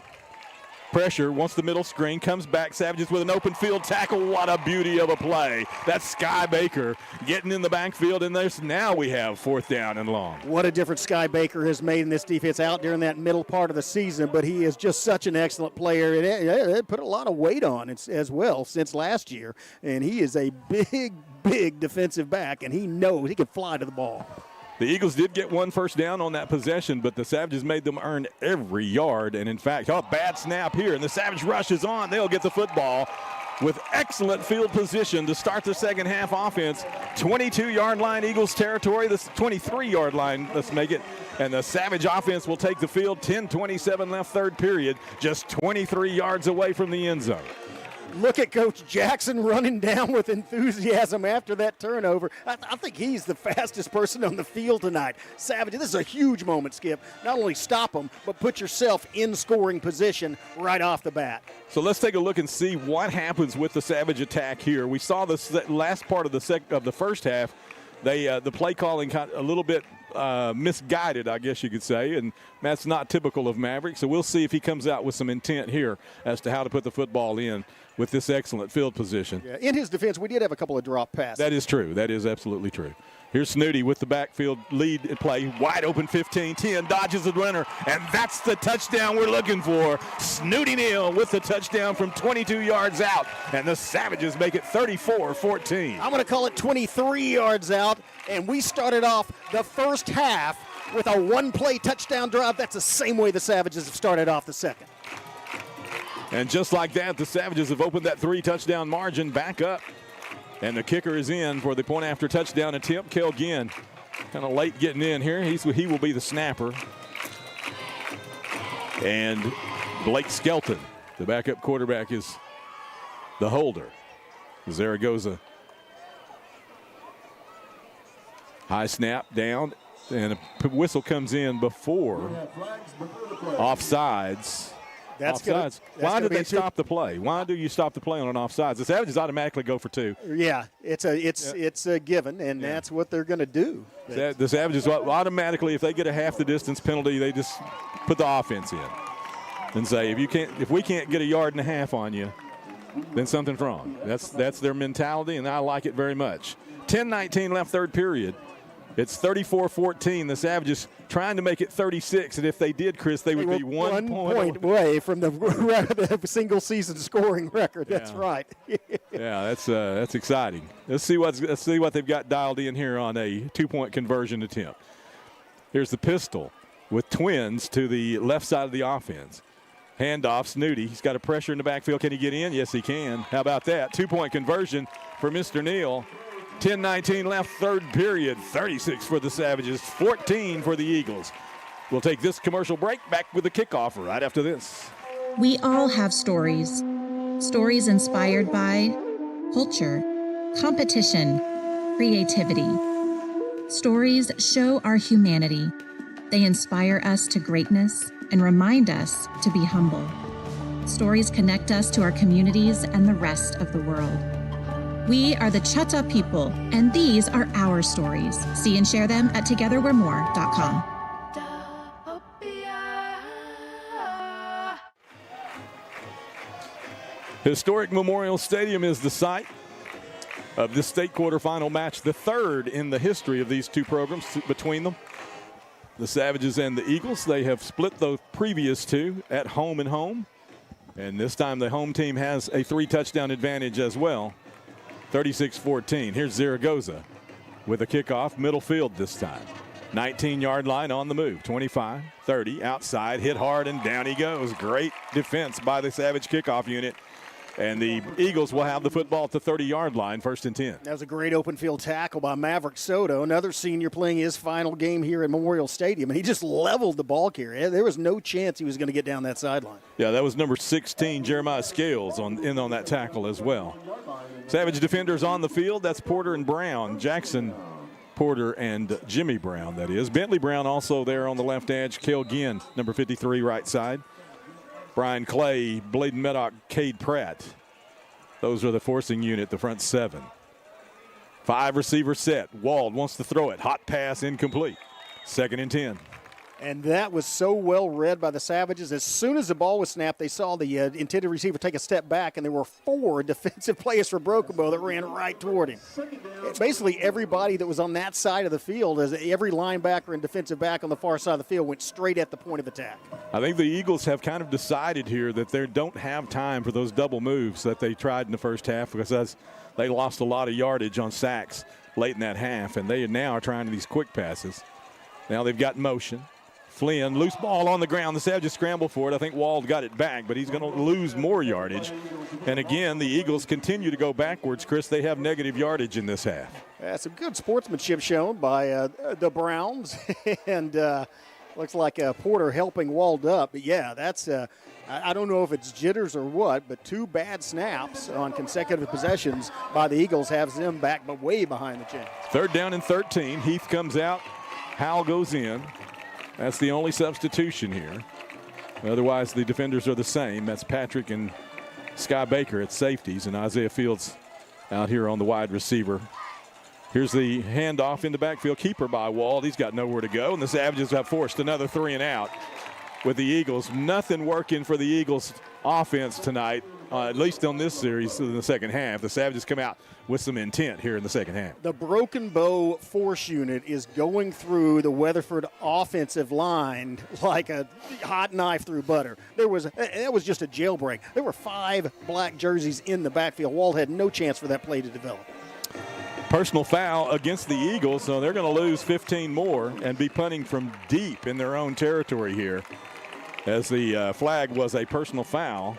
Pressure, wants the middle screen, comes back. Savages with an open field tackle. What a beauty of a play. That's Sky Baker getting in the backfield, and now we have 4th down and long. What a difference Sky Baker has made in this defense out during that middle part of the season, but he is just such an excellent player. It put a lot of weight on it as well since last year, and he is a big defensive back, and he knows he can fly to the ball. The Eagles did get 1 first down on that possession, but the Savages made them earn every yard. And, in fact, bad snap here, and the Savage rush is on. They'll get the football. with excellent field position to start the second half offense. 22-yard line, Eagles territory. This 23-yard line, let's make it. And the Savage offense will take the field. 10:27 left, third period, just 23 yards away from the end zone. Look at Coach Jackson running down with enthusiasm after that turnover. I think he's the fastest person on the field tonight. Savage, this is a huge moment, Skip. Not only stop them, but put yourself in scoring position right off the bat. So let's take a look and see what happens with the Savage attack here. We saw this last part of the first half. The play calling got a little bit misguided, I guess you could say, and that's not typical of Maverick. So we'll see if he comes out with some intent here as to how to put the football in with this excellent field position. Yeah, in his defense, we did have a couple of drop passes. That is true. That is absolutely true. Here's Snooty with the backfield lead play. Wide open 15-10, dodges the runner, and that's the touchdown we're looking for. Snooty Neal with the touchdown from 22 yards out, and the Savages make it 34-14. I'm going to call it 23 yards out, and we started off the first half with a one-play touchdown drive. That's the same way the Savages have started off the second. And just like that, the Savages have opened that 3-touchdown margin back up. And the kicker is in for the point after touchdown attempt. Kel Ginn kind of late getting in here. He will be the snapper. And Blake Skelton, the backup quarterback, is the holder. Zaragoza. High snap down. And a whistle comes in before offsides. Why did they stop the play? Why do you stop the play on an offsides? The Savages automatically go for 2. Yeah, it's a given, and that's what they're going to do. The Savages automatically, if they get a half the distance penalty, they just put the offense in and say, if we can't get a yard and a half on you, then something's wrong. That's their mentality, and I like it very much. 10:19 left, third period. It's 34-14. The Savages trying to make it 36, and if they did, Chris, they would be 1 point away from the single season scoring record. That's right. Yeah, that's exciting. Let's see what they've got dialed in here on a 2-point conversion attempt. Here's the pistol with twins to the left side of the offense. Handoff, Snooty. He's got a pressure in the backfield. Can he get in? Yes, he can. How about that? 2-point conversion for Mr. Neal. 10:19 left, third period. 36 for the Savages, 14 for the Eagles. We'll take this commercial break, back with the kickoff right after this. We all have stories. Stories inspired by culture, competition, creativity. Stories show our humanity. They inspire us to greatness and remind us to be humble. Stories connect us to our communities and the rest of the world. We are the Chutta people, and these are our stories. See and share them at togetherwe'remore.com. Historic Memorial Stadium is the site of this state quarterfinal match, the third in the history of these two programs between them. The Savages and the Eagles, they have split the previous two at home and home. And this time the home team has a 3-touchdown advantage as well. 36-14. Here's Zaragoza with a kickoff, middle field this time. 19-yard line on the move. 25, 30, outside, hit hard, and down he goes. Great defense by the Savage kickoff unit. And the Eagles will have the football at the 30-yard line, 1st and 10. That was a great open field tackle by Maverick Soto, another senior playing his final game here at Memorial Stadium, and he just leveled the ball carrier. There was no chance he was going to get down that sideline. Yeah, that was number 16, Jeremiah Scales, on that tackle as well. Savage defenders on the field. That's Porter and Brown. Jackson, Porter, and Jimmy Brown, that is. Bentley Brown also there on the left edge. Kel Ginn, number 53, right side. Brian Clay, Bladen Meddock, Cade Pratt. Those are the forcing unit, the front 7. 5 receiver set. Wald wants to throw it. Hot pass, incomplete. 2nd and 10. And that was so well read by the Savages. As soon as the ball was snapped, they saw the intended receiver take a step back, and there were 4 defensive players for Broken Bow that ran right toward him. Basically, everybody that was on that side of the field, as every linebacker and defensive back on the far side of the field, went straight at the point of attack. I think the Eagles have kind of decided here that they don't have time for those double moves that they tried in the first half, because they lost a lot of yardage on sacks late in that half, and they now are trying these quick passes. Now they've got motion. Flynn, loose ball on the ground. The Savages scramble for it. I think Wald got it back, but he's going to lose more yardage. And again, the Eagles continue to go backwards. Chris, they have negative yardage in this half. Some good sportsmanship shown by the Browns. And looks like Porter helping Wald up. But, yeah, that's I don't know if it's jitters or what, but 2 bad snaps on consecutive possessions by the Eagles has them back, but way behind the chains. 3rd down and 13. Heath comes out. Howell goes in. That's the only substitution here. Otherwise, the defenders are the same. That's Patrick and Sky Baker at safeties, and Isaiah Fields out here on the wide receiver. Here's the handoff in the backfield. Keeper by Wald. He's got nowhere to go, and the Savages have forced another 3 and out with the Eagles. Nothing working for the Eagles offense tonight, at least on this series in the second half. The Savages come out with some intent here in the second half. The Broken Bow force unit is going through the Weatherford offensive line like a hot knife through butter. That was just a jailbreak. There were 5 black jerseys in the backfield. Wald had no chance for that play to develop. Personal foul against the Eagles, so they're going to lose 15 more and be punting from deep in their own territory here, as the flag was a personal foul.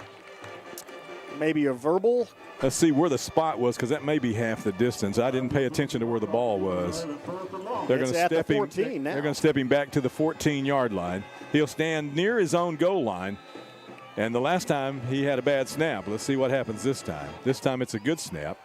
Maybe a verbal. Let's see where the spot was, because that may be half the distance. I didn't pay attention to where the ball was. They're going to step him. They're going to step him back to the 14-yard line. He'll stand near his own goal line. And the last time he had a bad snap. Let's see what happens this time. This time it's a good snap,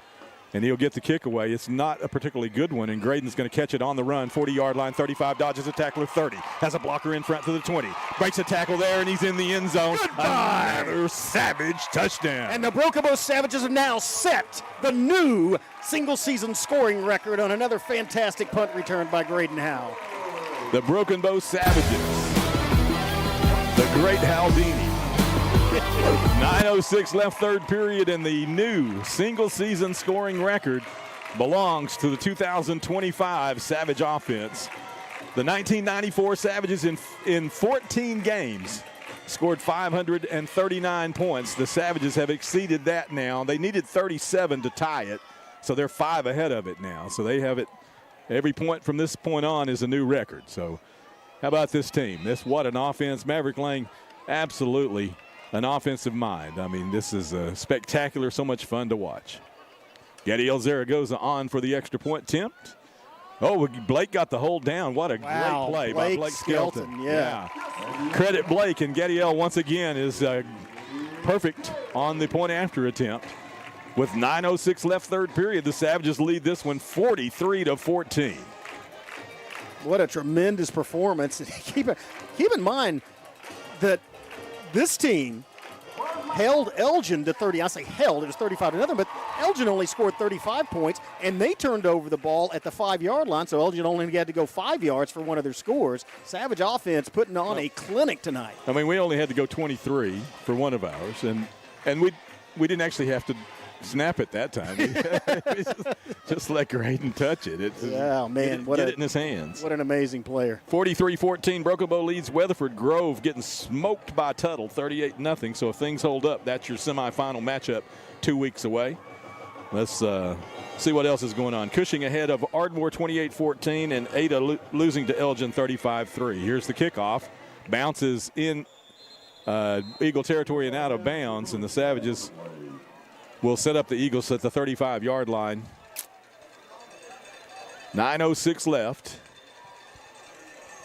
and he'll get the kick away. It's not a particularly good one, and Graydon's going to catch it on the run. 40-yard line, 35, dodges a tackler, 30. Has a blocker in front to the 20. Breaks a tackle there, and he's in the end zone. Goodbye. Another Savage touchdown. And the Broken Bow Savages have now set the new single-season scoring record on another fantastic punt return by Graydon Howell. The Broken Bow Savages. The great Haldini. 9:06 left third period, and the new single-season scoring record belongs to the 2025 Savage offense. The 1994 Savages in 14 games scored 539 points. The Savages have exceeded that now. They needed 37 to tie it, so they're 5 ahead of it now. So they have it. Every point from this point on is a new record. So how about this team? What an offense. Maverick Lang, absolutely an offensive mind. I mean, this is spectacular, so much fun to watch. Gadiel Zaragoza on for the extra point attempt. Oh, Blake got the hold down. What a great play by Blake Skelton. Yeah. Credit Blake, and Gadiel once again is perfect on the point after attempt. With 9:06 left third period, the Savages lead this one 43-14. What a tremendous performance. Keep in mind that this team held Elgin to 30. I say held, it was 35-0, but Elgin only scored 35 points, and they turned over the ball at the 5-yard line, so Elgin only had to go 5 yards for one of their scores. Savage offense putting on a clinic tonight. I mean, we only had to go 23 for one of ours, and we didn't actually have to snap it that time. Just let Graydon touch it. Get it in his hands. What an amazing player. 43-14, Broken Bow leads Weatherford. Grove getting smoked by Tuttle, 38-0. So if things hold up, that's your semifinal matchup 2 weeks away. Let's see what else is going on. Cushing ahead of Ardmore 28-14, and Ada losing to Elgin 35-3. Here's the kickoff. Bounces in Eagle territory and out of bounds, and the Savages will set up the Eagles at the 35-yard line. 9:06 left.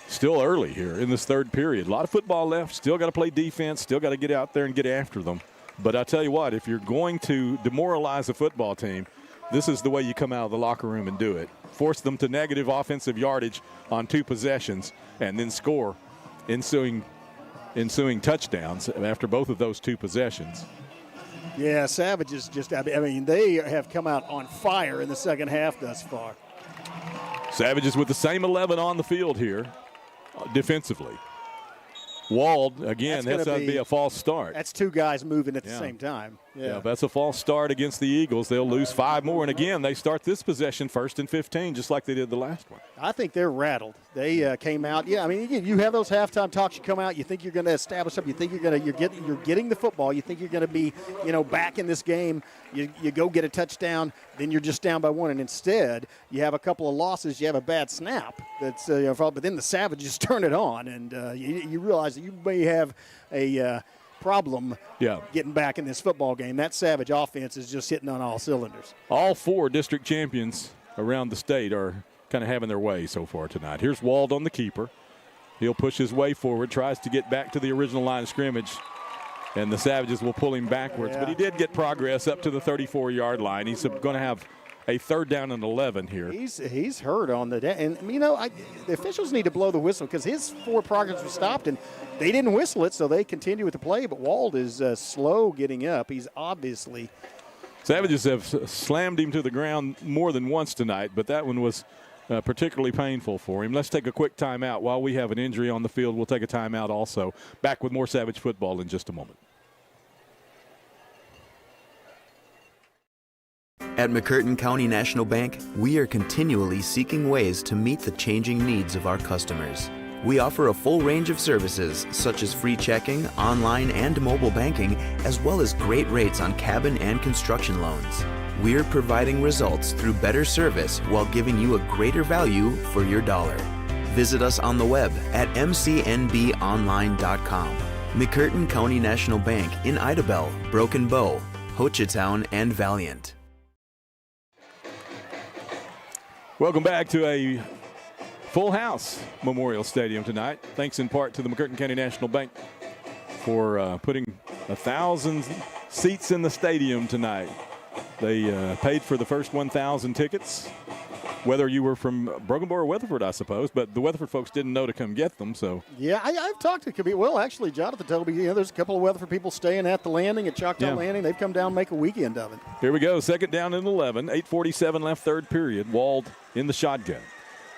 Still early here in this third period. A lot of football left. Still got to play defense. Still got to get out there and get after them. But I tell you what, if you're going to demoralize a football team, this is the way you come out of the locker room and do it. Force them to negative offensive yardage on 2 possessions and then score ensuing touchdowns after both of those 2 possessions. Yeah, Savages they have come out on fire in the second half thus far. Savages with the same 11 on the field here defensively. Wald, again, that's going to be a false start. That's 2 guys moving at the same time. Yeah, that's a false start against the Eagles. They'll lose 5 more. And again, they start this possession 1st and 15, just like they did the last one. I think they're rattled. They came out. Yeah, I mean, you have those halftime talks. You come out. You think you're going to establish something. You think you're getting the football. You think you're going to be, back in this game. You go get a touchdown. Then you're just down by 1, and instead you have a couple of losses. You have a bad snap. That's but then the Savages turn it on, and you realize that you may have a problem getting back in this football game. That Savage offense is just hitting on all cylinders. All 4 district champions around the state are kind of having their way so far tonight. Here's Wald on the keeper. He'll push his way forward, tries to get back to the original line of scrimmage, and the Savages will pull him backwards. But he did get progress up to the 34-yard line. He's going to have a 3rd down and 11 here. He's hurt on the day. And, the officials need to blow the whistle because his 4 progress was stopped, and they didn't whistle it, so they continue with the play. But Wald is slow getting up. He's obviously. Savages have slammed him to the ground more than once tonight, but that one was particularly painful for him. Let's take a quick timeout. While we have an injury on the field, we'll take a timeout also. Back with more Savage football in just a moment. At McCurtain County National Bank, we are continually seeking ways to meet the changing needs of our customers. We offer a full range of services such as free checking, online and mobile banking, as well as great rates on cabin and construction loans. We're providing results through better service while giving you a greater value for your dollar. Visit us on the web at mcnbonline.com. McCurtain County National Bank in Idabel, Broken Bow, Hochatown, and Valiant. Welcome back to a full house Memorial Stadium tonight. Thanks in part to the McCurtain County National Bank for putting 1,000 seats in the stadium tonight. They paid for the first 1,000 tickets, whether you were from Broken Bow or Weatherford, I suppose, but the Weatherford folks didn't know to come get them. So yeah, I've talked to actually, Jonathan told me there's a couple of Weatherford people staying at the landing, at Choctaw Landing. They've come down and make a weekend of it. Here we go, 2nd down and 11, 8:47 left, 3rd period. Wald in the shotgun.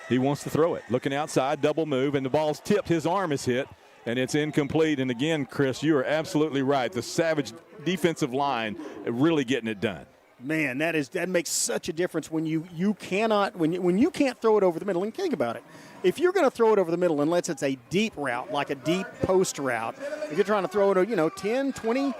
He wants to throw it. Looking outside, double move, and the ball's tipped. His arm is hit, and it's incomplete. And again, Chris, you are absolutely right. The Savage defensive line really getting it done. Man, that makes such a difference when you can't throw it over the middle. And think about it. If you're going to throw it over the middle, unless it's a deep route, like a deep post route, if you're trying to throw it, 10, 20,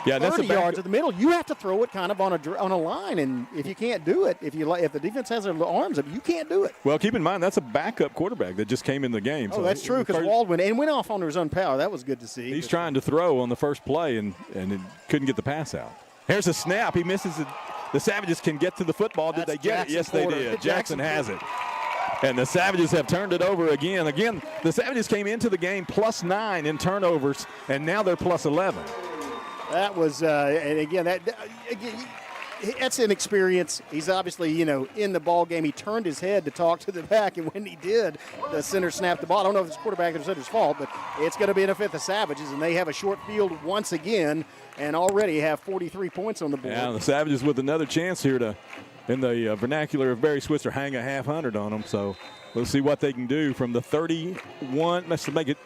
30 yards at the middle, you have to throw it kind of on a line. And if you can't do it, if the defense has their arms up, you can't do it. Well, keep in mind, that's a backup quarterback that just came in the game. Oh, so that's true, because Wald went off on his own power. That was good to see. He's trying to throw on the first play and couldn't get the pass out. Here's a snap. He misses it. The Savages can get to the football. Did they get it? Yes, they did. Jackson has it. And the Savages have turned it over again. Again, the Savages came into the game +9 in turnovers, and now they're +11. That was, and again, that's inexperience. He's obviously, in the ball game. He turned his head to talk to the back, and when he did, the center snapped the ball. I don't know if it's quarterback or center's fault, but it's going to benefit the Savages, and they have a short field once again and already have 43 points on the board. Yeah, the Savages with another chance here to, in the vernacular of Barry Switzer, hang a half-hundred on them. So let's see what they can do from the 31. Let's make it,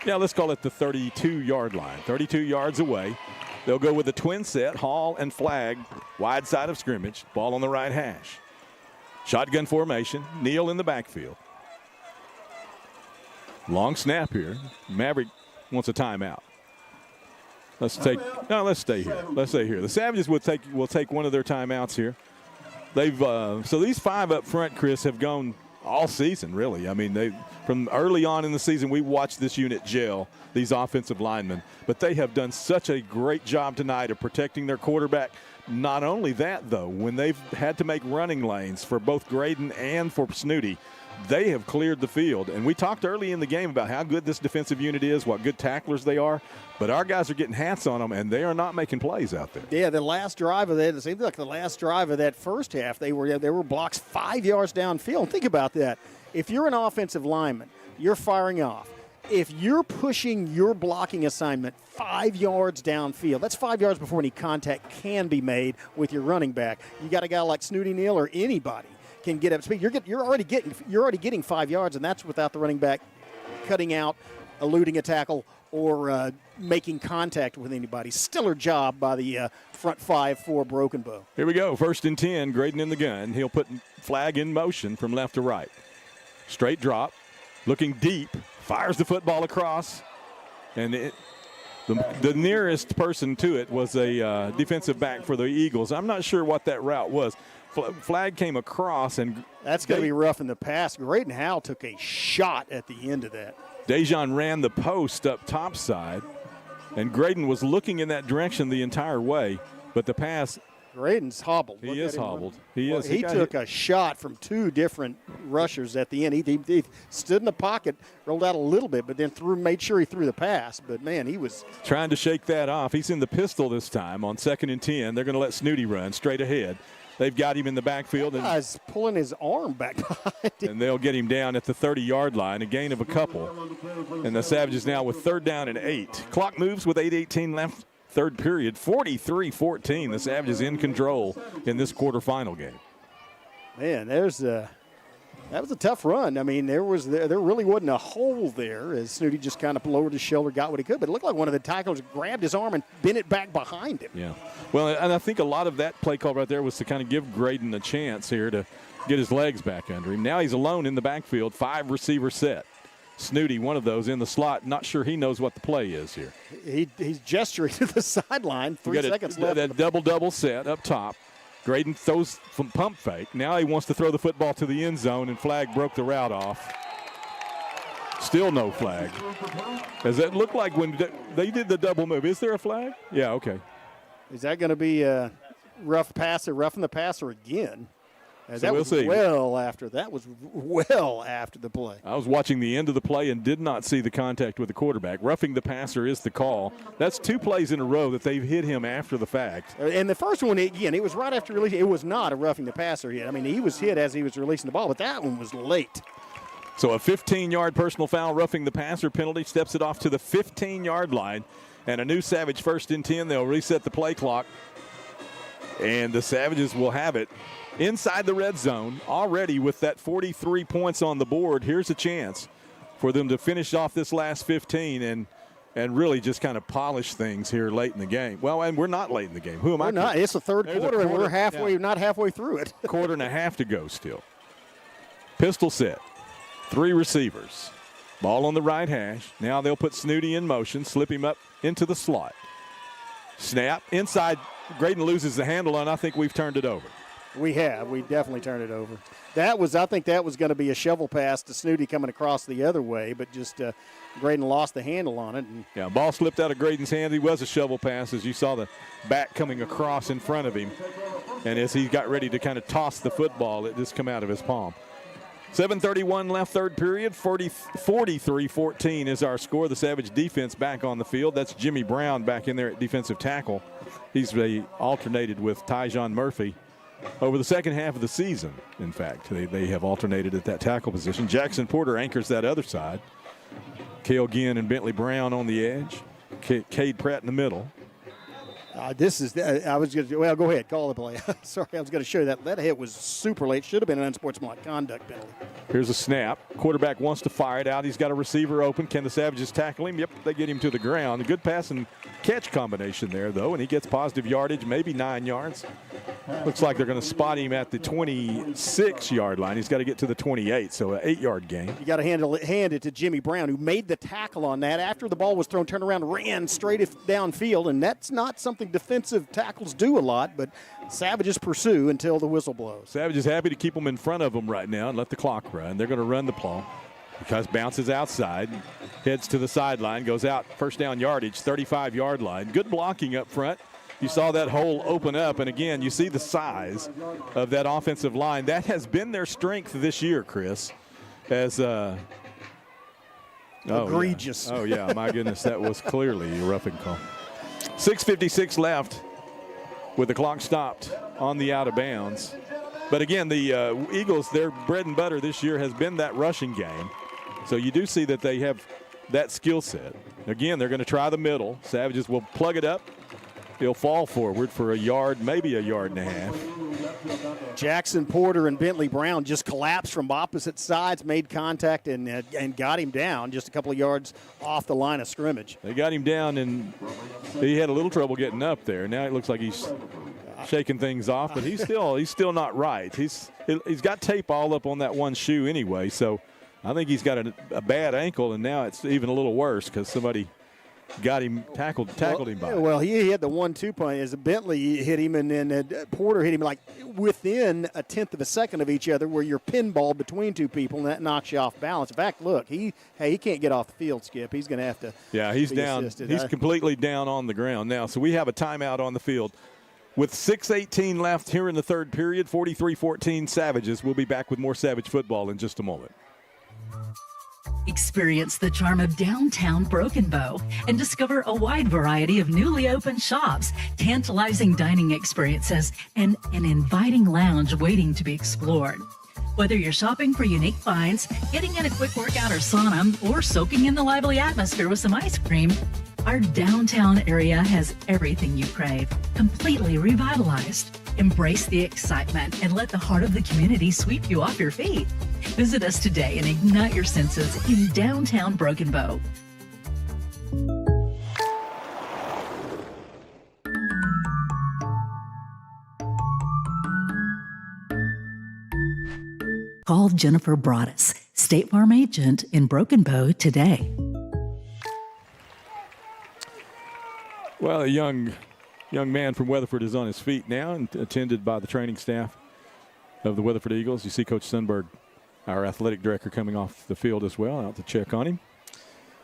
let's call it the 32-yard line. 32 yards away. They'll go with a twin set, Hall and Flag, wide side of scrimmage, ball on the right hash. Shotgun formation, Neal in the backfield. Long snap here. Maverick wants a timeout. Let's stay here. Let's stay here. The Savages will take one of their timeouts here. They've so these 5 up front, Chris, have gone all season, really. I mean, from early on in the season, we watched this unit gel, these offensive linemen. But they have done such a great job tonight of protecting their quarterback. Not only that, though, when they've had to make running lanes for both Graydon and for Snooty, they have cleared the field. And we talked early in the game about how good this defensive unit is, what good tacklers they are. But our guys are getting hats on them, and they are not making plays out there. Yeah, the last drive of that, it seemed like the last drive of that first half, there were blocks 5 yards downfield. Think about that. If you're an offensive lineman, you're firing off. If you're pushing your blocking assignment 5 yards downfield, that's 5 yards before any contact can be made with your running back. You got a guy like Snooty Neal or anybody can get up speed. You're already getting 5 yards, and that's without the running back cutting out eluding a tackle or making contact with anybody. Stellar job by the front five for Broken Bow. Here we go. 1st and 10. Graydon in the gun. He'll put flag in motion from left to right. Straight drop. Looking deep. Fires the football across. And the nearest person to it was a defensive back for the Eagles. I'm not sure what that route was. Flag came across. And that's going to be rough in the pass. Graydon Howell took a shot at the end of that. Dejon ran the post up top side, and Graydon was looking in that direction the entire way, but the pass. Graydon's hobbled. He is hobbled. He took a shot from 2 different rushers at the end. He stood in the pocket, rolled out a little bit, but then made sure he threw the pass. But, man, he was trying to shake that off. He's in the pistol this time on 2nd and 10. They're going to let Snooty run straight ahead. They've got him in the backfield. That guy's pulling his arm back behind him. And they'll get him down at the 30-yard line, a gain of a couple. And the Savages now with 3rd down and 8. Clock moves with 8:18 left, 3rd period. 43-14. The Savages in control in this quarterfinal game. Man, that was a tough run. I mean, there really wasn't a hole there as Snooty just kind of lowered his shoulder, got what he could. But it looked like one of the tacklers grabbed his arm and bent it back behind him. Yeah. Well, and I think a lot of that play call right there was to kind of give Graydon a chance here to get his legs back under him. Now he's alone in the backfield, 5-receiver set. Snooty, one of those in the slot. Not sure he knows what the play is here. He's gesturing to the sideline. 3 seconds left. That double set up top. Graydon throws from pump fake. Now he wants to throw the football to the end zone, and flag broke the route off. Still no flag. Does that look like when they did the double move? Is there a flag? Yeah, okay. Is that going to be a roughing the passer again? That was see. That was well after the play. I was watching the end of the play and did not see the contact with the quarterback. Roughing the passer is the call. That's 2 plays in a row that they've hit him after the fact. And the first one, again, it was right after releasing. It was not a roughing the passer hit. I mean, he was hit as he was releasing the ball, but that one was late. So a 15-yard personal foul, roughing the passer penalty, steps it off to the 15-yard line. And a new Savage 1st and 10. They'll reset the play clock. And the Savages will have it inside the red zone already with that 43 points on the board. Here's a chance for them to finish off this last 15 and really just kind of polish things here late in the game. Well, and we're not late in the game. Who am I? Not. It's the third quarter, and we're not halfway through it. Quarter and a half to go still. Pistol set. 3 receivers. Ball on the right hash. Now they'll put Snooty in motion, slip him up into the slot. Snap. Inside. Graydon loses the handle, and I think we've turned it over. We have. We definitely turned it over. I think that was going to be a shovel pass to Snooty coming across the other way, but just Graydon lost the handle on it. Yeah, ball slipped out of Graydon's hand. He was a shovel pass as you saw the back coming across in front of him. And as he got ready to kind of toss the football, it just come out of his palm. 7:31 left, 3rd period. 43-14 is our score. The Savage defense back on the field. That's Jimmy Brown back in there at defensive tackle. He's alternated with Tyjon Murphy over the second half of the season. In fact, they have alternated at that tackle position. Jackson Porter anchors that other side. Cale Ginn and Bentley Brown on the edge. Cade Pratt in the middle. Go ahead, call the play. Sorry, I was going to show you that. That hit was super late. Should have been an unsportsmanlike conduct penalty. Here's a snap. Quarterback wants to fire it out. He's got a receiver open. Can the Savages tackle him? Yep, they get him to the ground. A good pass and catch combination there, though, and he gets positive yardage, maybe 9 yards. Looks like they're going to spot him at the 26-yard line. He's got to get to the 28, so an 8-yard gain. You got to hand it to Jimmy Brown, who made the tackle on that after the ball was thrown, turned around, ran straight downfield, and that's not something defensive tackles do a lot, but Savages pursue until the whistle blows. Savages happy to keep them in front of them right now and let the clock run. They're going to run the ball because bounces outside, heads to the sideline, goes out, first down yardage, 35-yard line. Good blocking up front. You saw that hole open up, and again, you see the size of that offensive line. That has been their strength this year, Chris. As egregious. Oh, yeah, my goodness, that was clearly a roughing call. 6:56 left with the clock stopped on the out of bounds. But again, the Eagles, their bread and butter this year has been that rushing game. So you do see that they have that skill set. Again, they're going to try the middle. Savages will plug it up. He'll fall forward for a yard, maybe a yard and a half. Jackson Porter and Bentley Brown just collapsed from opposite sides, made contact, and got him down just a couple of yards off the line of scrimmage. They got him down, and he had a little trouble getting up there. Now it looks like he's shaking things off, but he's still not right. He's got tape all up on that one shoe anyway, so I think he's got a bad ankle, and now it's even a little worse because somebody got him, tackled him by. Well, he had the 1-2 punt as Bentley hit him, and then Porter hit him like within a tenth of a second of each other, where you're pinballed between two people, and that knocks you off balance. In fact, look, he can't get off the field, Skip. He's going to have to. Yeah, he's down. Assisted. He's completely down on the ground now. So we have a timeout on the field. With 6:18 left here in the third period, 43-14 Savages. We'll be back with more Savage football in just a moment. Experience the charm of downtown Broken Bow and discover a wide variety of newly opened shops, tantalizing dining experiences, and an inviting lounge waiting to be explored. Whether you're shopping for unique finds, getting in a quick workout or sauna, or soaking in the lively atmosphere with some ice cream, our downtown area has everything you crave, completely revitalized. Embrace the excitement and let the heart of the community sweep you off your feet. Visit us today and ignite your senses in downtown Broken Bow. Call Jennifer Broaddus, State Farm agent in Broken Bow today. Well, a young man from Weatherford is on his feet now and attended by the training staff of the Weatherford Eagles. You see Coach Sundberg, our athletic director, coming off the field as well, out to check on him.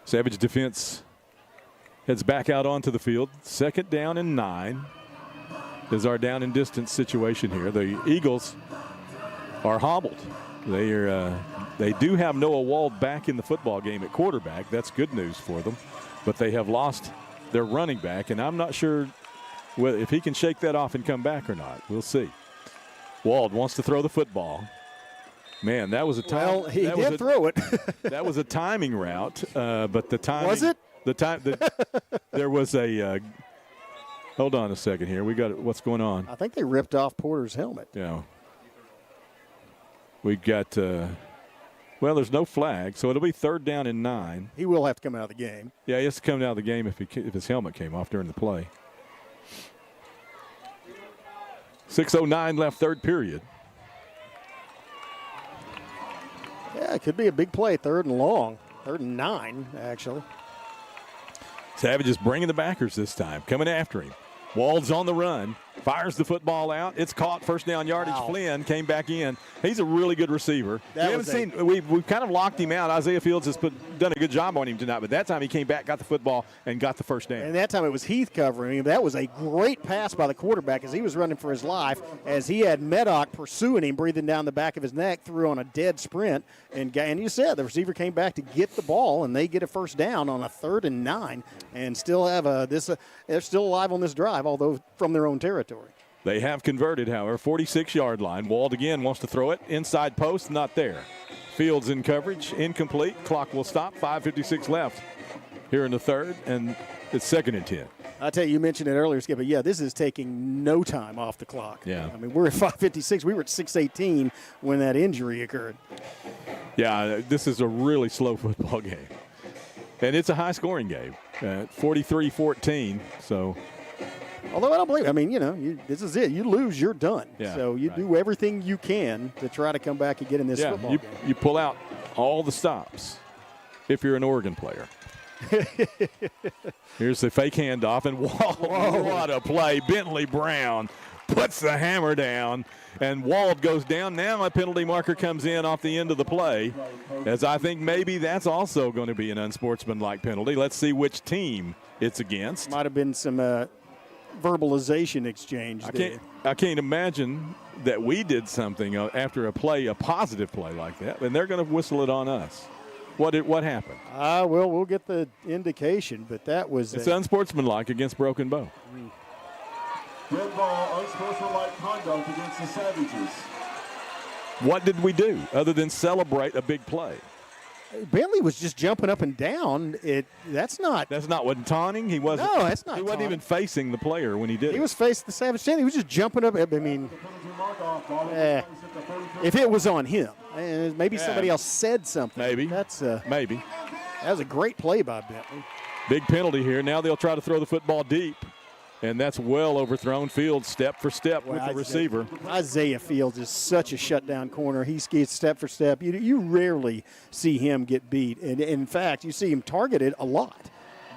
Savage defense heads back out onto the field. 2nd down and 9 is our down and distance situation here. The Eagles are hobbled. They do have Noah Wald back in the football game at quarterback. That's good news for them. But they have lost their running back, and I'm not sure if he can shake that off and come back or not. We'll see. Wald wants to throw the football. Man, that was a time. Well, he did throw it. That was a timing route, but the timing. Was it? There was a. Hold on a second here. We got what's going on. I think they ripped off Porter's helmet. Yeah. We got. Well, there's no flag, so it'll be 3rd down and 9. He will have to come out of the game. Yeah, he has to come out of the game if his helmet came off during the play. 6:09 left, third period. Yeah, it could be a big play, 3rd and long. 3rd and 9, actually. Savage is bringing the backers this time, coming after him. Wald's on the run, fires the football out. It's caught, 1st down yardage. Wow. Flynn came back in. He's a really good receiver. We've kind of locked him out. Isaiah Fields has done a good job on him tonight, but that time he came back, got the football, and got the 1st down. And that time it was Heath covering him. That was a great pass by the quarterback as he was running for his life, as he had Meddock pursuing him, breathing down the back of his neck, threw on a dead sprint. And you said the receiver came back to get the ball, and they get a 1st down on a 3rd and 9 and still have they're still alive on this drive, although from their own territory. They have converted, however, 46-yard line. Wald again wants to throw it. Inside post, not there. Fields in coverage, incomplete. Clock will stop. 5:56 left here in the 3rd, and it's 2nd and 10. I tell you mentioned it earlier, Skip, but yeah, this is taking no time off the clock. Yeah. I mean, we're at 5:56. We were at 6:18 when that injury occurred. Yeah, this is a really slow football game. And it's a high-scoring game, 43-14, so. Although I don't believe, I mean, this is it. You lose, you're done. Yeah, so you do everything you can to try to come back and get in this football game. You pull out all the stops if you're an Oregon player. Here's the fake handoff, and what a play. Bentley Brown puts the hammer down, and Wald goes down. Now a penalty marker comes in off the end of the play, as I think maybe that's also going to be an unsportsmanlike penalty. Let's see which team it's against. Might have been some verbalization exchange there. I can't imagine that we did something after a positive play like that, and they're going to whistle it on us. What happened? Well, we'll get the indication, but that was it's unsportsmanlike against Broken Bow. Red ball, unsportsmanlike conduct against the Savages. What did we do other than celebrate a big play? Bentley was just jumping up and down. That's not wasn't taunting. He wasn't. No, that's not. He wasn't even facing the player when he did it. He was facing the Savage stand. He was just jumping up. I mean, if it was on him, maybe somebody else said something. Maybe. Maybe. That was a great play by Bentley. Big penalty here. Now they'll try to throw the football deep. And that's well overthrown. Fields step for step with the receiver. Isaiah Fields is such a shutdown corner. He skates step for step. You rarely see him get beat. And in fact, you see him targeted a lot.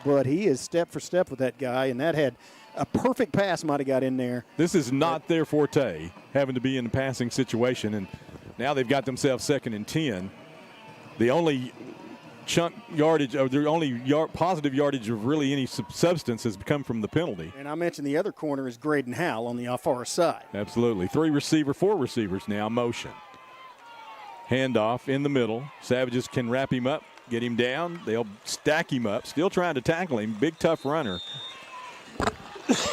But he is step for step with that guy, and that had a perfect pass might have got in there. This is not their forte, having to be in a passing situation. And now they've got themselves 2nd and 10. The only chunk yardage, or the only positive yardage of really any substance has come from the penalty. And I mentioned the other corner is Graydon Howell on the far side. Absolutely. 4 receivers now, motion. Handoff in the middle. Savages can wrap him up, get him down. They'll stack him up, still trying to tackle him. Big, tough runner.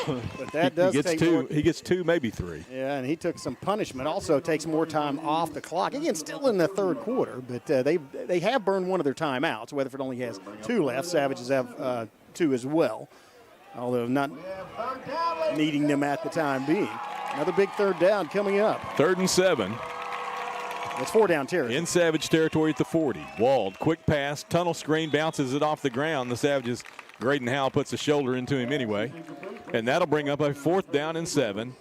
But that does take more. He gets 2, maybe 3. Yeah, and he took some punishment. Also takes more time off the clock. Again, still in the 3rd quarter, but they have burned one of their timeouts. Weatherford only has 2 left. Savages have 2 as well, although not needing them at the time being. Another big 3rd down coming up. 3rd and 7. It's 4 down territory. In Savage territory at the 40. Walled, quick pass, tunnel screen, bounces it off the ground. The Savages, Graydon Howell puts a shoulder into him anyway. And that'll bring up a 4th down and 7.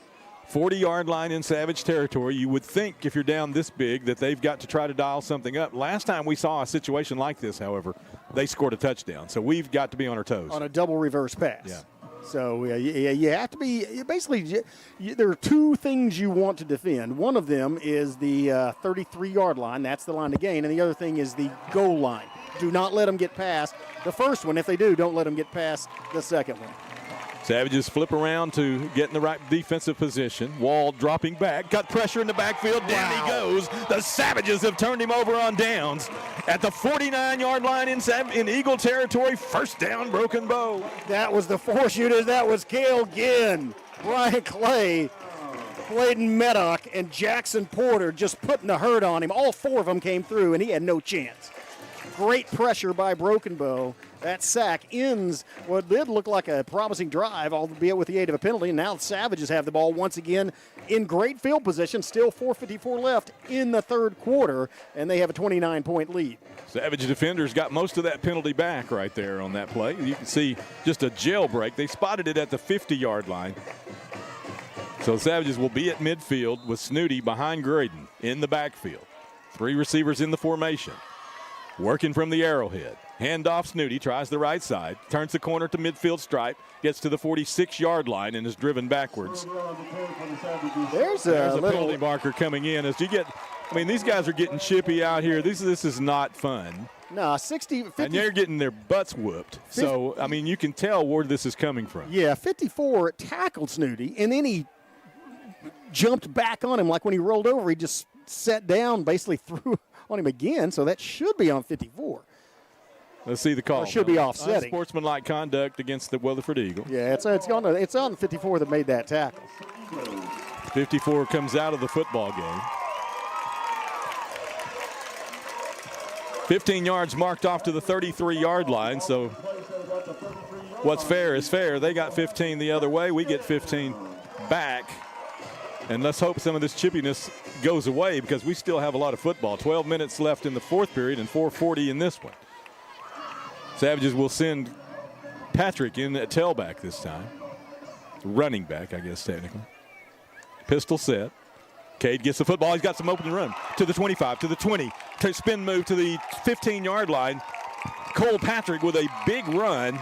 40-yard line in Savage territory. You would think if you're down this big that they've got to try to dial something up. Last time we saw a situation like this, however, they scored a touchdown. So we've got to be on our toes. On a double reverse pass. Yeah. So you have to be basically. There are 2 things you want to defend. One of them is the 33-yard line. That's the line to gain. And the other thing is the goal line. Do not let them get past the first one. If they do, don't let them get past the second one. Savages flip around to get in the right defensive position. Wall dropping back. Got pressure in the backfield. Down he goes. The Savages have turned him over on downs. At the 49-yard line in Eagle territory. 1st down, Broken Bow. That was the 4 shooters. That was Cale Ginn, Brian Clay, Bladen Meddock, and Jackson Porter just putting the hurt on him. All 4 of them came through, and he had no chance. Great pressure by Broken Bow. That sack ends what did look like a promising drive, albeit with the aid of a penalty. And now the Savages have the ball once again in great field position. Still 4:54 left in the 3rd quarter, and they have a 29-point lead. Savage defenders got most of that penalty back right there on that play. You can see just a jailbreak. They spotted it at the 50-yard line. So Savages will be at midfield with Snooty behind Graydon in the backfield. 3 receivers in the formation. Working from the arrowhead. Handoff Snooty, tries the right side, turns the corner to midfield stripe, gets to the 46-yard line and is driven backwards. There's a penalty marker coming in as you get. I mean, these guys are getting chippy out here. This is not fun. No, 50. And they're getting their butts whooped. 50, so, I mean, you can tell where this is coming from. Yeah, 54 tackled Snooty, and then he jumped back on him like when he rolled over. He just sat down, basically threw on him again, so that should be on 54. Let's see the call. Or should be offsetting. Unsportsmanlike conduct against the Weatherford Eagles. Yeah, it's on 54 that made that tackle. 54 comes out of the football game. 15 yards marked off to the 33-yard line, so what's fair is fair. They got 15 the other way. We get 15 back. And let's hope some of this chippiness goes away because we still have a lot of football. 12 minutes left in the 4th period and 4:40 in this one. Savages will send Patrick in at tailback this time. Running back, I guess, technically. Pistol set. Cade gets the football. He's got some open run to the 25, to the 20. Spin move to the 15-yard line. Cole Patrick with a big run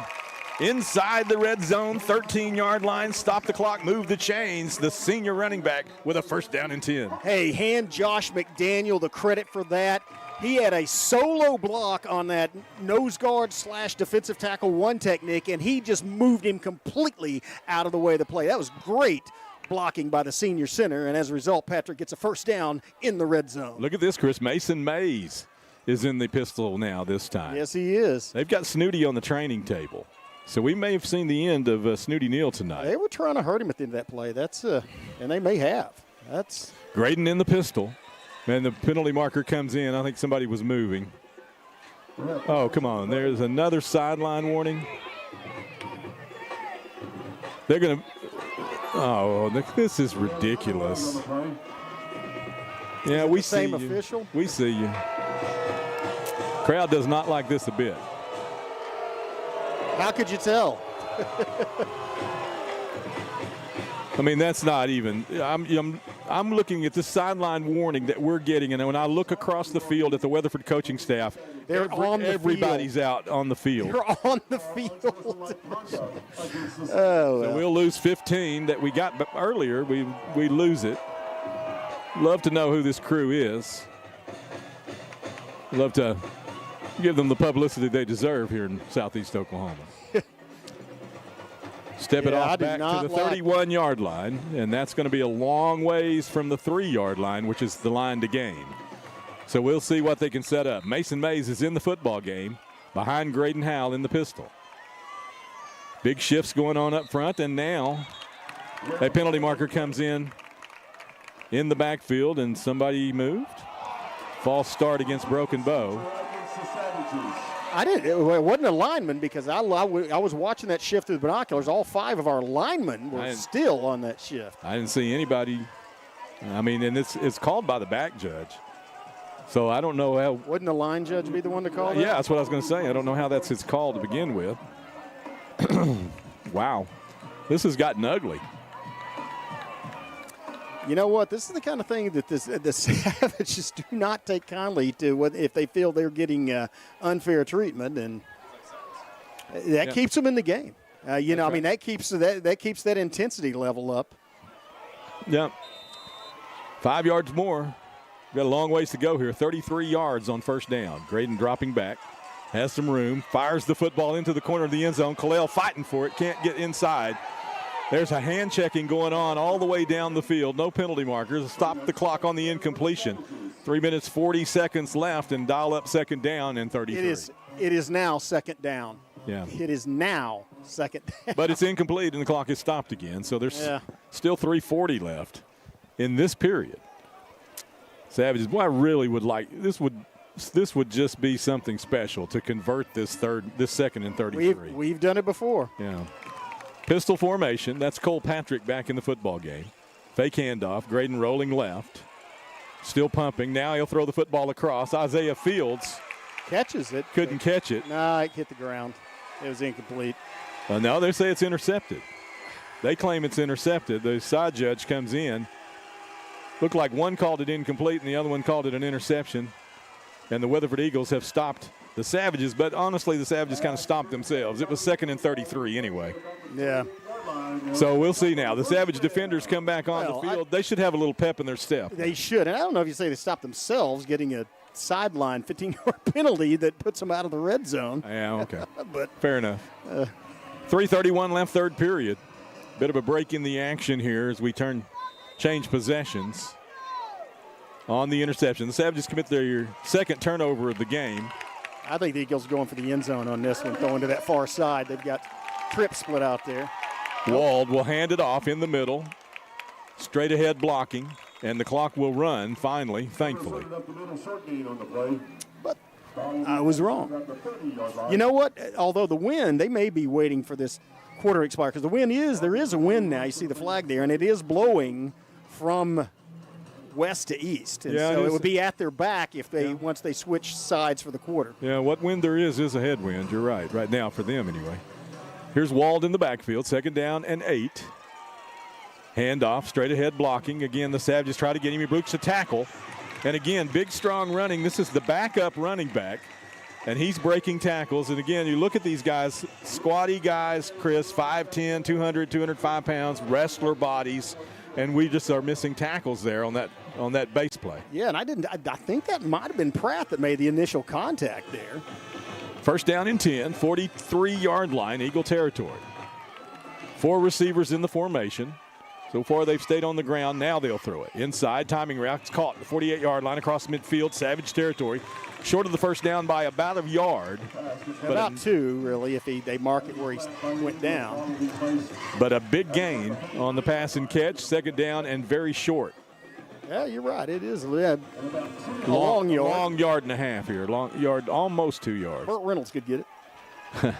inside the red zone, 13-yard line. Stop the clock, move the chains. The senior running back with a 1st down and 10. Hey, hand Josh McDaniel the credit for that. He had a solo block on that nose guard / defensive tackle 1 technique, and he just moved him completely out of the way of the play. That was great blocking by the senior center, and as a result, Patrick gets a 1st down in the red zone. Look at this, Chris. Mason Mays is in the pistol now this time. Yes, he is. They've got Snooty on the training table. So we may have seen the end of Snooty Neal tonight. They were trying to hurt him at the end of that play. And they may have. That's Graydon in the pistol. And the penalty marker comes in. I think somebody was moving. Oh, come on. There's another sideline warning. They're going to – oh, this is ridiculous. Yeah, we see you. Same official? We see you. Crowd does not like this a bit. How could you tell? I mean, that's not even. I'm looking at the sideline warning that we're getting, and when I look across the field at the Weatherford coaching staff, everybody's out on the field. They're on the field. So we'll lose 15 that we got earlier. We lose it. Love to know who this crew is. Love to give them the publicity they deserve here in Southeast Oklahoma. Step it off back to the 31-yard line, and that's going to be a long ways from the 3-yard line, which is the line to gain. So we'll see what they can set up. Mason Mays is in the football game behind Graydon Howell in the pistol. Big shifts going on up front, and now a penalty marker comes in the backfield, and somebody moved. False start against Broken Bow. It wasn't a lineman because I was watching that shift through the binoculars. All 5 of our linemen were still on that shift. I didn't see anybody. I mean, and it's called by the back judge. So I don't know how. Wouldn't the line judge be the one to call that? Yeah, that's what I was going to say. I don't know how that's his call to begin with. Wow. This has gotten ugly. You know what? This is the kind of thing that the Savages do not take kindly to if they feel they're getting unfair treatment, and that keeps them in the game. I mean, that keeps that intensity level up. Yep. 5 yards more. We've got a long ways to go here. 33 yards on first down. Graydon dropping back. Has some room. Fires the football into the corner of the end zone. Kalel fighting for it. Can't get inside. There's a hand checking going on all the way down the field. No penalty markers. Stop the clock on the incompletion. 3 minutes, 40 seconds left, and dial up second down in 33. It is now second down. Yeah. It is now second down. But it's incomplete, and the clock is stopped again. So there's still 3:40 left in this period. Savages, boy, I really would like this would just be something special to convert this second and 33. We've done it before. Yeah. Pistol formation. That's Cole Patrick back in the football game. Fake handoff. Graydon rolling left. Still pumping. Now he'll throw the football across. Isaiah Fields catches it. Couldn't catch it. No, it hit the ground. It was incomplete. No, they say it's intercepted. They claim it's intercepted. The side judge comes in. Looked like one called it incomplete and the other one called it an interception. And the Weatherford Eagles have stopped the Savages, but honestly, the Savages kind of stomped themselves. It was second and 33 anyway. Yeah. So we'll see now. The Savage defenders come back on the field. They should have a little pep in their step. They should. And I don't know if you say they stopped themselves getting a sideline 15-yard penalty that puts them out of the red zone. Yeah, okay. But fair enough. 3:31 left, third period. Bit of a break in the action here as we change possessions on the interception. The Savages commit their second turnover of the game. I think the Eagles are going for the end zone on this one, throwing to that far side. They've got Tripp split out there. Wald will hand it off in the middle. Straight ahead blocking. And the clock will run, finally, thankfully. But I was wrong. You know what? Although the wind, they may be waiting for this quarter to expire because there is a wind now. You see the flag there, and it is blowing from west to east. And so it would be at their back if once they switch sides for the quarter. Yeah, what wind there is a headwind. You're right now for them anyway. Here's Wald in the backfield, second down and 8. Handoff, straight ahead blocking. Again, the Savages try to get him. He breaks a tackle. And again, big, strong running. This is the backup running back. And he's breaking tackles. And again, you look at these guys, squatty guys, Chris, 5'10", 200, 205 pounds, wrestler bodies. And we just are missing tackles there on that base play. Yeah, and I think that might have been Pratt that made the initial contact there. First down and 10, 43-yard line, Eagle territory. 4 receivers in the formation. So far they've stayed on the ground. Now they'll throw it. Inside, timing route. It's caught at the 48-yard line across midfield, Savage territory. Short of the first down by about a yard. About 2, really, if they mark it where he went down. But a big gain on the pass and catch. Second down and very short. Yeah, you're right. It is a long yard. Long yard and a half here. Long yard, almost 2 yards. Burt Reynolds could get it.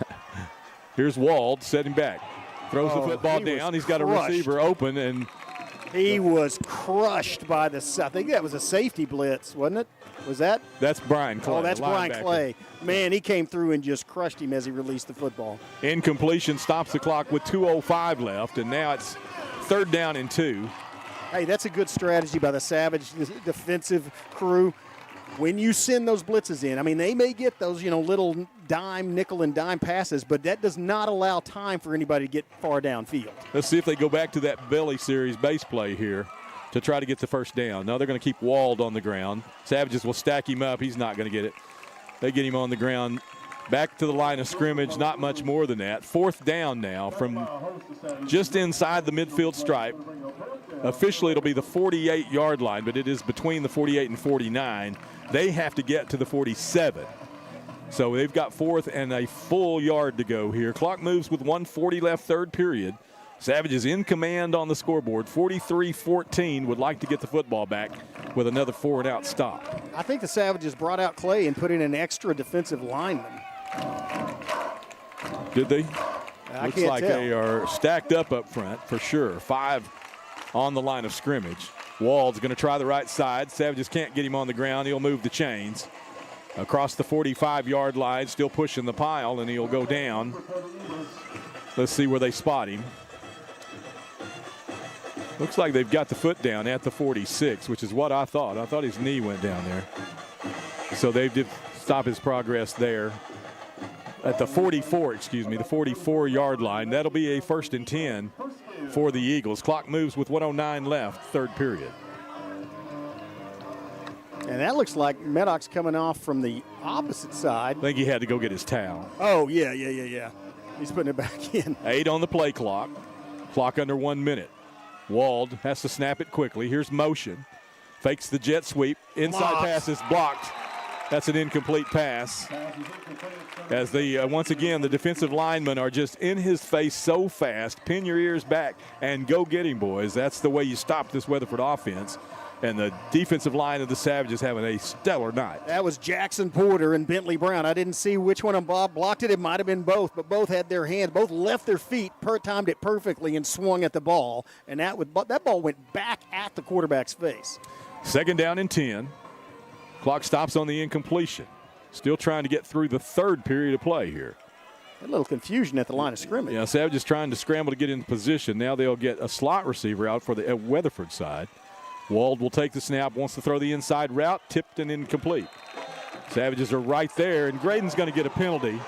Here's Wald setting back. Throws the football down. He's got a receiver open, and he was crushed by I think that was a safety blitz, wasn't it? Was that? That's Brian Clay. Oh, that's Brian Clay. Man, he came through and just crushed him as he released the football. Incompletion stops the clock with 2:05 left, and now it's 3rd down and 2. Hey, that's a good strategy by the Savage defensive crew. When you send those blitzes in, I mean, they may get those, little nickel and dime passes, but that does not allow time for anybody to get far downfield. Let's see if they go back to that Belly series base play here to try to get the first down. No, they're going to keep Wald on the ground. Savages will stack him up. He's not going to get it. They get him on the ground. Back to the line of scrimmage, not much more than that. 4th down now from just inside the midfield stripe. Officially, it'll be the 48-yard line, but it is between the 48 and 49. They have to get to the 47. So they've got 4th and a full yard to go here. Clock moves with 1:40 left, 3rd period. Savages in command on the scoreboard. 43-14 would like to get the football back with another 4-and-out stop. I think the Savages brought out Clay and put in an extra defensive lineman. Did they? I can't Looks like tell. they are stacked up front for sure. 5 on the line of scrimmage. Wald's going to try the right side. Savages can't get him on the ground. He'll move the chains across the 45-yard line, still pushing the pile, and he'll go down. Let's see where they spot him. Looks like they've got the foot down at the 46, which is what I thought. I thought his knee went down there. So they did stop his progress there. At the 44, the 44-yard line. That'll be a 1st and 10 for the Eagles. Clock moves with 1:09 left, 3rd period. And that looks like Maddox coming off from the opposite side. I think he had to go get his towel. Oh, yeah. He's putting it back in. 8 on the play clock. Clock under 1 minute. Wald has to snap it quickly. Here's motion. Fakes the jet sweep. Inside pass is blocked. That's an incomplete pass. As once again, the defensive linemen are just in his face so fast. Pin your ears back and go get him, boys. That's the way you stop this Weatherford offense. And the defensive line of the Savages having a stellar night. That was Jackson Porter and Bentley Brown. I didn't see which one of them blocked it. It might have been both, but both had their hands. Both left their feet, timed it perfectly, and swung at the ball. And that ball went back at the quarterback's face. 2nd down and 10. Clock stops on the incompletion. Still trying to get through the 3rd period of play here. A little confusion at the line of scrimmage. Yeah, Savages trying to scramble to get in position. Now they'll get a slot receiver out for the Weatherford side. Wald will take the snap, wants to throw the inside route, tipped and incomplete. Savages are right there, and Graydon's going to get a penalty.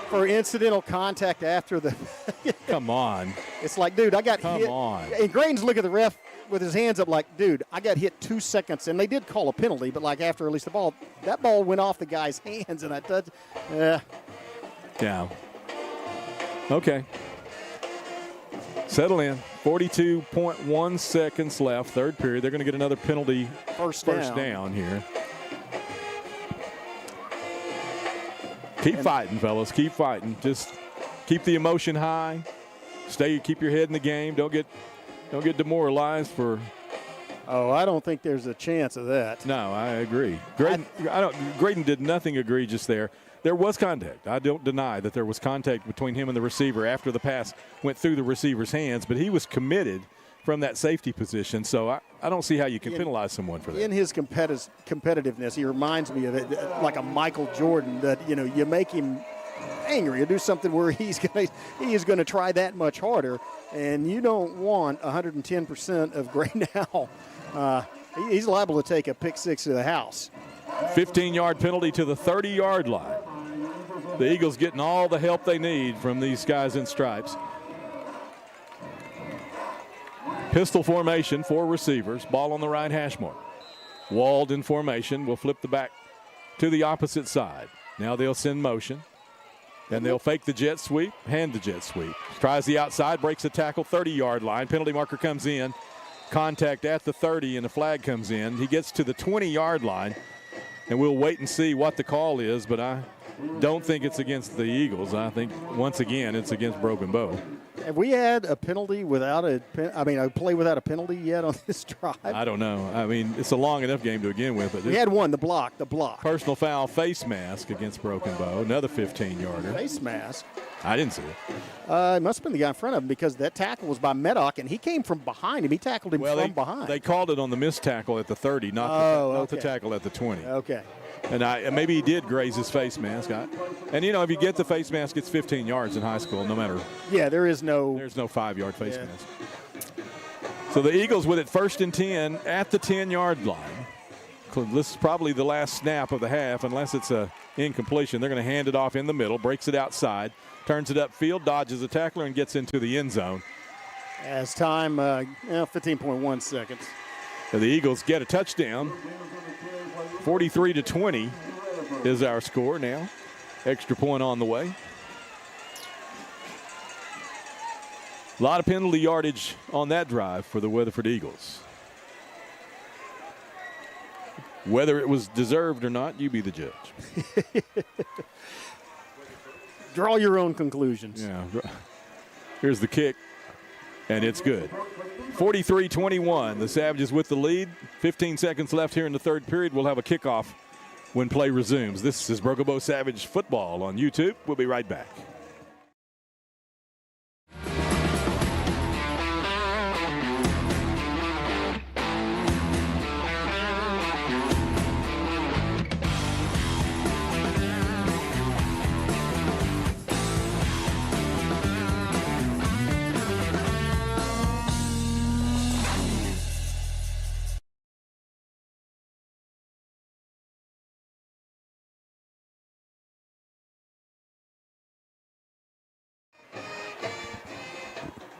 For incidental contact after the – Come on. It's like, dude, I got hit. Come on. And Graydon's looking at the ref with his hands up like, dude, I got hit 2 seconds. And they did call a penalty, but like after release the ball, that ball went off the guy's hands, and I touched Yeah. Okay. Settle in. 42.1 seconds left, 3rd period. They're going to get another penalty first down here. Keep fighting, fellas. Keep fighting. Just keep the emotion high. Keep your head in the game. Don't get demoralized for. Oh, I don't think there's a chance of that. No, I agree. Graydon did nothing egregious there. There was contact. I don't deny that there was contact between him and the receiver after the pass went through the receiver's hands, but he was committed from that safety position, so I don't see how you can penalize someone for that. In his competitiveness, he reminds me of it like a Michael Jordan that, you make him angry or do something where he is going to try that much harder, and you don't want 110% of Gray now. He's liable to take a pick six to the house. 15-yard penalty to the 30-yard line. The Eagles getting all the help they need from these guys in stripes. Pistol formation, 4 receivers. Ball on the right hash mark. Wald in formation. Will flip the back to the opposite side. Now they'll send motion. And they'll fake the jet sweep, hand the jet sweep. Tries the outside, breaks the tackle, 30-yard line. Penalty marker comes in. Contact at the 30, and the flag comes in. He gets to the 20-yard line, and we'll wait and see what the call is, but I don't think it's against the Eagles. I think, once again, it's against Broken Bow. Have we had a penalty without a play without a penalty yet on this drive? I don't know. I mean, it's a long enough game to begin with. But we had one, the block. Personal foul, face mask against Broken Bow. Another 15-yarder. Face mask? I didn't see it. It must have been the guy in front of him because that tackle was by Medoc, and he came from behind him. He tackled him from behind. They called it on the missed tackle at the 30, not the tackle at the 20. Okay. And maybe he did graze his face mask. And, if you get the face mask, it's 15 yards in high school, no matter. Yeah, there's no 5-yard face mask. So the Eagles with it 1st and 10 at the 10-yard line. This is probably the last snap of the half, unless it's a incompletion. They're going to hand it off in the middle, breaks it outside, turns it upfield, dodges a tackler, and gets into the end zone. As time, 15.1 seconds. So the Eagles get a touchdown. 43-20 is our score now. Extra point on the way. A lot of penalty yardage on that drive for the Weatherford Eagles. Whether it was deserved or not, you be the judge. Draw your own conclusions. Yeah. Here's the kick, and it's good. 43-21, the Savages with the lead. 15 seconds left here in the third period. We'll have a kickoff when play resumes. This is Broken Bow Savage football on YouTube. We'll be right back.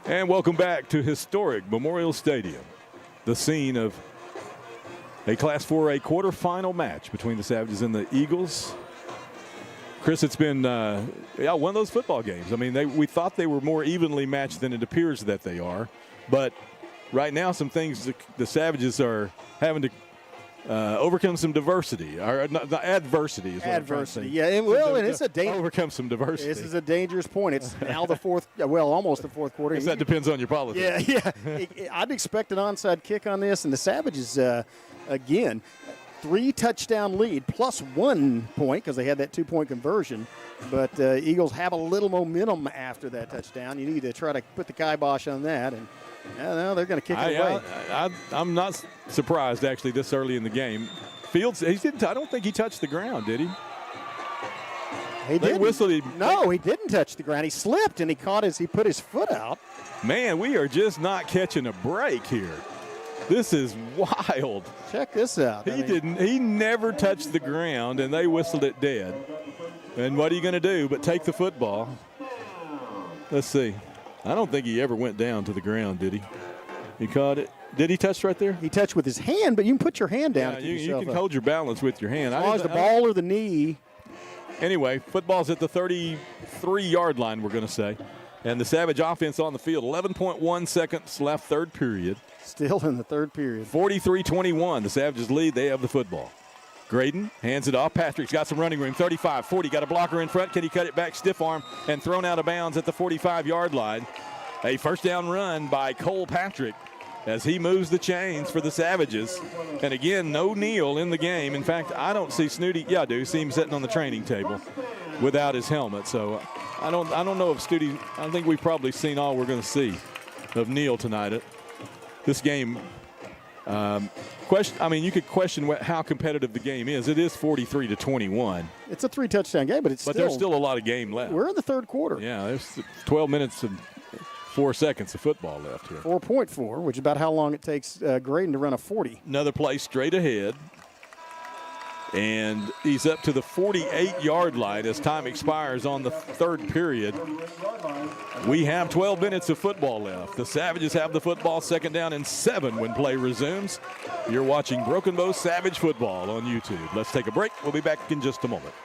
And welcome back to historic Memorial Stadium, the scene of a Class 4A quarterfinal match between the Savages and the Eagles. Chris, it's been one of those football games. I mean, we thought they were more evenly matched than it appears that they are. But right now, some things the Savages are having to overcome some diversity, or not adversity. Is what adversity, yeah. And it's a overcome some diversity. This is a dangerous point. It's now the almost the fourth quarter. That depends on your politics. Yeah. I'd expect an onside kick on this, and the Savages again, 3 touchdown lead plus 1 point because they had that 2-point conversion. But Eagles have a little momentum after that touchdown. You need to try to put the kibosh on that, and they're going to kick it away. I'm not surprised, actually, this early in the game. Fields, I don't think he touched the ground, did he? He didn't. Whistled him. No, he didn't touch the ground. He slipped, and he put his foot out. Man, we are just not catching a break here. This is wild. Check this out. He never touched the ground, and they whistled it dead. And what are you going to do but take the football? Let's see. I don't think he ever went down to the ground, did he? He caught it. Did he touch right there? He touched with his hand, but you can put your hand down. Yeah, you can hold your balance with your hand. As long as the ball or the knee. Anyway, football's at the 33-yard line, we're going to say. And the Savage offense on the field, 11.1 seconds left, third period. Still in the third period. 43-21, the Savages lead. They have the football. Graydon hands it off. Patrick's got some running room. 35, 40, got a blocker in front. Can he cut it back? Stiff arm and thrown out of bounds at the 45-yard line. A first down run by Cole Patrick as he moves the chains for the Savages. And again, no kneel in the game. In fact, I don't see Snooty. Yeah, I do see him sitting on the training table without his helmet. So I don't know if Snooty. I think we've probably seen all we're going to see of Neal tonight. This game. You could question how competitive the game is. It is 43-21. It's a 3-touchdown game, but there's still a lot of game left. We're in the third quarter. Yeah, there's 12 minutes and 4 seconds of football left here. 4.4, which is about how long it takes Graydon to run a 40. Another play straight ahead. And he's up to the 48-yard line as time expires on the third period. We have 12 minutes of football left. The Savages have the football, 2nd down and 7 when play resumes. You're watching Broken Bow Savage football on YouTube. Let's take a break. We'll be back in just a moment.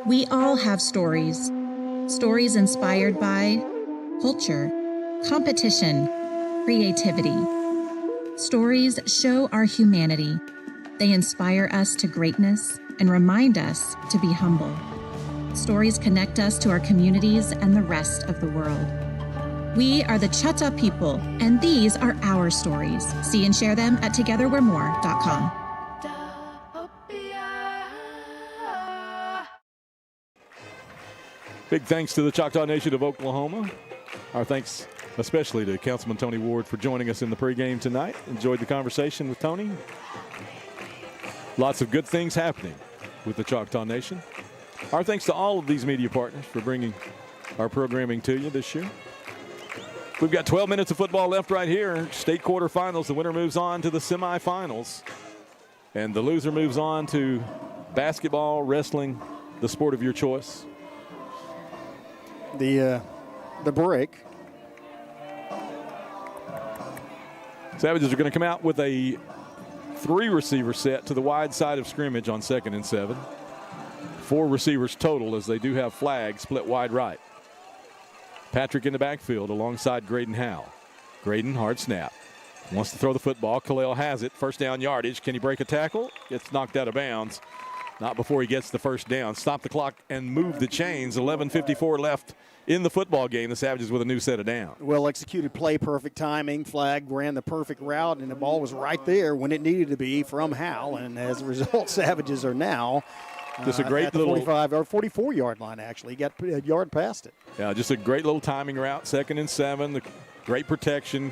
We all have stories. Stories inspired by culture, competition, creativity. Stories show our humanity. They inspire us to greatness and remind us to be humble. Stories connect us to our communities and the rest of the world. We are the Chutta people, and these are our stories. See and share them at togetherwe'remore.com. Big thanks to the Choctaw Nation of Oklahoma. Our thanks especially to Councilman Tony Ward for joining us in the pregame tonight. Enjoyed the conversation with Tony. Lots of good things happening with the Choctaw Nation. Our thanks to all of these media partners for bringing our programming to you this year. We've got 12 minutes of football left right here. State quarterfinals. The winner moves on to the semifinals. And the loser moves on to basketball, wrestling, the sport of your choice. The break. Savages are going to come out with a 3-receiver set to the wide side of scrimmage on 2nd and 7. 4 receivers total, as they do have flags split wide right. Patrick in the backfield alongside Graydon Howe. Graydon, hard snap. Wants to throw the football. Khalil has it. First down yardage. Can he break a tackle? Gets knocked out of bounds. Not before he gets the first down. Stop the clock and move the chains. 11:54 left in the football game. The Savages with a new set of downs. Well executed play, perfect timing. Flag ran the perfect route, and the ball was right there when it needed to be from Howe. And as a result, Savages are now just a great at the little 45 or 44-yard line, actually. He got a yard past it. Yeah, just a great little timing route. 2nd and 7. The great protection.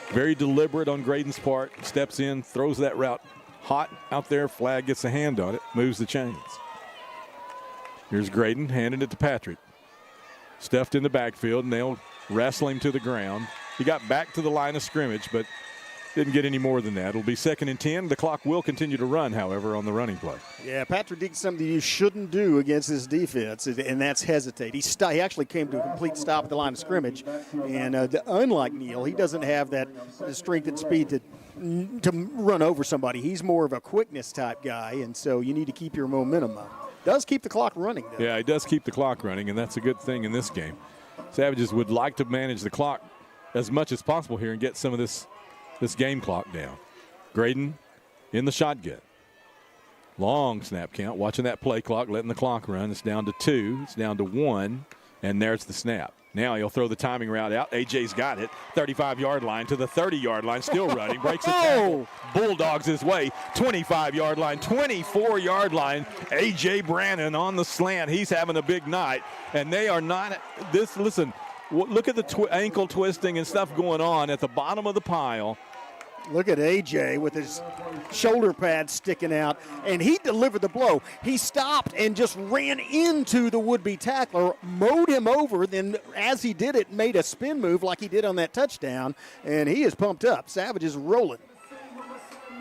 Very deliberate on Graydon's part. Steps in, throws that route hot out there. Flag gets a hand on it, moves the chains. Here's Graydon handing it to Patrick. Stuffed in the backfield, and they'll wrestle him to the ground. He got back to the line of scrimmage, but didn't get any more than that. It'll be 2nd and 10. The clock will continue to run, however, on the running play. Yeah, Patrick did something you shouldn't do against this defense, and that's hesitate. He actually came to a complete stop at the line of scrimmage, and unlike Neal, he doesn't have that strength and speed to run over somebody. He's more of a quickness type guy, and so you need to keep your momentum up. Does keep the clock running, though. Yeah, he does keep the clock running, and that's a good thing in this game. Savages would like to manage the clock as much as possible here and get some of this game clock down. Graydon in the shotgun. Long snap count. Watching that play clock, letting the clock run. It's down to 2. It's down to 1. And there's the snap. Now he'll throw the timing route out. AJ's got it. 35-yard line to the 30-yard line. Still running. Breaks the tackle. Bulldogs his way. 25-yard line. 24-yard line. AJ Brannon on the slant. He's having a big night. And they are not this. Listen, look at the ankle twisting and stuff going on at the bottom of the pile. Look at AJ with his shoulder pads sticking out, and he delivered the blow. He stopped and just ran into the would-be tackler, mowed him over, then as he did it, made a spin move like he did on that touchdown, and he is pumped up. Savage is rolling.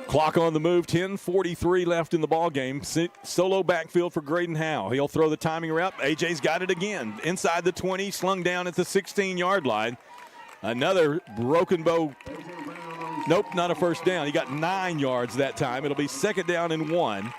Clock on the move, 10:43 left in the ball game. Solo backfield for Graydon Howe. He'll throw the timing route. AJ's got it again. Inside the 20, slung down at the 16-yard line. Another broken bow. Nope, not a first down. He got 9 yards that time. It'll be 2nd down and 1.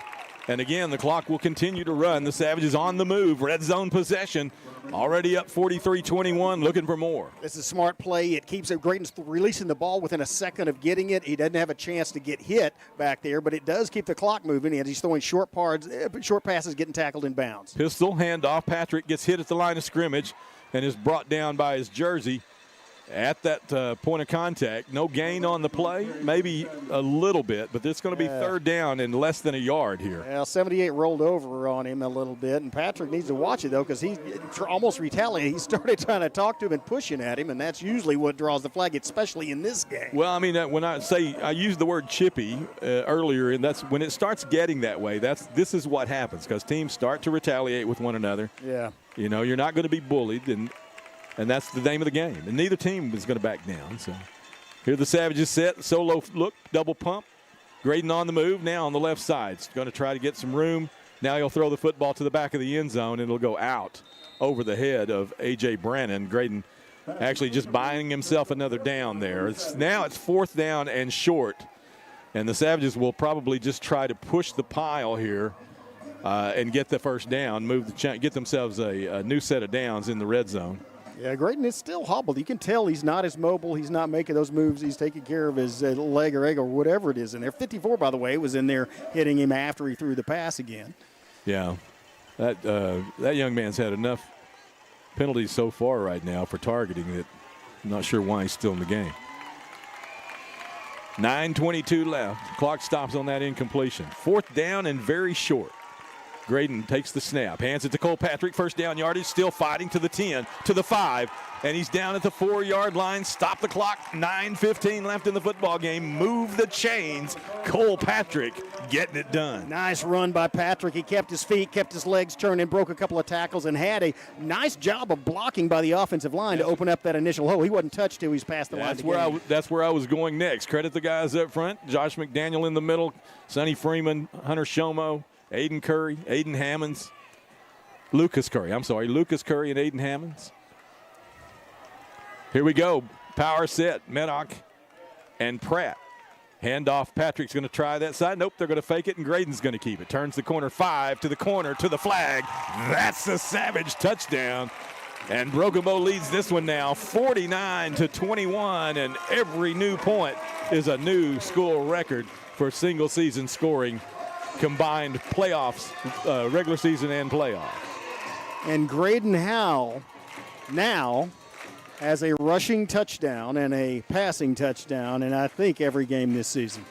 And again, the clock will continue to run. The Savages on the move. Red zone possession. Already up 43-21, looking for more. This is a smart play. It keeps it. Graydon's releasing the ball within a second of getting it. He doesn't have a chance to get hit back there, but it does keep the clock moving, and he's throwing short passes, getting tackled in bounds. Pistol handoff. Patrick gets hit at the line of scrimmage and is brought down by his jersey at that point of contact. No gain on the play, maybe a little bit, but it's going to be 3rd down and less than a yard here. Well, 78 rolled over on him a little bit, and Patrick needs to watch it, though, because he almost retaliated. He started trying to talk to him and pushing at him, and that's usually what draws the flag, especially in this game. Well, I mean, when I used the word chippy earlier, and that's when it starts getting that way, this is what happens, because teams start to retaliate with one another. Yeah. You know, you're not going to be bullied, and that's the name of the game. And neither team is going to back down. So here the Savages set. Solo look, double pump. Graydon on the move now on the left side. He's going to try to get some room. Now he'll throw the football to the back of the end zone, and it'll go out over the head of A.J. Brannon. Graydon actually just buying himself another down there. Now it's 4th down and short. And the Savages will probably just try to push the pile here and get the first down, get themselves a new set of downs in the red zone. Yeah, Graydon is still hobbled. You can tell he's not as mobile. He's not making those moves. He's taking care of his leg or egg or whatever it is in there. 54, by the way, was in there hitting him after he threw the pass again. Yeah, that young man's had enough penalties so far right now for targeting that I'm not sure why he's still in the game. 9:22 left. Clock stops on that incompletion. 4th down and very short. Graydon takes the snap, hands it to Cole Patrick. First down yardage, still fighting to the 10, to the 5, and he's down at the 4-yard line. Stop the clock. 9:15 left in the football game. Move the chains. Cole Patrick getting it done. Nice run by Patrick. He kept his feet, kept his legs turning, broke a couple of tackles, and had a nice job of blocking by the offensive line to open up that initial hole. He wasn't touched till he's past the line. That's where I was going next. Credit the guys up front. Josh McDaniel in the middle. Sonny Freeman, Hunter Shomo, Aiden Curry, Aiden Hammonds, Lucas Curry and Aiden Hammonds. Here we go. Power set, Meddock and Pratt. Handoff, Patrick's going to try that side. Nope, they're going to fake it, and Graydon's going to keep it. Turns the corner 5 to the corner to the flag. That's the Savage touchdown. And Broken Bow leads this one now 49-21, and every new point is a new school record for single season scoring, combined playoffs, regular season and playoffs. And Graydon Howell now has a rushing touchdown and a passing touchdown, and I think every game this season.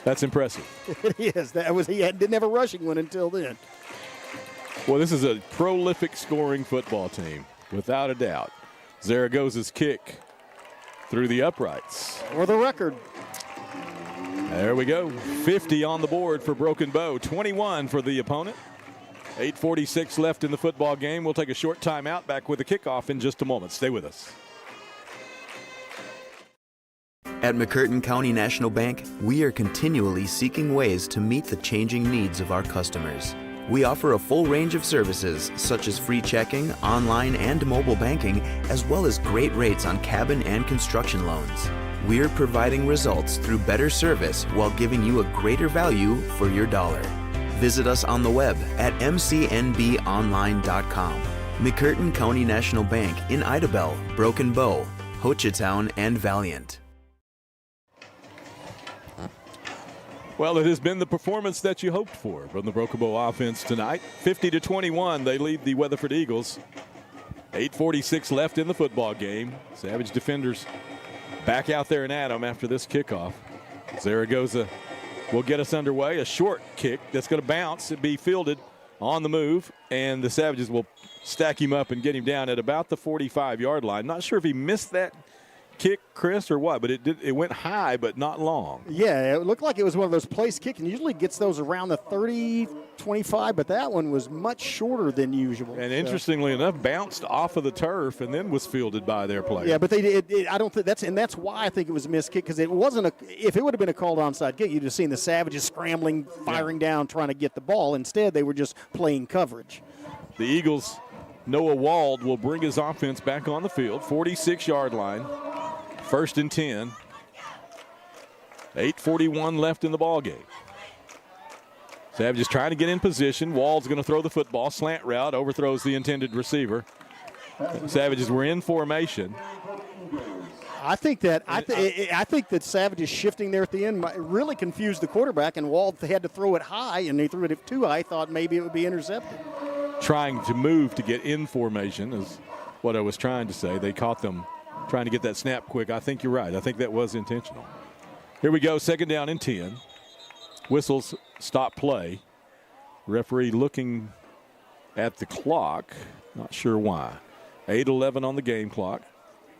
That's impressive. It is. Didn't have a rushing one until then. Well, this is a prolific scoring football team, without a doubt. Zaragoza's kick through the uprights. For the record. There we go. 50 on the board for Broken Bow, 21 for the opponent. 8:46 left in the football game. We'll take a short timeout. Back with the kickoff in just a moment. Stay with us. At McCurtain County National Bank, we are continually seeking ways to meet the changing needs of our customers. We offer a full range of services such as free checking, online and mobile banking, as well as great rates on cabin and construction loans. We're providing results through better service while giving you a greater value for your dollar. Visit us on the web at mcnbonline.com. McCurtain County National Bank in Idabel, Broken Bow, Hochatown, and Valiant. Well, it has been the performance that you hoped for from the Broken Bow offense tonight. 50-21, they lead the Weatherford Eagles. 8:46 left in the football game. Savage defenders back out there and at them after this kickoff. Zaragoza will get us underway. A short kick that's going to bounce. It'll be fielded on the move, and the Savages will stack him up and get him down at about the 45-yard line. Not sure if he missed that kick, Chris, or what, but it went high but not long. Yeah, it looked like it was one of those place kicks, and usually gets those around the 30, 25, but that one was much shorter than usual. And interestingly enough, bounced off of the turf and then was fielded by their player. Yeah, but I don't think that's why I think it was a missed kick, because it wasn't if it would have been a called onside kick, you'd have seen the Savages scrambling, firing down, trying to get the ball. Instead, they were just playing coverage. The Eagles, Noah Wald will bring his offense back on the field, 46-yard line. 1st and 10. 8:41 left in the ball game. Savages trying to get in position. Wald's going to throw the football. Slant route, overthrows the intended receiver. Savages were in formation. I think that Savages shifting there at the end really confused the quarterback, and Wald had to throw it high, and he threw it too high. Thought maybe it would be intercepted. Trying to move to get in formation is what I was trying to say. They caught them trying to get that snap quick. I think you're right. I think that was intentional. Here we go, 2nd down and 10. Whistles stop play. Referee looking at the clock. Not sure why. 8:11 on the game clock.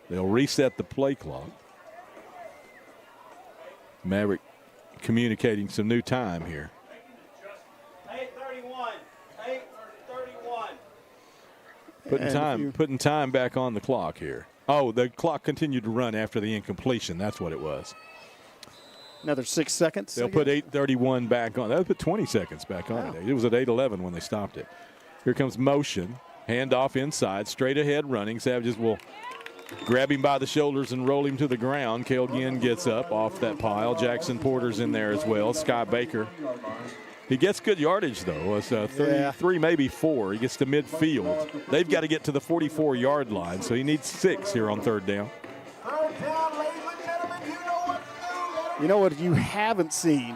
They'll reset the play clock. Maverick communicating some new time here. 8:31. 8:31. Putting time back on the clock here. Oh, the clock continued to run after the incompletion. That's what it was. Another 6 seconds. They'll put 8:31 back on. They'll put 20 seconds back on it. It was at 8:11 when they stopped it. Here comes motion. Handoff inside. Straight ahead running. Savages will grab him by the shoulders and roll him to the ground. Cale Ginn gets up off that pile. Jackson Porter's in there as well. Sky Baker. He gets good yardage, though. It's 33, maybe 4. He gets to midfield. They've got to get to the 44-yard line, so he needs 6 here on 3rd down. You know what you haven't seen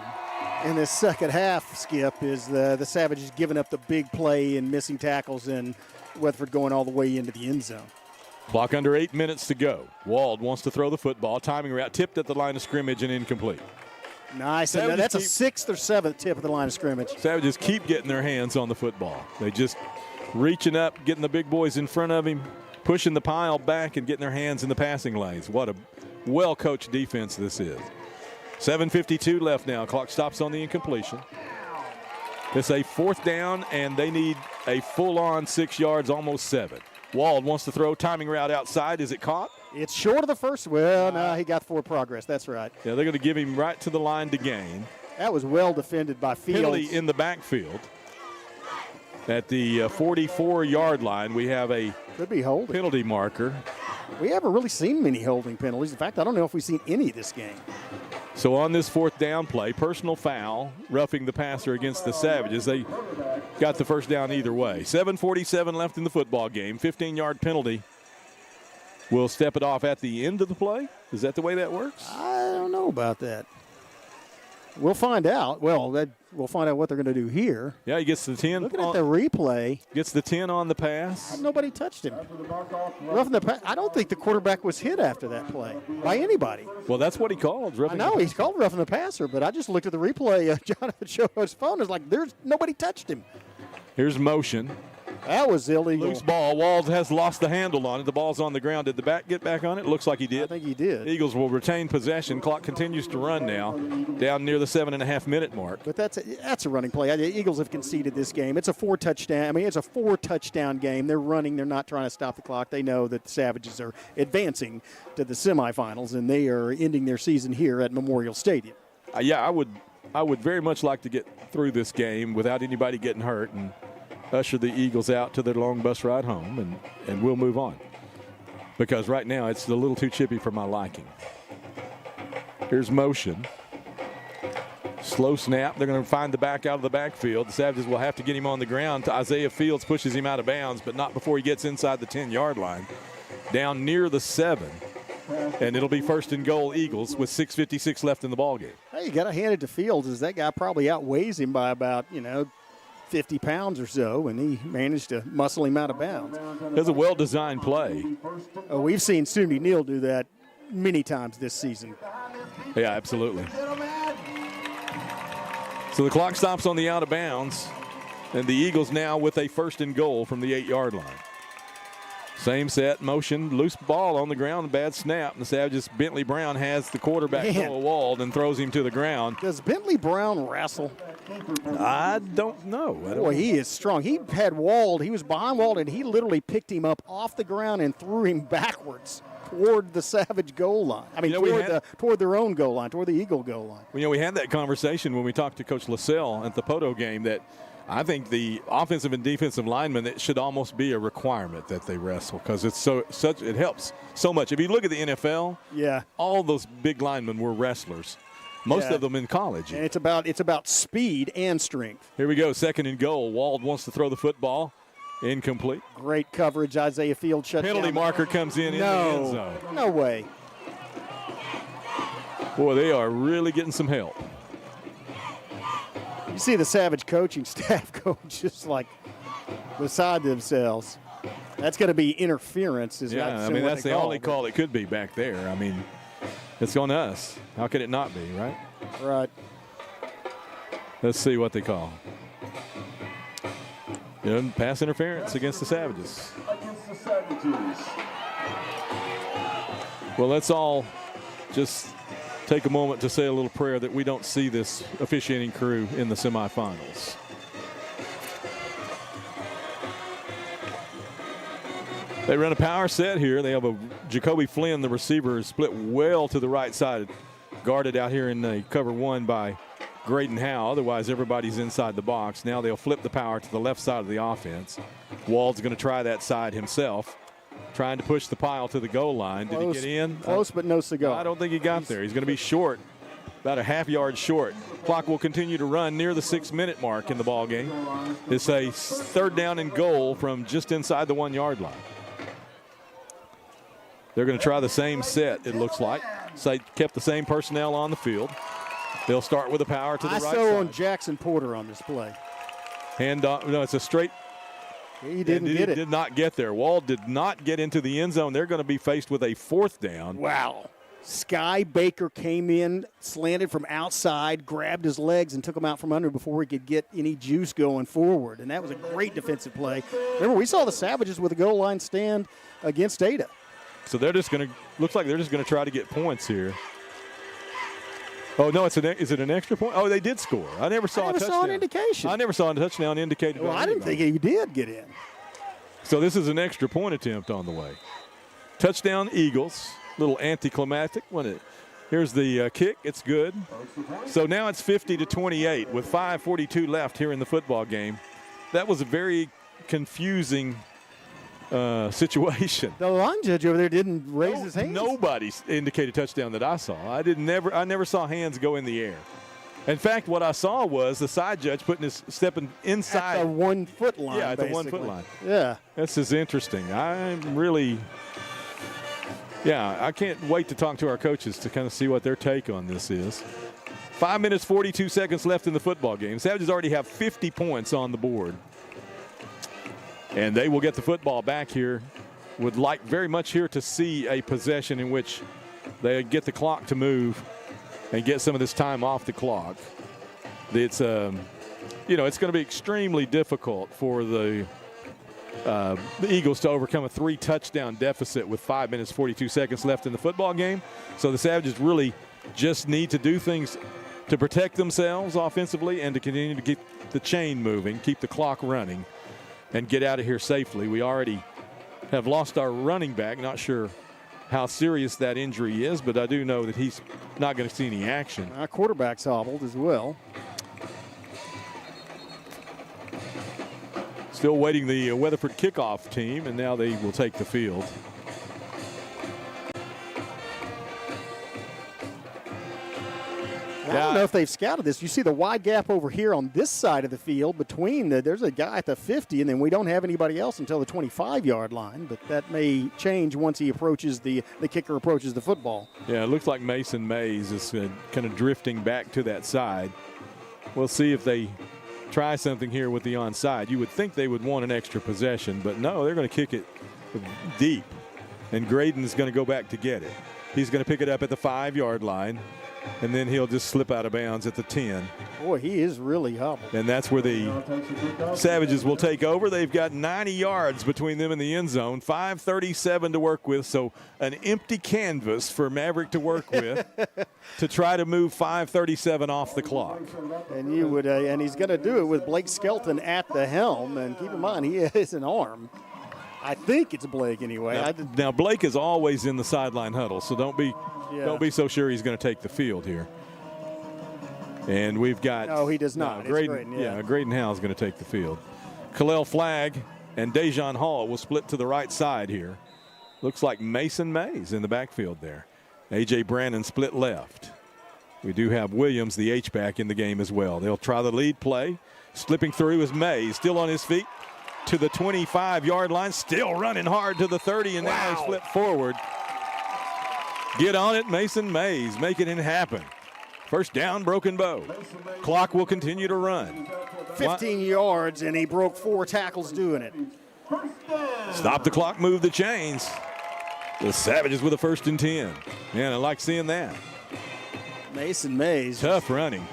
in this second half, Skip, is the Savages giving up the big play and missing tackles, and Weatherford going all the way into the end zone. Clock under 8 minutes to go. Wald wants to throw the football. Timing route tipped at the line of scrimmage and incomplete. Nice. And that's a 6th or 7th tip at the line of scrimmage. Savages keep getting their hands on the football. They just reaching up, getting the big boys in front of him, pushing the pile back and getting their hands in the passing lanes. What a well-coached defense this is. 7:52 left now. Clock stops on the incompletion. It's a 4th down, and they need a full-on 6 yards, almost 7. Wald wants to throw. Timing route outside. Is it caught? It's short of the first. Well, no, he got forward progress. That's right. Yeah, they're going to give him right to the line to gain. That was well defended by Fields. Penalty in the backfield. At the 44-yard line, we have a could be holding penalty marker. We haven't really seen many holding penalties. In fact, I don't know if we've seen any this game. So on this 4th down play, personal foul, roughing the passer against the Savages. They got the first down either way. 7:47 left in the football game. 15-yard penalty. We'll step it off at the end of the play. Is that the way that works? I don't know about that. We'll find out. Well, we'll find out what they're going to do here. Yeah, he gets the 10. Looking at the replay. Gets the 10 on the pass. Nobody touched him. Roughing the pass. I don't think the quarterback was hit after that play by anybody. Well, that's what he called. I know he's called roughing the passer, but I just looked at the replay. Jonathan showed his phone. It's like there's nobody touched him. Here's motion. That was illegal. Loose ball. Walls has lost the handle on it. The ball's on the ground. Did the back get back on it? Looks like he did. I think he did. Eagles will retain possession. Clock continues to run now, down near the 7.5-minute mark. But that's a running play. The Eagles have conceded this game. It's a 4-touchdown. I mean, it's a 4-touchdown game. They're running. They're not trying to stop the clock. They know that the Savages are advancing to the semifinals, and they are ending their season here at Memorial Stadium. Yeah, I would very much like to get through this game without anybody getting hurt and usher the Eagles out to their long bus ride home, and we'll move on. Because right now it's a little too chippy for my liking. Here's motion. Slow snap. They're going to find the back out of the backfield. The Savages will have to get him on the ground. Isaiah Fields pushes him out of bounds, but not before he gets inside the 10-yard line. Down near the 7. And it'll be 1st and goal Eagles with 6:56 left in the ballgame. Hey, you got to hand it to Fields, as that guy probably outweighs him by about, 50 pounds or so, and he managed to muscle him out of bounds. It was a well-designed play. Oh, we've seen Sunday Neal do that many times this season. Yeah, absolutely. So the clock stops on the out of bounds, and the Eagles now with a 1st and goal from the 8-yard line. Same set, motion, loose ball on the ground, bad snap. And the Savages, Bentley Brown has the quarterback Noah Wald and throws him to the ground. Does Bentley Brown wrestle? I don't know. Boy, he is strong. He had Wald. He was behind Wald, and he literally picked him up off the ground and threw him backwards toward the Savage goal line. I mean, toward their own goal line, toward the Eagle goal line. We had that conversation when we talked to Coach LaSalle at the Poto game that I think the offensive and defensive linemen, it should almost be a requirement that they wrestle because it helps so much. If you look at the NFL, all those big linemen were wrestlers. Most of them in college. And it's about speed and strength. Here we go, 2nd and goal. Wald wants to throw the football. Incomplete. Great coverage. Isaiah Field shut Penalty down. marker comes in the end zone. No way. Boy, they are really getting some help. You see the Savage coaching staff go just like beside themselves. That's going to be interference. That's the only call it could be back there. I mean, it's on us. How could it not be, right? Right. Let's see what they call. Pass interference against the Savages. Well, let's all just take a moment to say a little prayer that we don't see this officiating crew in the semifinals. They run a power set here. They have a Jacoby Flynn, the receiver, is split well to the right side, guarded out here in the cover 1 by Graydon Howe. Otherwise, everybody's inside the box. Now they'll flip the power to the left side of the offense. Wald's going to try that side himself, trying to push the pile to the goal line. Did he get in? Close, but no cigar. I don't think he got there. He's going to be short, about a half yard short. Clock will continue to run near the 6-minute mark in the ball game. It's a 3rd down and goal from just inside the 1-yard line. They're going to try the same set, it looks like. So kept the same personnel on the field. They'll start with a power to the right side. I saw on Jackson Porter on this play. Hand off. No, it's a straight He didn't get it. Did not get there. Wall did not get into the end zone. They're going to be faced with a 4th down. Wow. Sky Baker came in, slanted from outside, grabbed his legs, and took him out from under before he could get any juice going forward. And that was a great defensive play. Remember, we saw the Savages with a goal line stand against Ada. So they're just going to – looks like they're just going to try to get points here. Oh, no, is it an extra point? Oh, they did score. I never saw a touchdown. Saw an indication. I never saw a touchdown indicated. Well, I didn't think he did get in. So this is an extra point attempt on the way. Touchdown, Eagles. Little anticlimactic. Here's the kick. It's good. So now it's 50-28 with 5:42 left here in the football game. That was a very confusing situation. The line judge over there didn't raise his hands. Nobody indicated touchdown that I saw. I never saw hands go in the air. In fact, what I saw was the side judge stepping inside. At the 1 foot line. Yeah, at the basically. 1 foot line. Yeah. This is interesting. I'm really. Yeah, I can't wait to talk to our coaches to kind of see what their take on this is. 5 minutes, 42 seconds left in the football game. Savages already have 50 points on the board. And they will get the football back here. Would like very much here to see a possession in which they get the clock to move and get some of this time off the clock. It's, it's going to be extremely difficult for the Eagles to overcome a 3-touchdown deficit with 5 minutes, 42 seconds left in the football game. So the Savages really just need to do things to protect themselves offensively and to continue to keep the chain moving, keep the clock running, and get out of here safely. We already have lost our running back. Not sure how serious that injury is, but I do know that he's not going to see any action. Our quarterback's hobbled as well. Still waiting the Weatherford kickoff team, and now they will take the field. I don't know if they've scouted this. You see the wide gap over here on this side of the field between there's a guy at the 50, and then we don't have anybody else until the 25-yard line, but that may change once he approaches the kicker approaches the football. Yeah, it looks like Mason Mays is kind of drifting back to that side. We'll see if they try something here with the onside. You would think they would want an extra possession, but no, they're going to kick it deep, and Graydon's going to go back to get it. He's going to pick it up at the 5-yard line, and then he'll just slip out of bounds at the 10. Boy, he is really hobbled. And that's where the Savages will take over. They've got 90 yards between them and the end zone, 5:37 to work with, so an empty canvas for Maverick to work with to try to move 5:37 off the clock. And you would, and he's going to do it with Blake Skelton at the helm. And keep in mind, he has an arm. I think it's Blake anyway. Now Blake is always in the sideline huddle, so don't be so sure he's going to take the field here. And we've got. No, he does not. Graydon Howe is going to take the field. Khalil Flagg and Dejon Hall will split to the right side here. Looks like Mason Mays in the backfield there. A.J. Brannon split left. We do have Williams, the H-back, in the game as well. They'll try the lead play. Slipping through is Mays, still on his feet to the 25-yard line, still running hard to the 30, and now he's flipped forward. Get on it, Mason Mays, making it happen. First down, Broken Bow. Clock will continue to run. 15 yards, and he broke 4 tackles doing it. Stop the clock, move the chains. The Savages with a 1st and 10. Man, I like seeing that. Mason Mays. Tough running.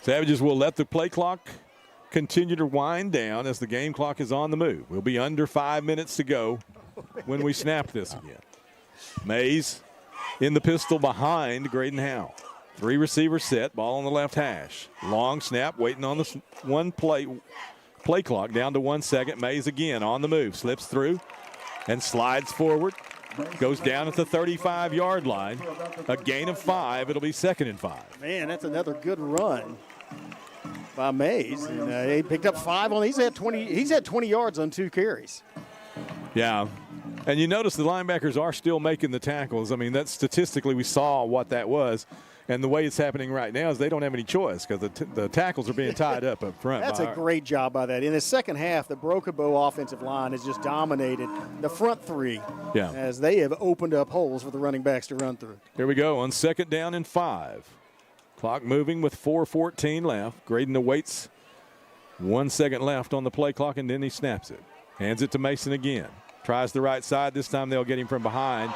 Savages will let the play clock continue to wind down as the game clock is on the move. We'll be under 5 minutes to go when we snap this again. Mays in the pistol behind Graydon Howe. 3 receivers set, ball on the left hash. Long snap, waiting on the one play clock down to 1 second. Mays again on the move, slips through and slides forward. Goes down at the 35-yard line. A gain of 5. It'll be 2nd and 5. Man, that's another good run by Mays. And, he picked up 5 on. He's had 20 yards on 2 carries. Yeah. And you notice the linebackers are still making the tackles. I mean, that statistically we saw what that was. And the way it's happening right now is they don't have any choice because the tackles are being tied up front. That's a great job by that. In the second half, the Broken Bow offensive line has just dominated the front 3 as they have opened up holes for the running backs to run through. Here we go on 2nd down and 5. Clock moving with 4:14 left. Graydon awaits 1 second left on the play clock, and then he snaps it. Hands it to Mason again. Tries the right side. This time they'll get him from behind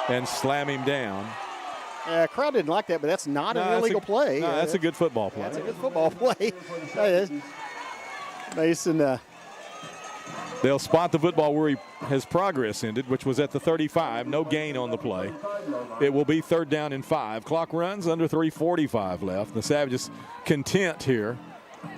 and slam him down. Crowd didn't like that, but that's not an illegal play. No, that's a good football play. That's a good football play. That is. Mason. They'll spot the football where his progress ended, which was at the 35. No gain on the play. It will be 3rd down and 5. Clock runs under 3:45 left. The Savages content here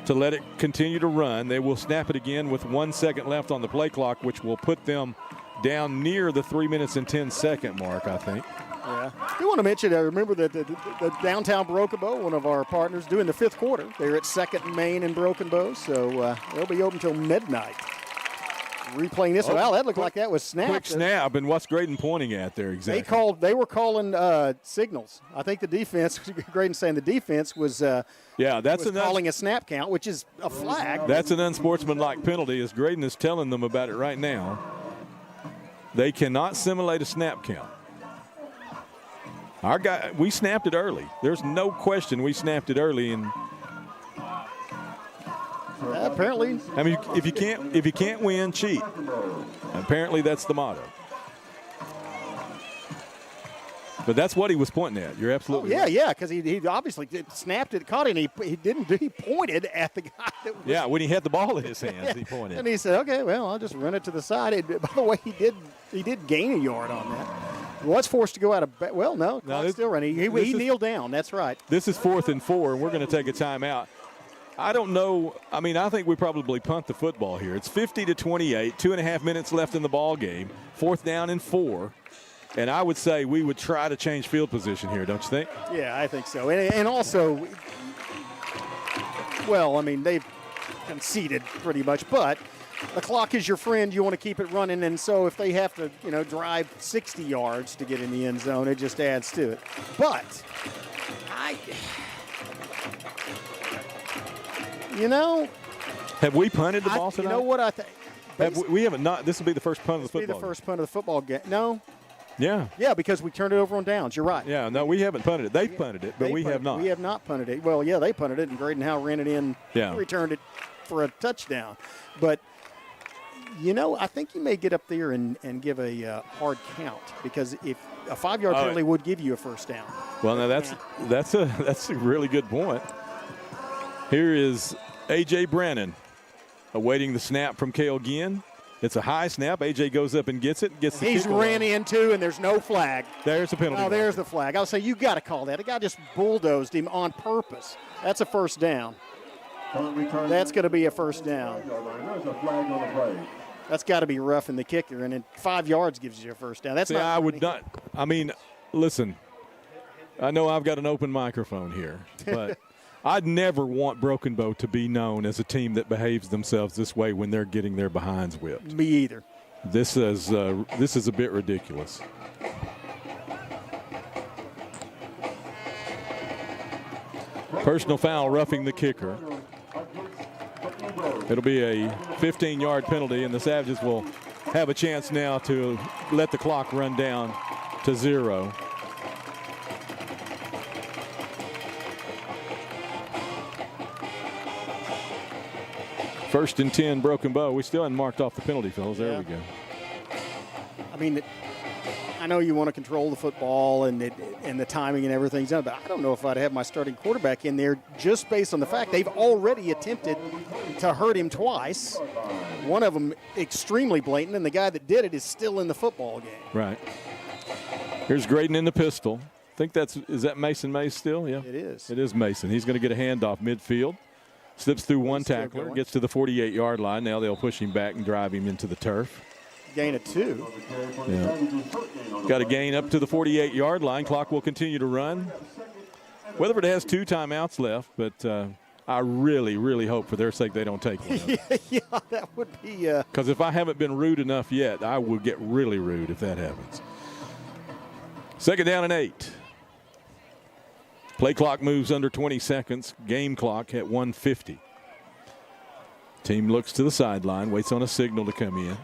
to let it continue to run. They will snap it again with 1 second left on the play clock, which will put them down near the 3 minutes and 10-second mark, I think. Yeah. I do want to mention, I remember that the downtown Broken Bow, one of our partners, doing the 5th quarter. They're at 2nd and Main in Broken Bow, so they'll be open until midnight. Replaying this, wow, that looked like that was snapped. Quick snap, and what's Graydon pointing at there exactly? They were calling signals. I think the defense, Graydon saying the defense was calling a snap count, which is a flag. That's an unsportsmanlike penalty, as Graydon is telling them about it right now. They cannot simulate a snap count. Our guy, we snapped it early. There's no question we snapped it early, and apparently, I mean, if you can't win, cheat. Apparently, that's the motto. But that's what he was pointing at. You're absolutely right. Yeah, because he obviously snapped it, caught it, and he didn't. He pointed at the guy that was. When he had the ball in his hands, he pointed. And he said, "Okay, well, I'll just run it to the side." By the way, he did gain a yard on that. He was forced to go out of. Well, no, still running. He kneeled down. That's right. This is 4th and 4, and we're going to take a timeout. I don't know. I mean, I think we probably punt the football here. It's 50-28, 2.5 minutes left in the ball game, 4th down and 4. And I would say we would try to change field position here, don't you think? Yeah, I think so. And also, well, I mean, they've conceded pretty much, but the clock is your friend. You want to keep it running, and so if they have to, drive 60 yards to get in the end zone, it just adds to it. But have we punted the ball tonight? You know what I think? We haven't. Not. This will be the first punt of the football. This will be the first punt of the football game. No. Yeah. Yeah, because we turned it over on downs. You're right. Yeah, no, we haven't punted it. They've punted it, but we have not. We have not punted it. Well, yeah, they punted it, and Graydon Howe ran it in, returned it for a touchdown. But, I think you may get up there and give a hard count, because if a 5-yard penalty would give you a first down. Well, now that's a really good point. Here is A.J. Brannon awaiting the snap from Cale Ginn. It's a high snap. A.J. goes up and gets it. He's ran into, and there's no flag. There's a penalty. Oh, there's the flag. I would say you got to call that. The guy just bulldozed him on purpose. That's a first down. That's going to be a first down. There's a flag on the play. That's got to be roughing the kicker, and then 5 yards gives you a first down. I would not. I mean, listen, I know I've got an open microphone here, but I'd never want Broken Bow to be known as a team that behaves themselves this way when they're getting their behinds whipped. Me either. This is a bit ridiculous. Personal foul, roughing the kicker. It'll be a 15-yard penalty, and the Savages will have a chance now to let the clock run down to 0. First and 10, Broken Bow. We still haven't marked off the penalty, fellas. There we go. I mean, I know you want to control the football and the timing and everything's done, but I don't know if I'd have my starting quarterback in there just based on the fact they've already attempted to hurt him twice. One of them extremely blatant, and the guy that did it is still in the football game. Right. Here's Graydon in the pistol. I think is that Mason Mays still? Yeah. It is. It is Mason. He's going to get a handoff midfield. Slips through one tackler, gets to the 48-yard line. Now they'll push him back and drive him into the turf. Gain of 2. Yeah. Got a gain up to the 48-yard line. Clock will continue to run. Weatherford has 2 timeouts left, but I really, really hope for their sake they don't take one. Yeah, that would be. Because if I haven't been rude enough yet, I will get really rude if that happens. 2nd down and 8. Play clock moves under 20 seconds. Game clock at 1:50. Team looks to the sideline, waits on a signal to come in.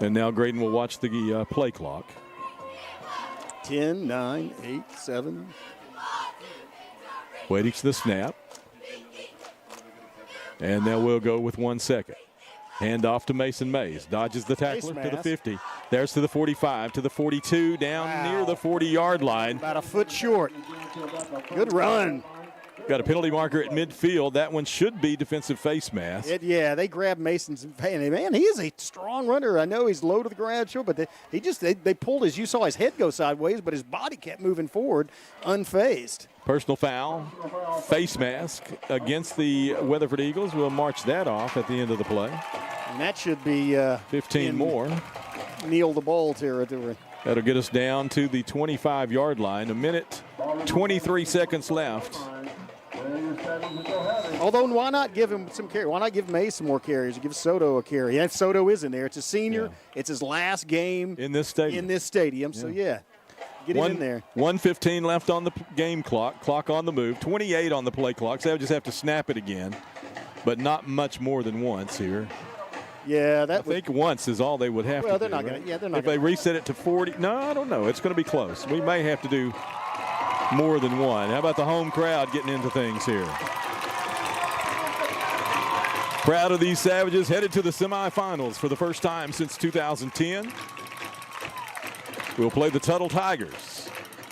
And now Graydon will watch the play clock. 10, 9, 8, 7. Waiting to the snap. And now we'll go with 1 second. Hand off to Mason Mays. Dodges the tackler to the 50. There's to the 45, to the 42, down near the 40-yard line. About a foot short. Good run. Got a penalty marker at midfield. That one should be defensive face mask. They grabbed Mason's. Man, he is a strong runner. I know he's low to the ground, sure, but they pulled you saw his head go sideways, but his body kept moving forward unfazed. Personal foul, face mask against the Weatherford Eagles. We'll march that off at the end of the play. And that should be 15 more. Kneel the ball territory. That'll get us down to the 25-yard line. 1:23 seconds left. Although, why not give him some carry? Why not give Mays some more carries? Give Soto a carry. And Soto is in there. It's a senior. Yeah. It's his last game in this stadium. So, get him in there. 1:15 left on the game clock. Clock on the move. 28 on the play clock. So they would just have to snap it again, but not much more than once here. Yeah, I think once is all they would have to do. Well, they're not going to. Yeah, they're not. If they reset it to 40, no, I don't know. It's going to be close. We may have to do more than one. How about the home crowd getting into things here? Proud of these Savages, headed to the semifinals for the first time since 2010. We'll play the Tuttle Tigers.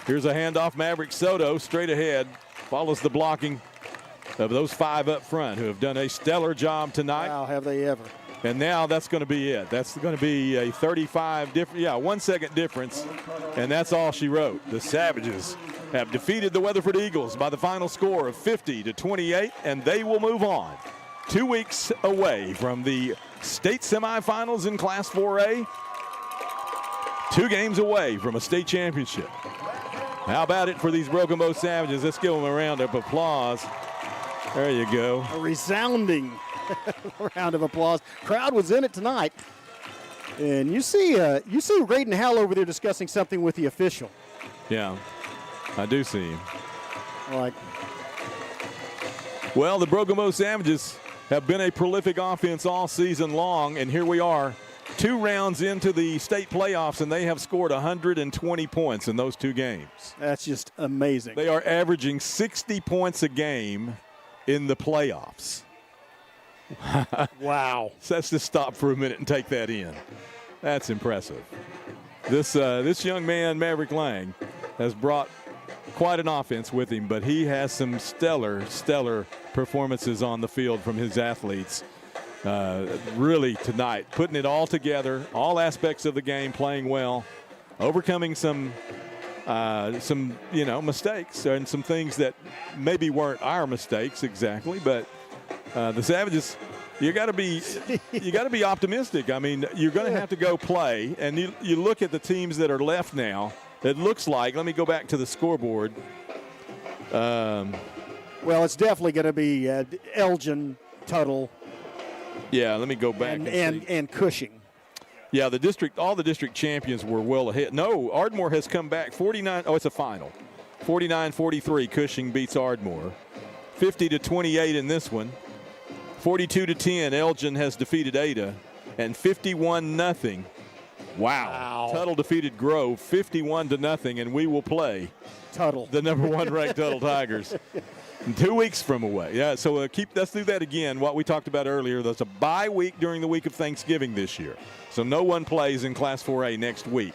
Here's a handoff. Maverick Soto straight ahead, follows the blocking of those 5 up front who have done a stellar job tonight. Wow, have they ever. And now that's going to be it. That's going to be a 1 second difference, and that's all she wrote. The Savages have defeated the Weatherford Eagles by the final score of 50-28, and they will move on. 2 weeks away from the state semifinals in Class 4A. 2 games away from a state championship. How about it for these Broken Bow Savages? Let's give them a round of applause. There you go. A resounding round of applause. Crowd was in it tonight. And you see Graydon Howell over there discussing something with the official. Yeah, I do see him. Well, the Broken Bow Savages have been a prolific offense all season long, and here we are 2 rounds into the state playoffs, and they have scored 120 points in those 2 games. That's just amazing. They are averaging 60 points a game in the playoffs. Wow. So let's just stop for a minute and take that in. That's impressive. This young man, Maverick Lang, has brought quite an offense with him, but he has some stellar performances on the field from his athletes. Really tonight, putting it all together, all aspects of the game, playing well, overcoming some mistakes and some things that maybe weren't our mistakes exactly, but the Savages, you got to be optimistic. I mean, you're going to have to go play, and you look at the teams that are left now. It looks like, let me go back to the scoreboard. Well, it's definitely going to be Elgin, Tuttle. Yeah, let me go back and Cushing. Yeah, all the district champions were well ahead. No, Ardmore has come back 49. Oh, it's a final. 49-43. Cushing beats Ardmore. 50-28 in this one. 42-10. Elgin has defeated Ada, and 51-0. Wow. Tuttle defeated Grove 51-0, and we will play Tuttle, the number 1 ranked Tuttle Tigers. 2 weeks from away. Yeah, so let's do that again. What we talked about earlier, there's a bye week during the week of Thanksgiving this year. So no one plays in Class 4A next week.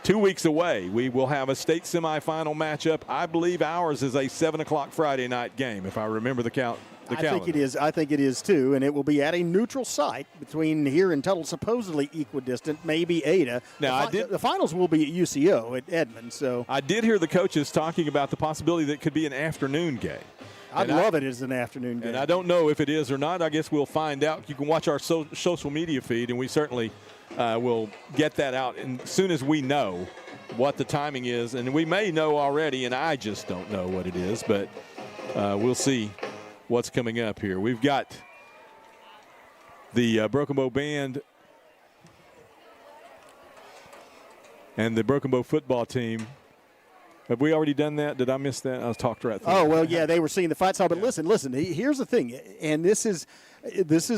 2 weeks away, we will have a state semifinal matchup. I believe ours is a 7 o'clock Friday night game, if I remember the calendar. I think it is too, and it will be at a neutral site between here and Tuttle, supposedly equidistant, maybe Ada. Now, the finals will be at UCO at Edmond. So I did hear the coaches talking about the possibility that it could be an afternoon game. I'd love it as an afternoon game. And I don't know if it is or not. I guess we'll find out. You can watch our social media feed, and we certainly will get that out as soon as we know what the timing is. And we may know already, and I just don't know what it is, but we'll see what's coming up here. We've got the Broken Bow Band and the Broken Bow football team. Have we already done that? Did I miss that? I was talked right through. Oh, well, yeah, they were seeing the fight style. But listen, here's the thing, and this is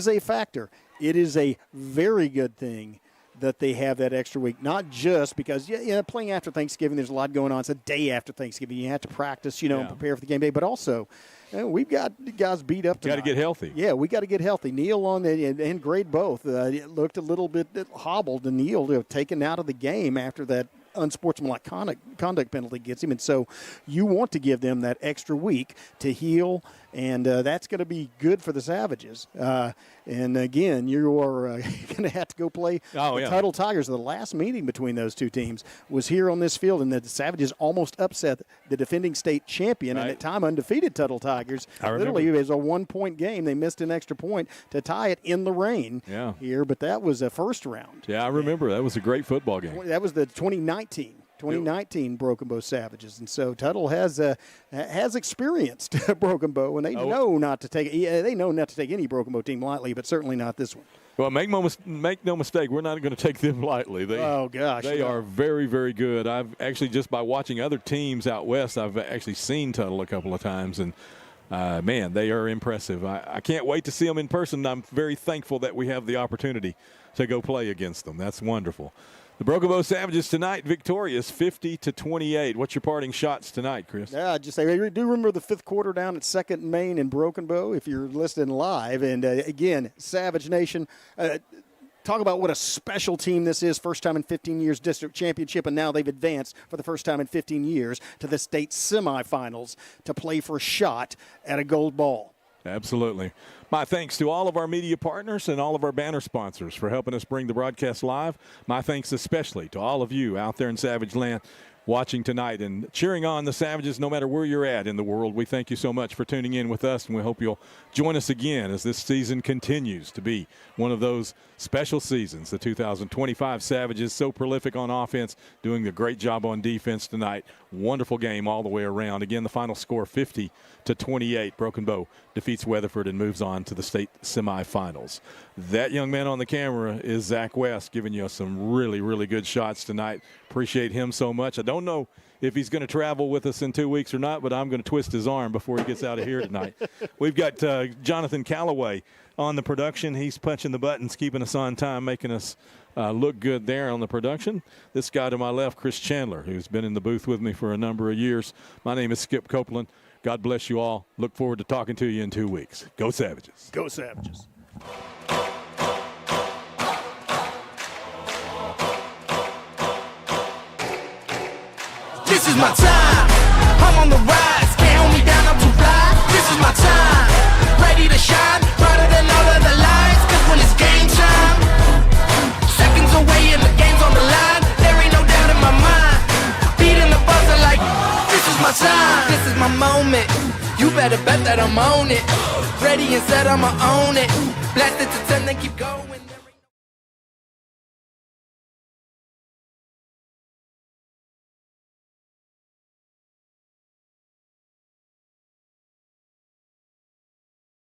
a factor. It is a very good thing that they have that extra week, not just because playing after Thanksgiving, there's a lot going on. It's a day after Thanksgiving. You have to practice, and prepare for the game day, but also we've got guys beat up tonight. Got to get healthy. Yeah, we got to get healthy. Neal and Grade both looked a little bit hobbled, and Neal taken out of the game after that unsportsmanlike conduct penalty gets him. And so you want to give them that extra week to heal, and that's going to be good for the Savages. And again, you are going to have to go play the Tuttle Tigers. The last meeting between those two teams was here on this field, and the Savages almost upset the defending state champion and at time undefeated Tuttle Tigers. Literally, it was a 1-point game. They missed an extra point to tie it in the rain here, but that was a first round. Yeah, I remember. That was a great football game. That was the 2019 Broken Bow Savages, and so Tuttle has experienced Broken Bow, and they know not to take any Broken Bow team lightly, but certainly not this one. Well, make no mistake, we're not going to take them lightly. They are very, very good. I've actually, just by watching other teams out west, I've actually seen Tuttle a couple of times, and man, they are impressive. I can't wait to see them in person. I'm very thankful that we have the opportunity to go play against them. That's wonderful. The Broken Bow Savages tonight victorious 50-28. What's your parting shots tonight, Chris? Yeah, just say, do remember the fifth quarter down at 2nd and Main in Broken Bow if you're listening live. And again, Savage Nation, talk about what a special team this is. First time in 15 years district championship, and now they've advanced for the first time in 15 years to the state semifinals to play for a shot at a gold ball. Absolutely. My thanks to all of our media partners and all of our banner sponsors for helping us bring the broadcast live. My thanks especially to all of you out there in Savage Land watching tonight and cheering on the Savages no matter where you're at in the world. We thank you so much for tuning in with us, and we hope you'll join us again as this season continues to be one of those special seasons. The 2025 Savages, so prolific on offense, doing a great job on defense tonight. Wonderful game all the way around. Again, the final score 50-28. Broken Bow defeats Weatherford and moves on to the state semifinals. That young man on the camera is Zach West, giving you some really, really good shots tonight. Appreciate him so much. I don't know if he's going to travel with us in 2 weeks or not, but I'm going to twist his arm before he gets out of here tonight. We've got Jonathan Calloway on the production. He's punching the buttons, keeping us on time, making us look good there on the production. This guy to my left, Chris Chandler, who's been in the booth with me for a number of years. My name is Skip Copeland. God bless you all. Look forward to talking to you in 2 weeks. Go Savages. Go Savages. This is my time, I'm on the rise, can't hold me down, I'm too fly. This is my time, ready to shine, brighter than all of the lights. Cause when it's game time, seconds away and the game's on the line. There ain't no doubt in my mind, beating the buzzer like this is my time, this is my moment. You better bet that I'm on it, ready and set, I'ma own it. Blast it to 10, then keep going.